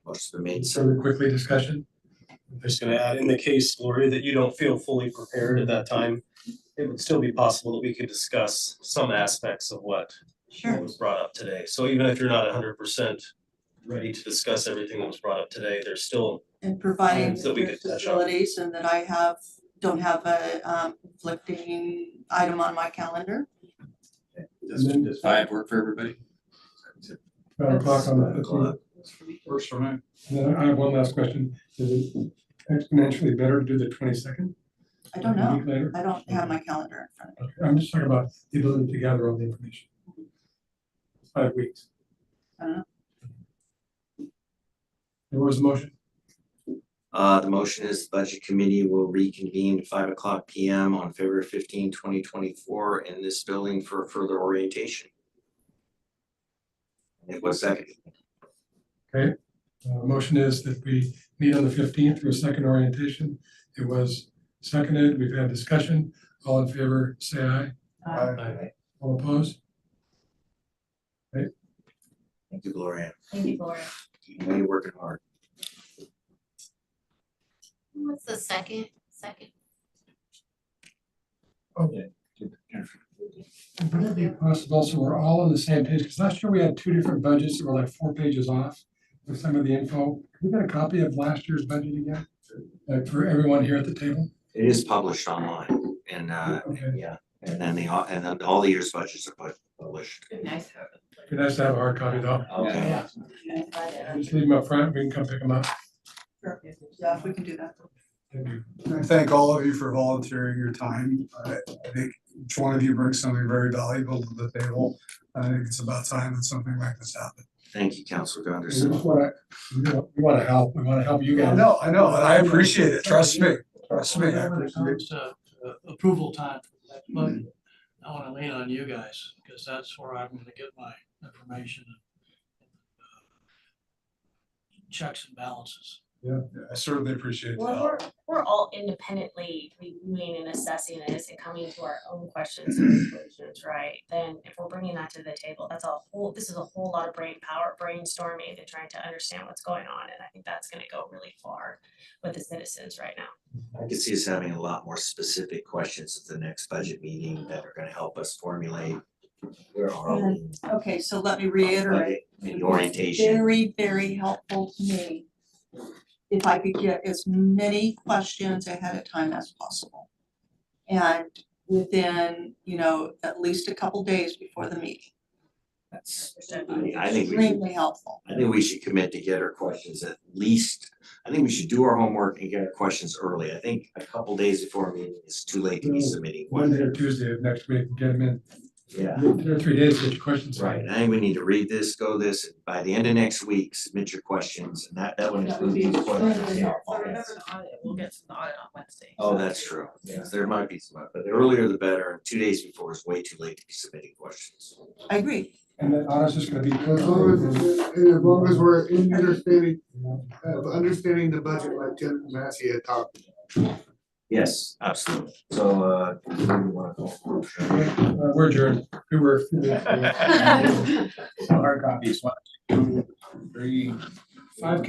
Motion's been made. Further quickly discussion? I'm just gonna add, in the case, Lori, that you don't feel fully prepared at that time, it would still be possible that we could discuss some aspects of what was brought up today. So even if you're not 100% ready to discuss everything that was brought up today, there's still And providing things that we the could touch on. facilities and that I don't have a conflicting item on my calendar. Does 5 work for everybody? 5:00 on the 15th. Works for me. And then I have one last question. Is it exponentially better to do the 22nd? I don't A know. week later? I don't have my calendar in front of me. Okay, I'm just talking about the ability to gather all the information. 5 weeks. I don't know. And what was the motion? The motion is the budget committee will reconvene at 5:00 PM on February 15, 2024 in this building for further orientation. It was seconded. Okay, motion is that we meet on the 15th for a second orientation. It was seconded. We've had discussion. All in favor, say aye. Aye. All opposed? Thank you, Gloria. Thank you, Gloria. I know you're working hard. What's the second? Okay. Would it be possible, so we're all on the same page, because last year we had 2 different budgets that were like 4 pages off with some of the info. Can we get a copy of last year's budget again? Like for everyone here at the table? It is published online and Okay. yeah, and then all the year's budgets are published. It'd be nice to have it. It'd be nice to have a hard copy though. Okay. Just leave them up front, we can come pick them up. Sure. Yeah, if we can do that. Thank you. I thank all of you for volunteering your time. I think each one of you brings something very valuable to the table. I think it's about time that something like this happened. Thank you, Councilor We Gunderson. just wanna, we wanna help, we wanna help you I guys. know, and I appreciate it. Trust me. Trust me. I Whenever it appreciate it. comes to approval time for the next budget, I wanna lean on you guys, because that's where I'm gonna get my information and checks and balances. Yeah, I certainly appreciate Well, that. we're all independently reviewing and assessing this and coming to our own questions and conclusions, right? Then if we're bringing that to the table, this is a whole lot of brain power, brainstorming and trying to understand what's going on. And I think that's gonna go really far with the citizens right now. I can see us having a lot more specific questions at the next budget meeting that are gonna help us formulate where are we. Okay, so let me reiterate. The orientation. Very, very helpful to me if I could get as many questions ahead of time as possible. And within, at least a couple days before the meeting. That's I think extremely helpful. I think we should commit to get our questions at least, I think we should do our homework and get our questions early. I think a couple days before a meeting is too late to be submitting Monday or questions. Tuesday of next week, get them in. Yeah. 2 or 3 days, to get your questions. in. Right, I think we need to read this, go this, and by the end of next week, submit your questions, and that would include these questions. Remember the audit, we'll get to the audit on Wednesday. Oh, that's true, yes, there might be some, but the earlier the better, and 2 days before is way too late to be submitting questions. I agree. And then honest is gonna be. As long as we're in understanding the budget like Jennifer Massey had talked. Yes, absolutely, so, we wanna go for it. We're adjourned. We were. Hard copies, 1, 2, 3. 5